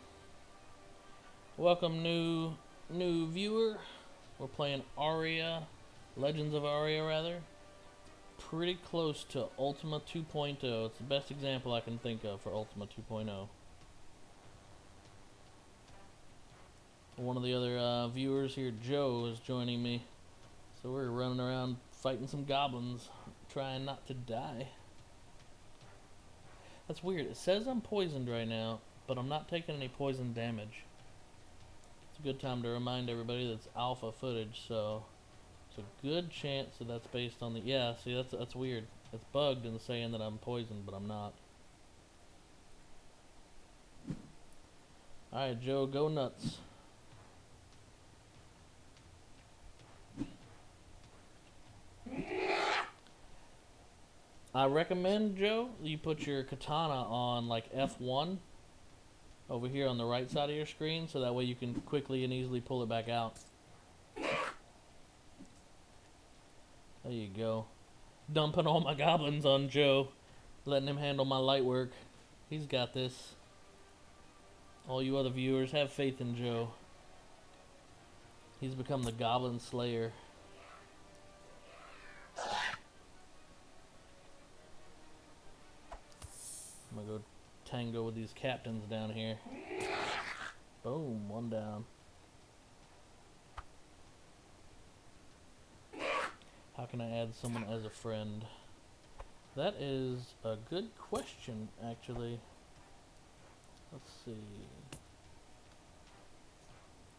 Welcome, new viewer. We're playing Aria, Legends of Aria, rather. Pretty close to Ultima 2.0. It's the best example I can think of for Ultima 2.0. One of the other viewers here, Joe, is joining me. So we're running around fighting some goblins, trying not to die. That's weird. It says I'm poisoned right now, but I'm not taking any poison damage. It's a good time to remind everybody that's alpha footage, so it's a good chance that that's based on the... Yeah, see, that's weird. It's bugged in saying that I'm poisoned, but I'm not. Alright, Joe, go nuts. I recommend, Joe, you put your katana on like F1 over here on the right side of your screen, so that way you can quickly and easily pull it back out. There you go. Dumping all my goblins on Joe, letting him handle my light work. He's got this. All you other viewers, have faith in Joe. He's become the goblin slayer. I'm gonna go tango with these captains down here. Boom, 1 down. How can I add someone as a friend? That is a good question, actually. Let's see.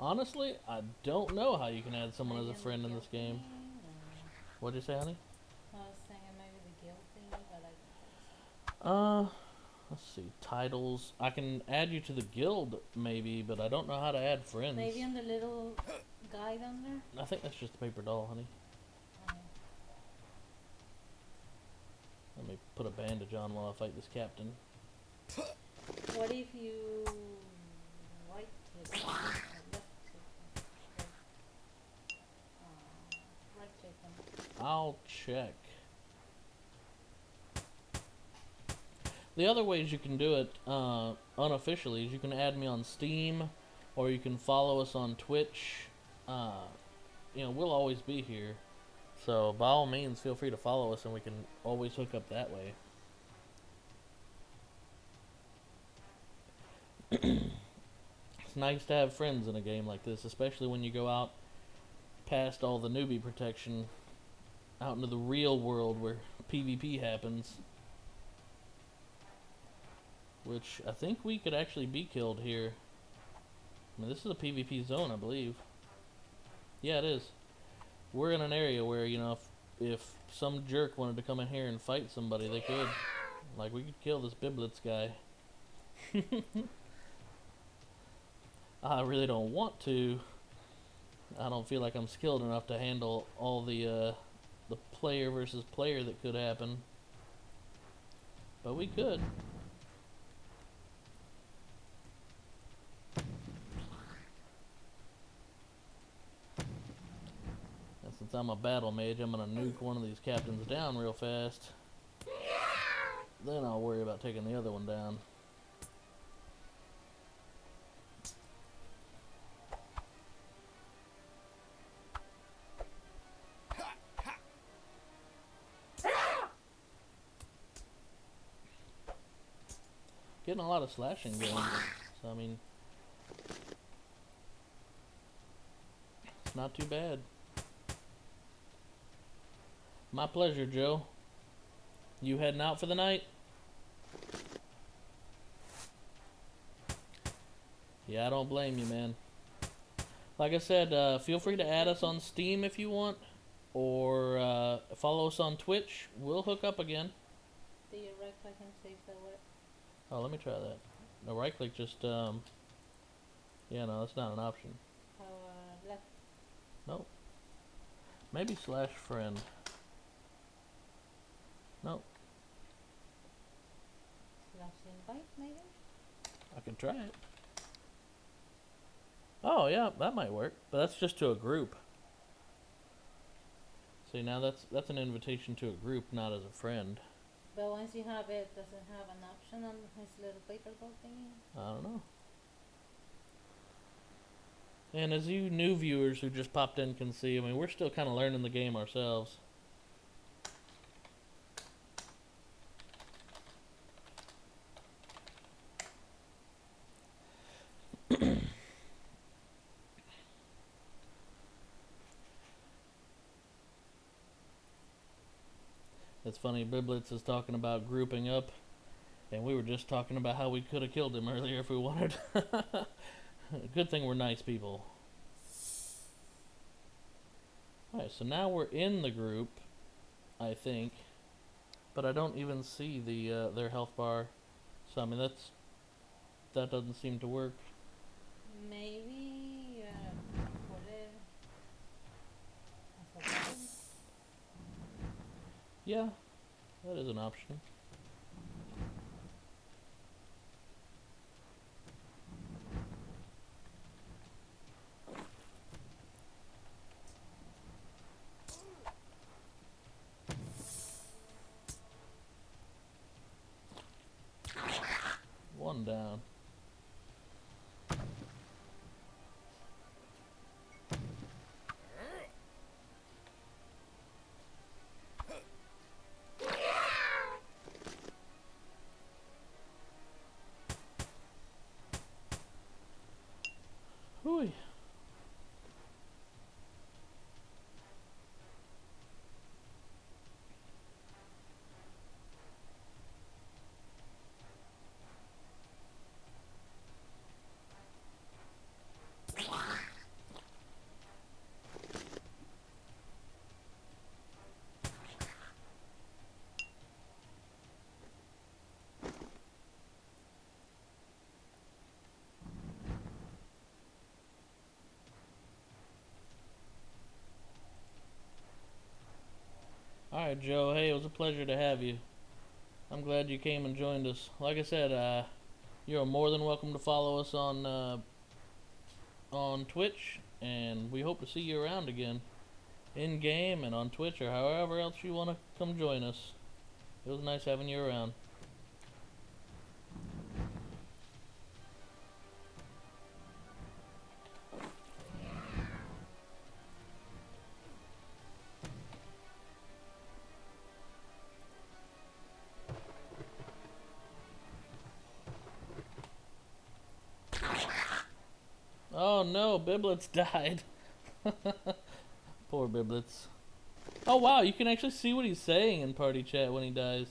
Honestly, I don't know how you can add someone as a friend in this game. What'd you say, honey? I was saying maybe the guild thing, but I don't think so. Let's see. Titles. I can add you to the guild, maybe, but I don't know how to add friends. Maybe on the little guy down there? I think that's just a paper doll, honey. Let me put a bandage on while I fight this captain. What if you right click or left click them? Right click them. I'll check. The other ways you can do it unofficially is you can add me on Steam, or you can follow us on Twitch. You know, we'll always be here. So, by all means, feel free to follow us and we can always hook up that way. It's nice to have friends in a game like this, especially when you go out past all the newbie protection out into the real world where PvP happens. Which, I think we could actually be killed here. I mean, this is a PvP zone, I believe. Yeah, it is. We're in an area where, you know, if some jerk wanted to come in here and fight somebody, they could. Like, we could kill this Biblitz guy. I really don't want to. I don't feel like I'm skilled enough to handle all the player versus player that could happen. But we could. Since I'm a battle mage, I'm gonna nuke one of these captains down real fast. Then I'll worry about taking the other one down. Getting a lot of slashing going, so I mean, it's not too bad. My pleasure, Joe. You heading out for the night? Yeah, I don't blame you, man. Like I said, feel free to add us on Steam if you want, or follow us on Twitch. We'll hook up again. Do you right click and save the word? Oh, let me try that. No, right click just, yeah, no, that's not an option. How left Nope. Maybe slash friend. Nope. slash invite maybe? I can try it. Oh, yeah, that might work. But that's just to a group. See, now that's an invitation to a group, not as a friend. But once you have it, does it have an option on his little paper ball thingy? I don't know. And as you new viewers who just popped in can see, I mean, we're still kind of learning the game ourselves. It's funny, Biblitz is talking about grouping up, and we were just talking about how we could have killed him earlier if we wanted. Good thing we're nice people. Alright, so now we're in the group, I think, but I don't even see the their health bar. So I mean that doesn't seem to work. Maybe put it as a button. Yeah, that is an option. One down. Hooey. Alright, Joe. Hey, it was a pleasure to have you. I'm glad you came and joined us. Like I said, you're more than welcome to follow us on Twitch, and we hope to see you around again, in game and on Twitch or however else you want to come join us. It was nice having you around. Oh no, Biblitz died. Poor Biblitz. Oh wow, you can actually see what he's saying in party chat when he dies.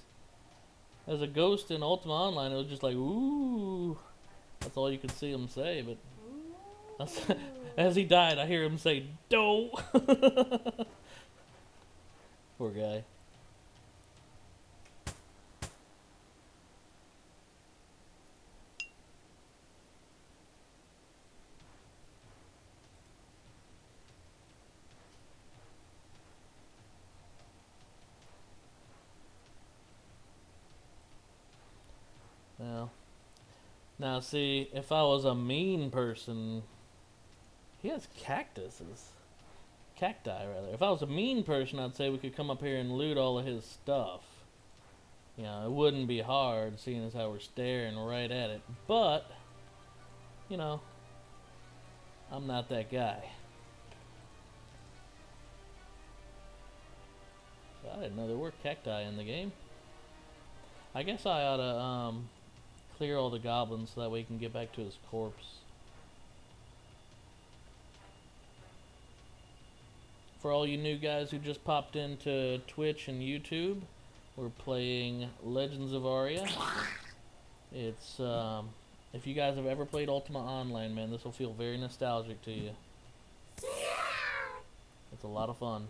As a ghost in Ultima Online, it was just like, ooh. That's all you could see him say, but that's, as he died, I hear him say, "Doe." Poor guy. Now see, if I was a mean person, he has cactuses. Cacti, rather. If I was a mean person, I'd say we could come up here and loot all of his stuff. You know, it wouldn't be hard, seeing as how we're staring right at it. But, you know, I'm not that guy. I didn't know there were cacti in the game. I guess I ought to, clear all the goblins so that way he can get back to his corpse. For all you new guys who just popped into Twitch and YouTube, We're playing Legends of Aria. It's if you guys have ever played Ultima Online, man, this will feel very nostalgic to you. It's a lot of fun.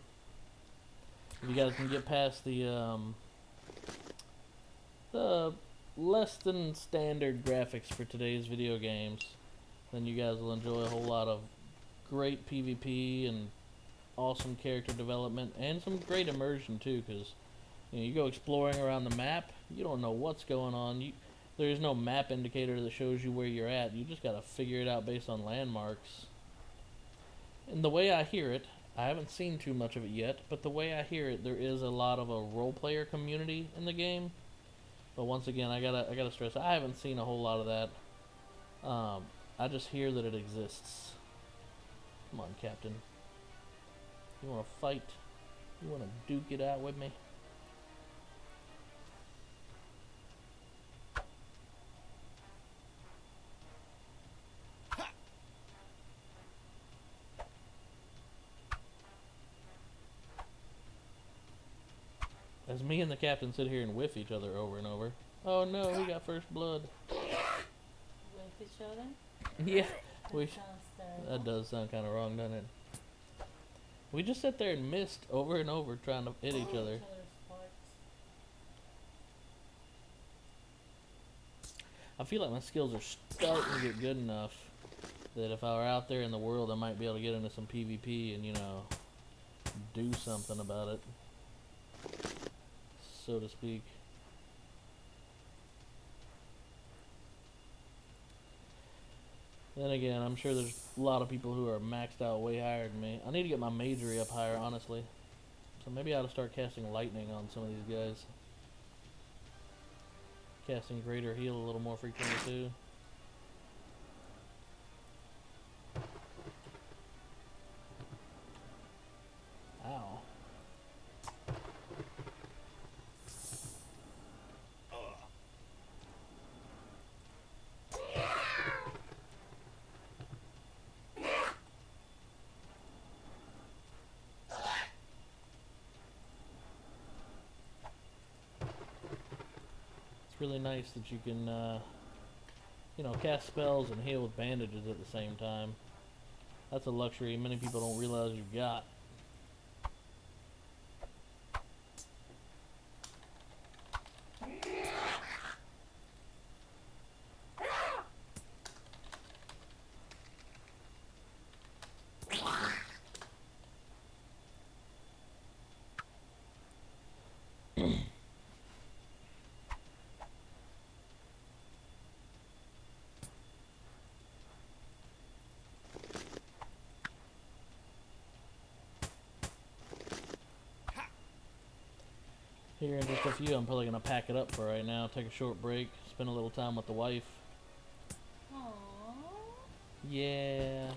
If you guys can get past the less than standard graphics for today's video games, then you guys will enjoy a whole lot of great PvP and awesome character development and some great immersion too, because you go exploring around the map, you don't know what's going on. There's no map indicator that shows you where you're at. You just gotta figure it out based on landmarks. And the way I hear it, I haven't seen too much of it yet, but the way I hear it, there is a lot of a role player community in the game. But once again, I gotta stress, I haven't seen a whole lot of that. I just hear that it exists. Come on, Captain. You wanna fight? You wanna duke it out with me? As me and the captain sit here and whiff each other over and over. Oh no, we got first blood. With each other? Yeah, That sounds terrible. that does sound kind of wrong, doesn't it? We just sit there and missed over and over trying to hit each other. Each other's parts. I feel like my skills are starting to get good enough that if I were out there in the world, I might be able to get into some PvP and, do something about it, so to speak. Then again, I'm sure there's a lot of people who are maxed out way higher than me. I need to get my magery up higher, honestly. So maybe I ought to start casting lightning on some of these guys. Casting greater heal a little more frequently too. Ow. Really nice that you can, cast spells and heal with bandages at the same time. That's a luxury many people don't realize you've got. Here in just a few, I'm probably going to pack it up for right now, take a short break, spend a little time with the wife. Aww. Yeah.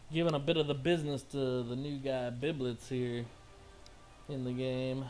Giving a bit of the business to the new guy Biblets here in the game.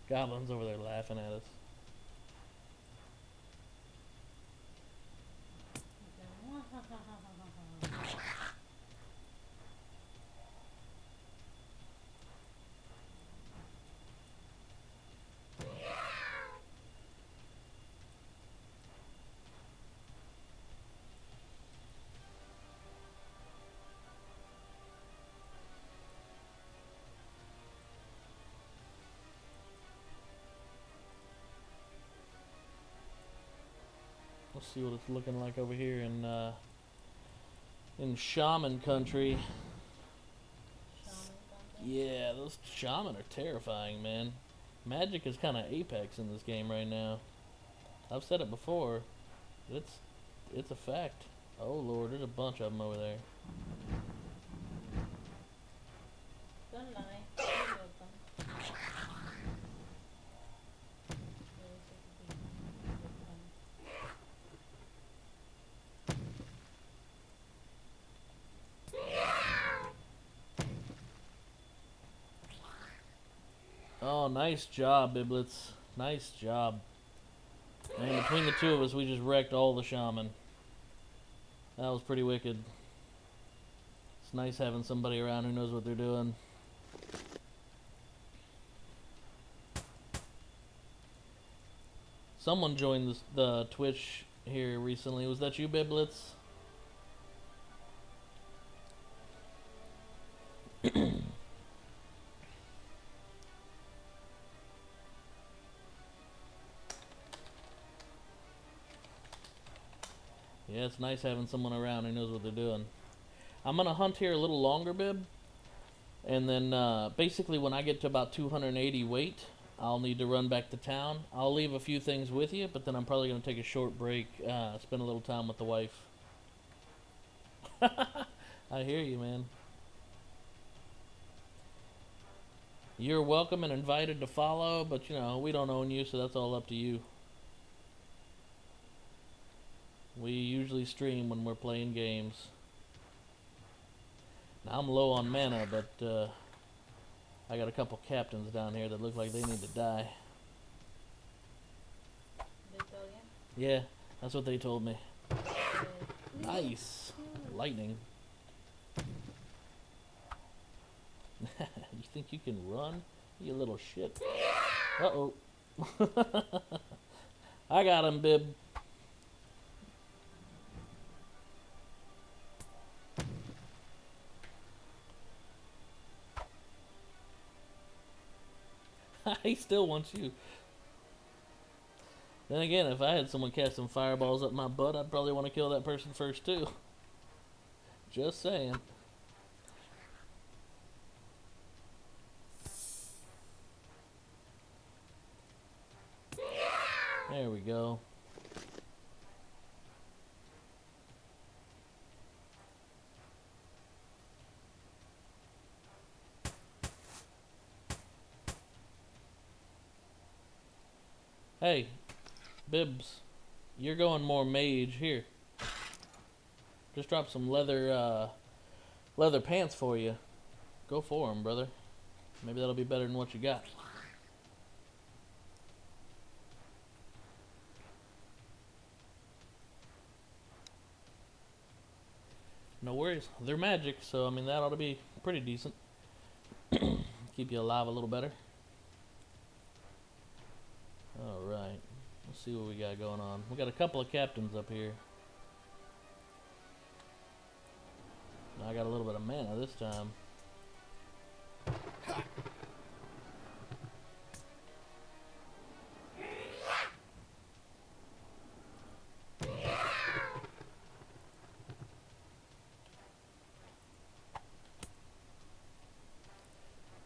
Goblins over there laughing at us. Let's see what it's looking like over here in shaman country. Yeah, those shaman are terrifying, man. Magic is kind of apex in this game right now. I've said it before. It's a fact. Oh lord, there's a bunch of them over there. Don't lie. Three of them. Oh, nice job, Biblets. Nice job. And between the two of us, we just wrecked all the shaman. That was pretty wicked. It's nice having somebody around who knows what they're doing. Someone joined the Twitch here recently. Was that you, Biblets? Yeah, it's nice having someone around who knows what they're doing. I'm gonna hunt here a little longer, Bib. And then basically when I get to about 280 weight, I'll need to run back to town. I'll leave a few things with you, but then I'm probably going to take a short break, spend a little time with the wife. I hear you, man. You're welcome and invited to follow, but you know, we don't own you, so that's all up to you. We usually stream when we're playing games. Now I'm low on mana, but I got a couple captains down here that look like they need to die. They tell you? Yeah, that's what they told me. Nice. Lightning. You think you can run? You little shit. Uh-oh. I got him, Bib. He still wants you. Then again, if I had someone cast some fireballs up my butt, I'd probably want to kill that person first too. Just saying. There we go. Hey, Bibs, you're going more mage here. Just drop some leather pants for you. Go for 'em, brother. Maybe that'll be better than what you got. No worries. They're magic, so I mean that ought to be pretty decent. Keep you alive a little better. Alright. Let's see what we got going on. We got a couple of captains up here. I got a little bit of mana this time.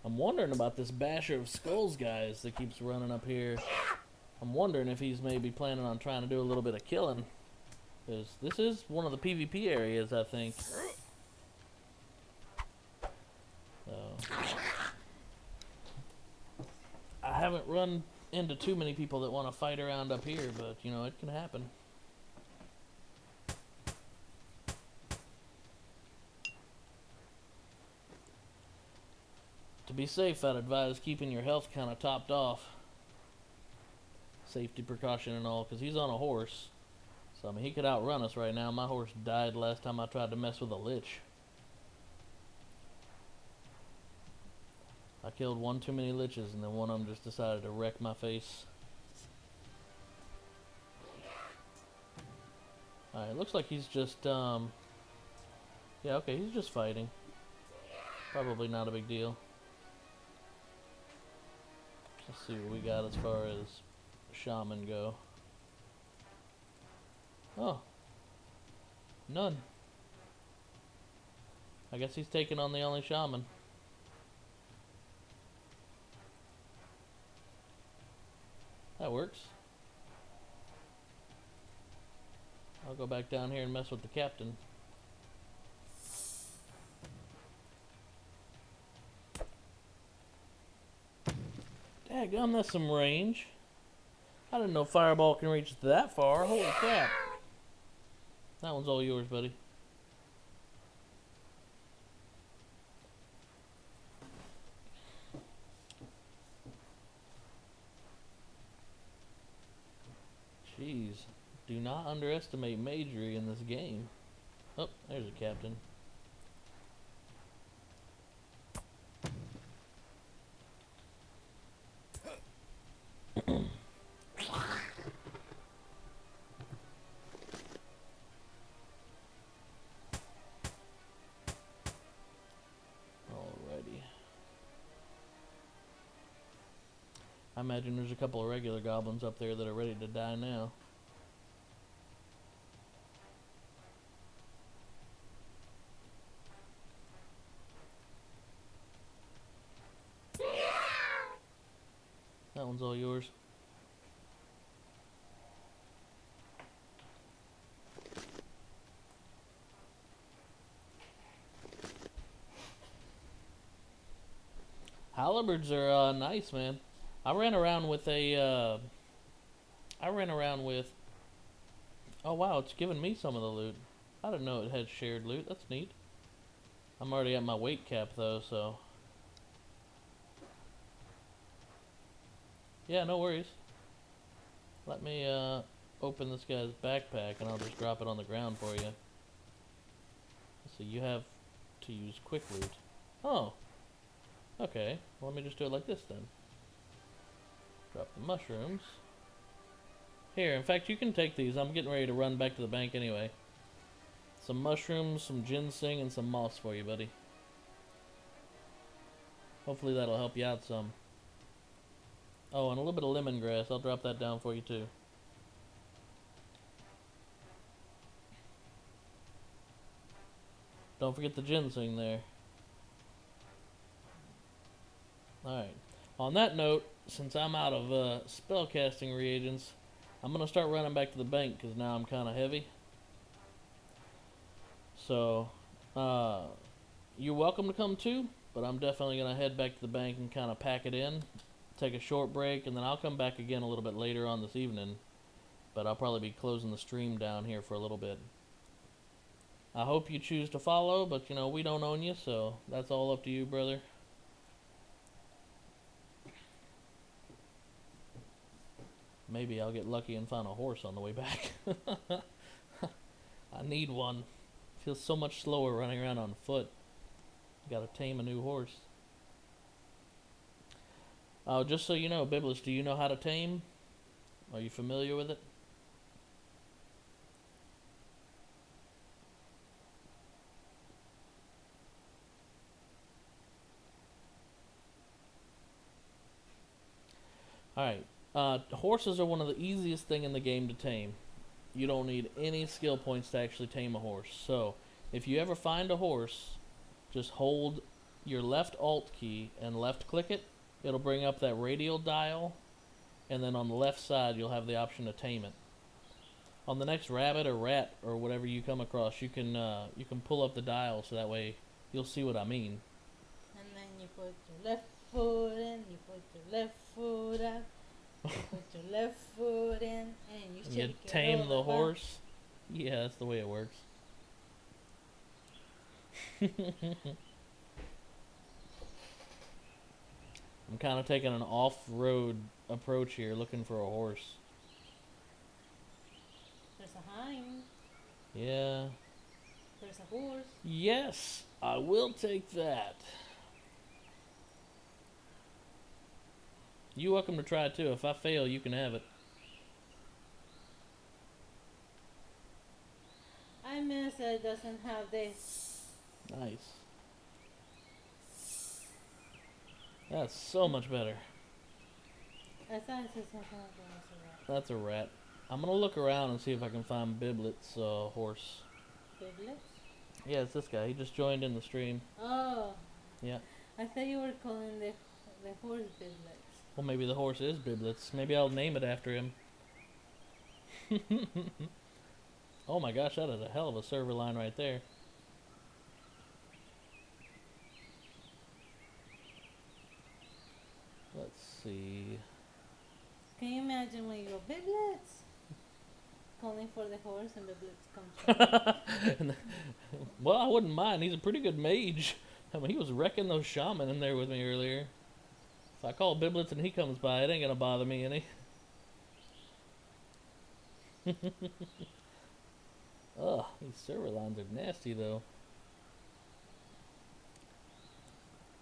I'm wondering about this Basher of Skulls guys that keeps running up here. I'm wondering if he's maybe planning on trying to do a little bit of killing. Because this is one of the PvP areas, I think. So, I haven't run into too many people that want to fight around up here, but you know, it can happen. To be safe, I'd advise keeping your health kind of topped off. Safety precaution and all, because he's on a horse. So, I mean, he could outrun us right now. My horse died last time I tried to mess with a lich. I killed one too many liches, and then one of them just decided to wreck my face. Alright, looks like he's just, yeah, okay, he's just fighting. Probably not a big deal. Let's see what we got as far as shaman go. Oh. None. I guess he's taking on the only shaman. That works. I'll go back down here and mess with the captain. Daggum, that's some range. I didn't know fireball can reach that far. Holy crap. That one's all yours, buddy. Jeez. Do not underestimate magery in this game. Oh, there's a captain. Alrighty. I imagine there's a couple of regular goblins up there that are ready to die now. That one's all yours. Halberds are nice, man. I ran around with a. Oh wow, it's giving me some of the loot. I didn't know it had shared loot. That's neat. I'm already at my weight cap though, so. Yeah, no worries. Let me open this guy's backpack and I'll just drop it on the ground for you. Let's see, you have to use quick loot. Oh. Okay, well, let me just do it like this then. Drop the mushrooms. Here, in fact, you can take these. I'm getting ready to run back to the bank anyway. Some mushrooms, some ginseng, and some moss for you, buddy. Hopefully that'll help you out some. Oh, and a little bit of lemongrass. I'll drop that down for you too. Don't forget the ginseng there. Alright. On that note, since I'm out of spellcasting reagents, I'm going to start running back to the bank because now I'm kind of heavy. So, you're welcome to come too, but I'm definitely going to head back to the bank and kind of pack it in. Take a short break, and then I'll come back again a little bit later on this evening. But I'll probably be closing the stream down here for a little bit. I hope you choose to follow, but you know, we don't own you, so that's all up to you, brother. Maybe I'll get lucky and find a horse on the way back. I need one. Feels so much slower running around on foot. Gotta tame a new horse. Just so you know, Biblis, do you know how to tame? Are you familiar with it? Alright. Horses are one of the easiest thing in the game to tame. You don't need any skill points to actually tame a horse. So, if you ever find a horse, just hold your left alt key and left click it. It'll bring up that radial dial, and then on the left side you'll have the option to tame it. On the next rabbit or rat or whatever you come across, you can pull up the dial so that way you'll see what I mean. And then you put your left foot in, you put your left foot out, you put your left foot in, and you shake it tame all the about. horse. Yeah, that's the way it works. I'm kind of taking an off-road approach here, looking for a horse. There's a hind. Yeah. There's a horse. Yes, I will take that. You're welcome to try it too. If I fail, you can have it. I miss that it doesn't have this. Nice. That's so much better. I thought it said something like that was a rat. That's a rat. I'm gonna look around and see if I can find Biblet's horse. Biblets? Yeah, it's this guy. He just joined in the stream. Oh. Yeah. I thought you were calling the horse biblets. Well, maybe the horse is Biblet's. Maybe I'll name it after him. Oh my gosh, that is a hell of a server line right there. Let's see. Can you imagine when you go, biblets? Calling for the horse and biblets come. Well, I wouldn't mind. He's a pretty good mage. I mean, he was wrecking those shaman in there with me earlier. If I call Biblets and he comes by, it ain't gonna bother me any. Ugh, these server lines are nasty though.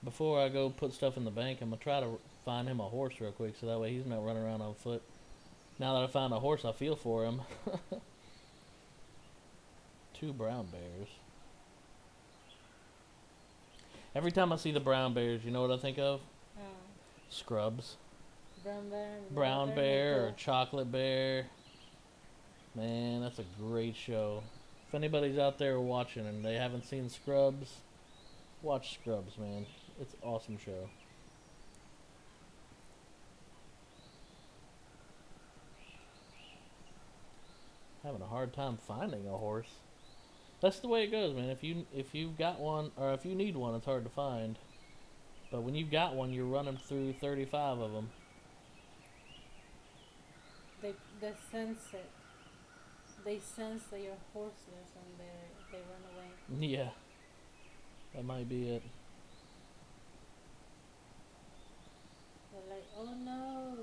Before I go put stuff in the bank, I'm gonna try to find him a horse real quick so that way he's not running around on foot. Now that I found a horse, I feel for him. 2 brown bears. Every time I see the brown bears, you know what I think of? Oh. Scrubs. Brown bear. Bear or chocolate bear. Man, that's a great show. If anybody's out there watching and they haven't seen Scrubs, watch Scrubs, man. It's an awesome show. Having a hard time finding a horse. That's the way it goes, man. If you've got one, or if you need one, it's hard to find. But when you've got one, you're running through 35 of them. They sense it. They sense that you're horseless and they run away. Yeah, that might be it. They're like, oh no.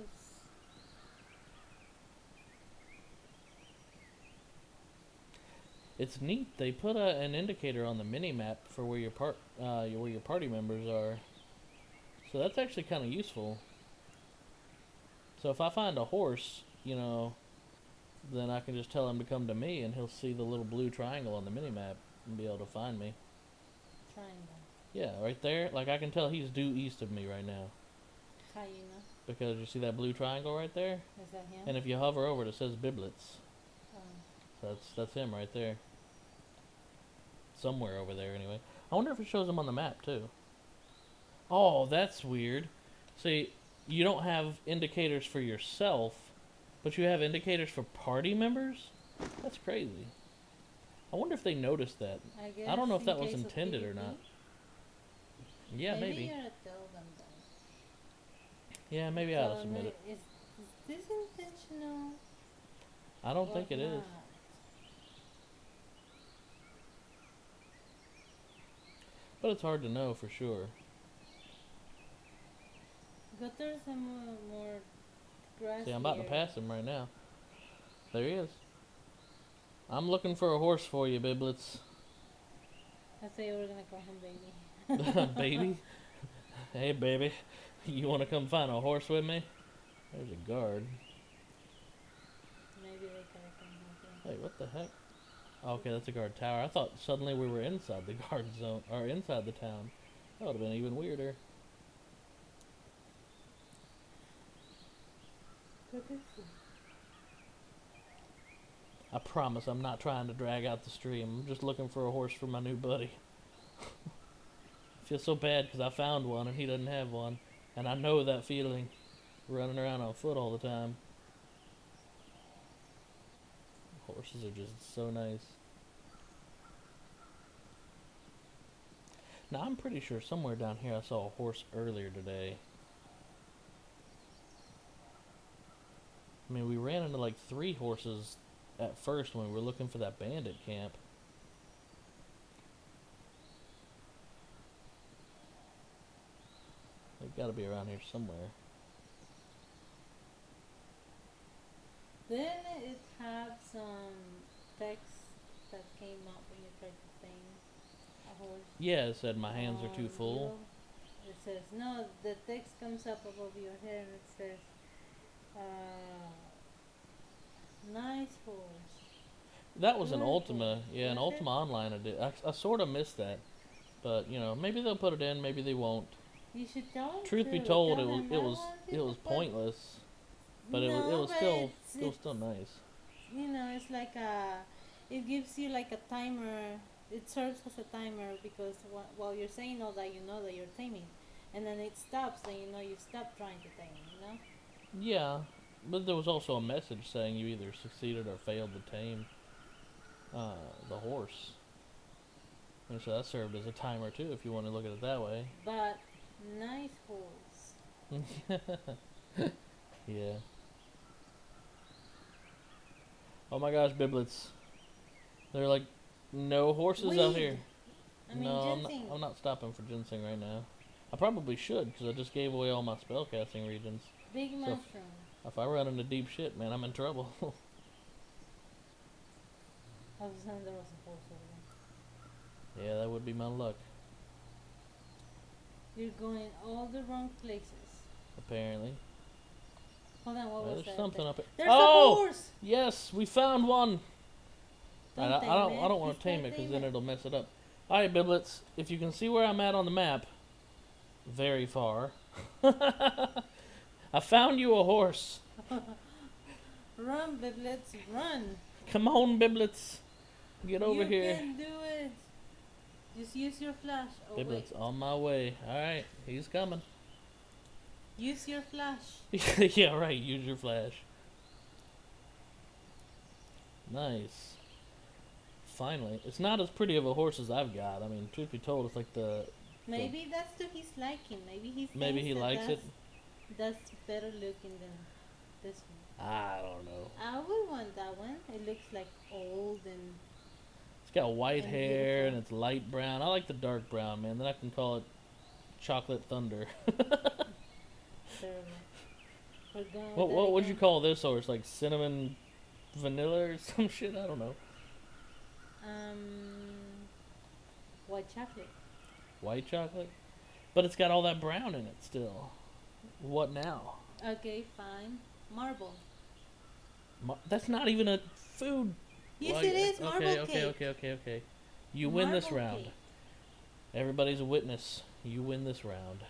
It's neat. They put an indicator on the mini map for where your party members are. So that's actually kind of useful. So if I find a horse, you know, then I can just tell him to come to me and he'll see the little blue triangle on the mini map and be able to find me. Triangle. Yeah, right there. Like I can tell he's due east of me right now. How you know? Because you see that blue triangle right there? Is that him? And if you hover over it, it says Biblets. Oh. That's him right there. Somewhere over there anyway. I wonder if it shows him on the map too. Oh, that's weird. See, you don't have indicators for yourself, but you have indicators for party members? That's crazy. I wonder if they noticed that. I don't know if that was intended or not. Yeah, maybe. You gotta tell them that. Yeah, maybe I ought to submit it. Is this intentional? I don't think it is. Not? But it's hard to know for sure. But there's some more grass. See, I'm about to pass him right now. There he is. I'm looking for a horse for you, Biblets. I thought you were gonna call him baby. Baby? Hey, baby. You want to come find a horse with me? There's a guard. Maybe they gotta come here. Hey, what the heck? Okay, that's a guard tower. I thought suddenly we were inside the guard zone, or inside the town. That would have been even weirder. I promise I'm not trying to drag out the stream. I'm just looking for a horse for my new buddy. I feel so bad because I found one and he doesn't have one. And I know that feeling. Running around on foot all the time. Horses are just so nice. Now I'm pretty sure somewhere down here I saw a horse earlier today. I mean, we ran into like 3 horses at first when we were looking for that bandit camp. They've got to be around here somewhere. Then it had some text that came up when you tried to tame a horse. Yeah, it said my hands are too on full. It says no. The text comes up above your head and it says, "Nice horse." That was an Good Ultima. horse. Yeah, an Was it? Ultima Online I did. I sort of missed that. But, you know, maybe they'll put it in, maybe they won't. You should tell them. Truth be to. told, Tell it was them, it "I was want it you was to put-" pointless, but it No, was but still nice. you know, it's like it gives you like a timer. It serves as a timer because while you're saying all that, you know that you're taming, and then it stops, then you know you stop trying to tame. You know. Yeah, but there was also a message saying you either succeeded or failed to tame the horse. And so that served as a timer too, if you want to look at it that way. But nice horse. Yeah. Oh my gosh, biblets. There are like no horses out Weed. here. I mean, No, ginseng. I'm not stopping for ginseng right now. I probably should, because I just gave away all my spellcasting regions. Big So mushroom. if I run into deep shit, man, I'm in trouble. I was saying there was a horse over there. Yeah, that would be my luck, You're going all the wrong places. apparently. Hold on, what was There's that? something up here. There's Oh! a horse! Yes, we found one! Don't I tame don't it. want Just to tame don't it, because tame then it. it'll mess it up. Alright, biblets, if you can see where I'm at on the map, very far, I found you a horse. Run, biblets, run! Come on, biblets. Get over you here. You can do it! Just use your flash. Oh, Biblets wait. on my way. Alright, he's coming. Use your flash. Yeah, right, use your flash. Nice. Finally. It's not as pretty of a horse as I've got. I mean, truth be told, it's like the... Maybe that's to his liking. Maybe he likes it. That's better looking than this one. I don't know. I would want that one. It looks like old and It's got white And hair and beautiful. it's light brown. I like the dark brown, man. Then I can call it Chocolate Thunder. terrible. We're going with What that would you again. call this horse? Like cinnamon vanilla or some shit? I don't know. White chocolate. White chocolate? But it's got all that brown in it still. What now? Okay, fine. Marble. That's not even a food. Yes, Like, it is marble okay, cake. okay. You win this Marble round. cake. Everybody's a witness. You win this round.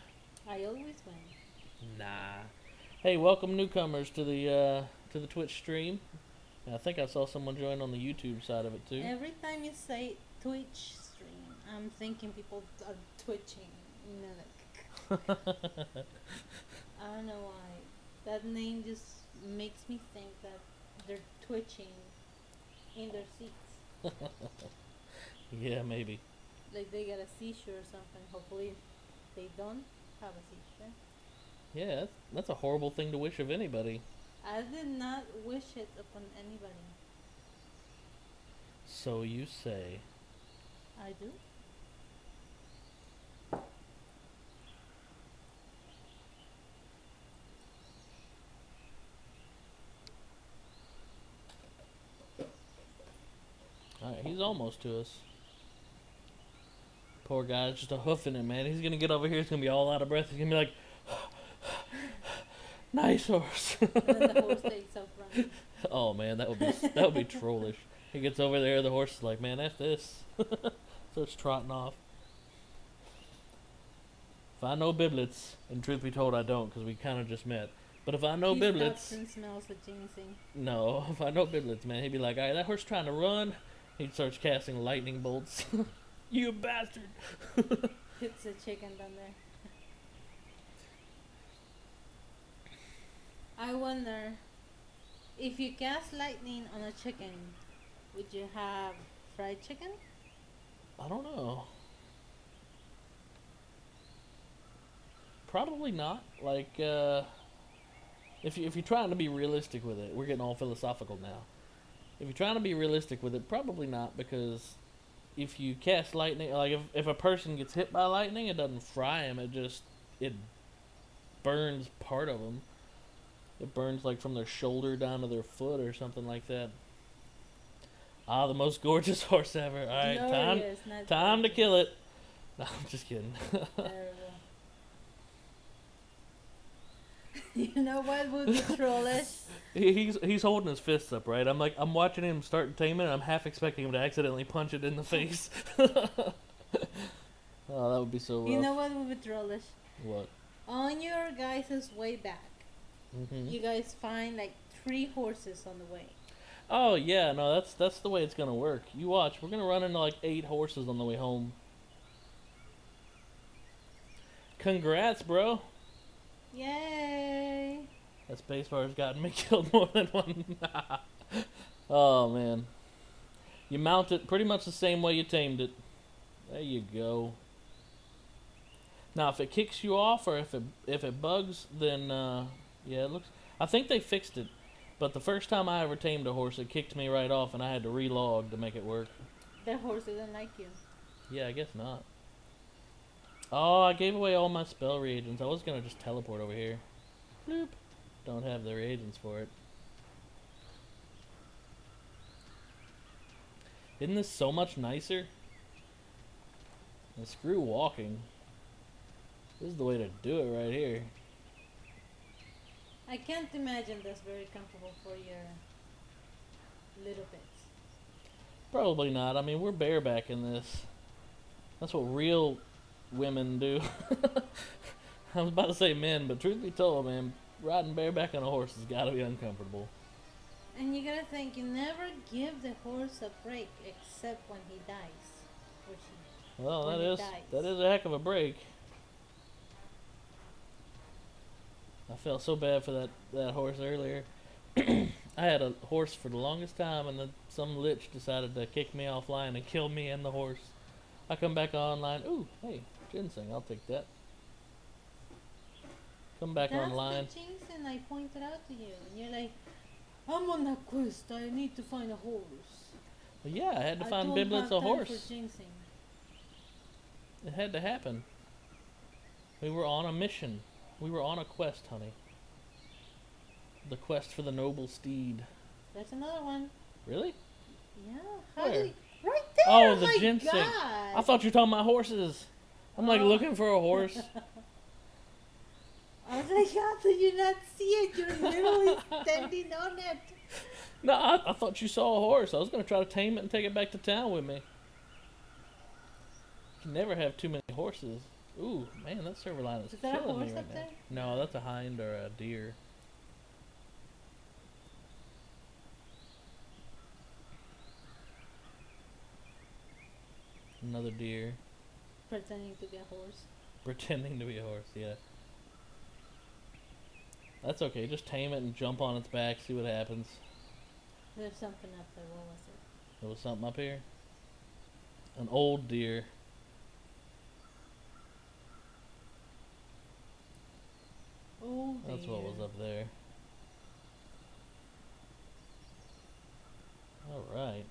I always win. Nah. Hey, welcome newcomers to the Twitch stream. I think I saw someone join on the YouTube side of it too. Every time you say Twitch stream, I'm thinking people are twitching. You know, like I don't know why. That name just makes me think that they're twitching in their seats. Yeah, maybe. Like they got a seizure or something. Hopefully they don't have a seizure. Yeah, that's a horrible thing to wish of anybody. I did not wish it upon anybody. So you say. I do. Alright, he's almost to us. Poor guy's just a hoofing it, man. He's gonna get over here, he's gonna be all out of breath. He's gonna be like, nice horse. And then the horse takes off running. Oh man, that would be trollish. He gets over there, the horse is like, man, F this. Starts trotting off. If I know biblets, and truth be told I don't, because we kind of just met. But if I know He biblets, stops and smells the ginseng. no, if I know biblets, man, he'd be like, alright, that horse trying to run. He starts casting lightning bolts. You bastard! Hits a chicken down there. I wonder, if you cast lightning on a chicken, would you have fried chicken? I don't know. Probably not. Like, if you're trying to be realistic with it, we're getting all philosophical now. If you're trying to be realistic with it, probably not, because if you cast lightning, like if a person gets hit by lightning, it doesn't fry him. It burns part of them. It burns like from their shoulder down to their foot or something like that. Ah, the most gorgeous horse ever. All right, Glorious, not time to gorgeous. kill it. No, I'm just kidding. Terrible. You know what would be trollish? He's holding his fists up, right? I'm watching him start taming, and I'm half expecting him to accidentally punch it in the face. Oh, that would be so rough. You know what would be trollish? What? On your guys' way back, you guys find like 3 horses on the way. Oh yeah, no, that's the way it's gonna work. You watch, we're gonna run into like 8 horses on the way home. Congrats, bro. Yay! That spacebar's gotten me killed more than one. Oh man, you mount it pretty much the same way you tamed it. There you go. Now, if it kicks you off or if it bugs, then yeah, it looks. I think they fixed it, but the first time I ever tamed a horse, it kicked me right off, and I had to relog to make it work. The horse didn't like you. Yeah, I guess not. Oh, I gave away all my spell reagents. I was gonna just teleport over here. Bloop. Don't have the reagents for it. Isn't this so much nicer? And screw walking. This is the way to do it right here. I can't imagine that's very comfortable for your little bits. Probably not. I mean, we're barebacking this. That's what real women do. I was about to say men, but truth be told, man, riding bareback on a horse has got to be uncomfortable. And you gotta think, you never give the horse a break except when he dies. Or she. Well, When it dies. that is a heck of a break. I felt so bad for that horse earlier. I had a horse for the longest time, and then some lich decided to kick me offline and kill me and the horse. I come back online. Ooh, hey, ginseng, I'll take that. Come back That's online. the ginseng I pointed out to you. And you're like, I'm on a quest, I need to find a horse. Well, yeah, I had to find don't Biblets have a time horse. for ginseng. It had to happen. We were on a mission. We were on a quest, honey. The quest for the noble steed. There's another one. Really? Yeah. How Where? do you, right there! Oh, the my ginseng. God. I thought you were talking about horses. I'm like Oh. looking for a horse. I was like, how did you not see it? You're literally standing on it. No, I thought you saw a horse. I was going to try to tame it and take it back to town with me. You can never have too many horses. Ooh, man, that server line is Is that a killing me horse right up now. there? No, that's a hind or a deer. Another deer. Pretending to be a horse. Pretending to be a horse, yeah. That's okay, just tame it and jump on its back, see what happens. There's something up there. What was it? There was something up here. An old deer. Oh, That's what was up there. Alright.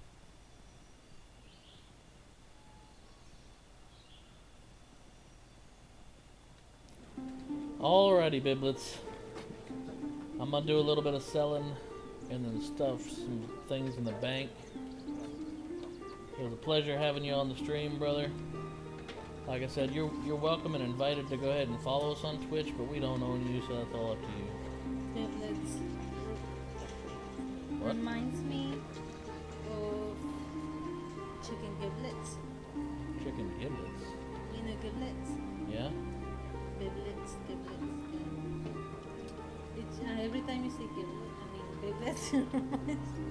Alrighty, Biblets. I'm gonna do a little bit of selling and then stuff some things in the bank. It was a pleasure having you on the stream, brother. Like I said, you're welcome and invited to go ahead and follow us on Twitch, but we don't own you, so that's all up to you. Giblets. What? Reminds me of chicken giblets. Chicken giblets. You know giblets? Yeah? Giblets, giblets. Yeah. It's, every time you say giblet, I mean giblets.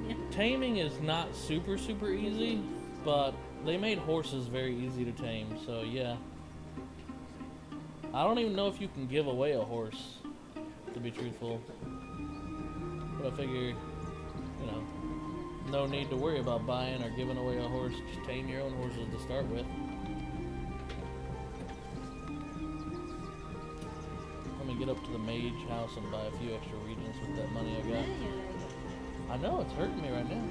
Yeah. Taming is not super easy, but they made horses very easy to tame, so yeah. I don't even know if you can give away a horse, to be truthful. But I figure, you know, no need to worry about buying or giving away a horse. Just tame your own horses to start with. Let me get up to the mage house and buy a few extra regions with that money I Yeah, got. you're like, I know, it's hurting me right now.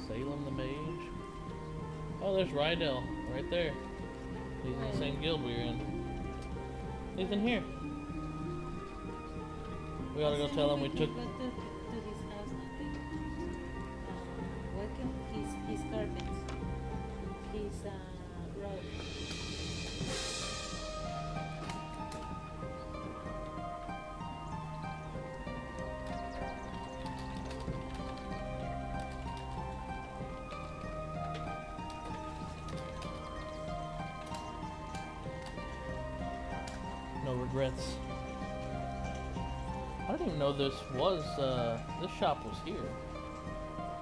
Salem the mage. Oh, there's Rydell right there. He's in the same guild we're in. He's in here. We ought to go tell him we took. Go to his house now. Welcome his carpet. His rug. No regrets. I didn't even know this shop was here.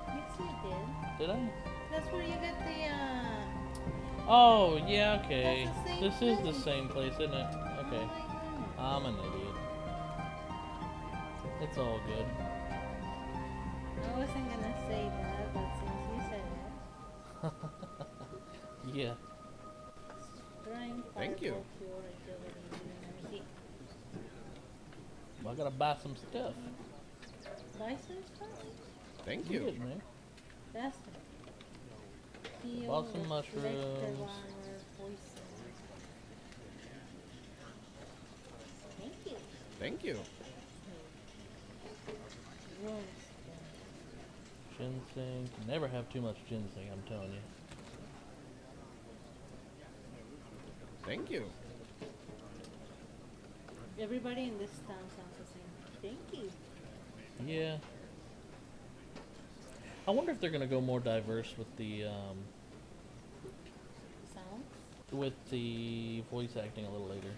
Yes, you did. Did I? That's where you get the. Oh, yeah, okay. That's the same This is the place. same place, isn't it? Okay. Oh my goodness. I'm an idiot. It's all good. I wasn't gonna say that, but since you said it, Yeah. trying Thank you. fireball pure agility. Let me see. Well, I gotta buy some stuff. Buy some stuff? Thank You you. getting there? That's it. Heal, Bought some reflective mushrooms. armor, poison. Thank you. Thank you. Runes. Ginseng. Can never have too much ginseng, I'm telling you. Thank you. Everybody in this town sounds the same. Thank you. Yeah. I wonder if they're gonna go more diverse with the Sounds? voice acting a little later.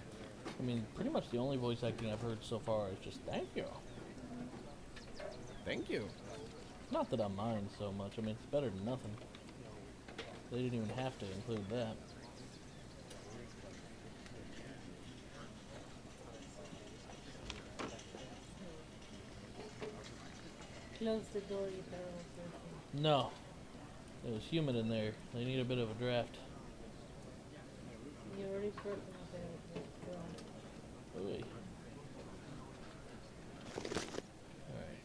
I mean, pretty much the only voice acting I've heard so far is just thank you. Thank you. Not that I mind so much. I mean, it's better than nothing. They didn't even have to include that. Close the door, you terrible person. No. It was humid in there. They need a bit of a draft. You already broken up the door. Ooh. Alright.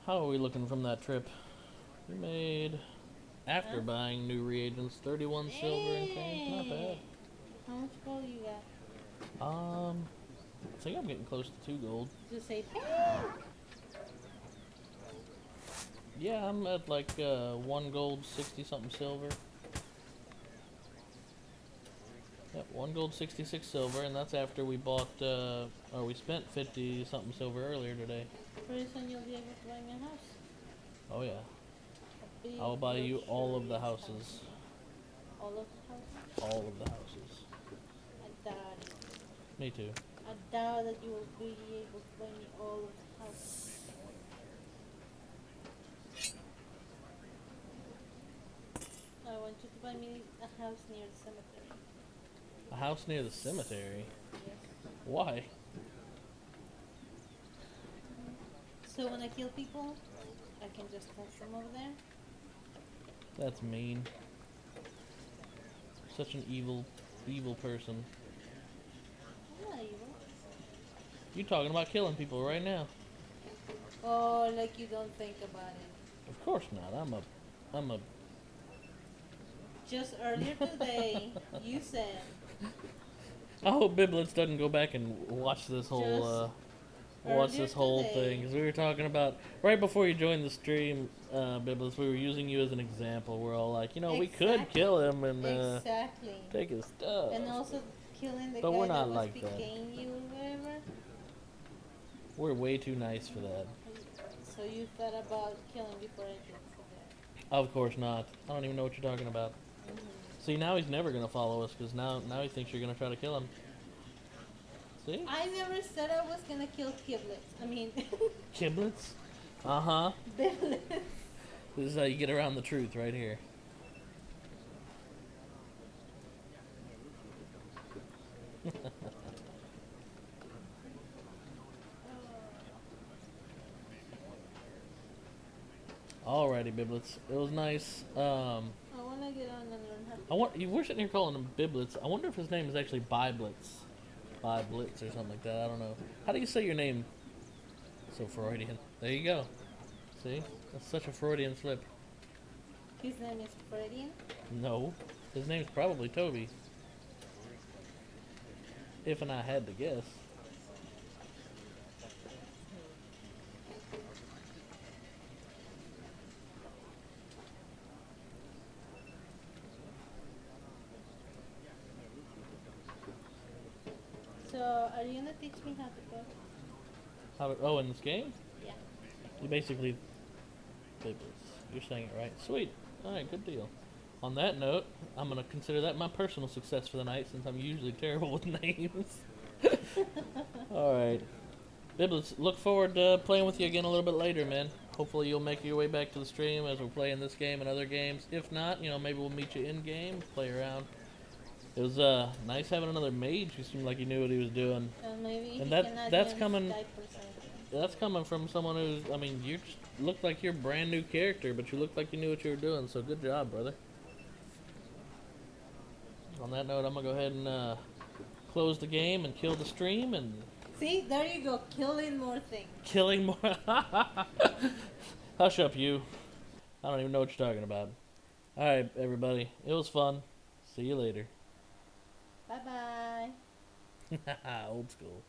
How are we looking from that trip? We made, after Huh? buying new reagents, 31 silver and change. Not bad. How much gold you got? I think I'm getting close to 2 gold. Just say Yeah, I'm at like 1 gold, 60 something silver. Yep, 1 gold, 66 silver, and that's after we bought, or we spent 50 something silver earlier today. pretty soon you'll be able to buy me a house. Oh yeah. A big I'll buy you all of the luxurious houses. house. All of the houses? All of the houses. I doubt it. Me too. I doubt that you will be able to buy me all of the houses. I want you to buy me a house near the cemetery. A house near the cemetery? Yes. Why? So when I kill people, I can just touch them over there. That's mean. Such an evil person. I'm not evil. You talking about killing people right now? Oh, like you don't think about it. Of course not. I'm a Just earlier today, you said I hope Biblitz doesn't go back and watch this whole earlier thing, today. because we were talking about right before you joined the stream, Biblitz. We were using you as an example. We're all like, we could Exactly. kill him and Exactly. take his stuff. And also killing the But guy we're that not was like that. picking you or whatever. We're way too nice for that. So you thought about killing before I did for that. Of course not. I don't even know what you're talking about. See, now he's never gonna follow us because now he thinks you're gonna try to kill him. See? I never said I was gonna kill Kiblets. I mean, Kiblets? Uh-huh. Biblets. This is how you get around the truth right here. Alrighty, Biblets. It was nice. I wanna get on and learn how. We're sitting here calling him Biblets. I wonder if his name is actually Biblitz. Biblitz or something like that. I don't know. How do you say your name? So Freudian. There you go. See? That's such a Freudian slip. His name is Freudian. No. His name's probably Toby. If and I had to guess. So, are you gonna teach me how to cook? Oh, in this game? Yeah. You basically... You're saying it right. Sweet. Alright, good deal. On that note, I'm going to consider that my personal success for the night since I'm usually terrible with names. Alright. Biblets, look forward to playing with you again a little bit later, man. Hopefully you'll make your way back to the stream as we're playing this game and other games. If not, you know, maybe we'll meet you in-game, play around. It was nice having another mage who seemed like he knew what he was doing. Maybe And he can add that's you coming... on Skype or something. That's coming from someone who's, I mean, you just look like you're a brand new character, but you look like you knew what you were doing, so good job, brother. On that note, I'm going to go ahead and close the game and kill the stream and... See, there you go, killing more things. Killing more... Hush up, you. I don't even know what you're talking about. Alright, everybody. It was fun. See you later. Bye-bye. Old school.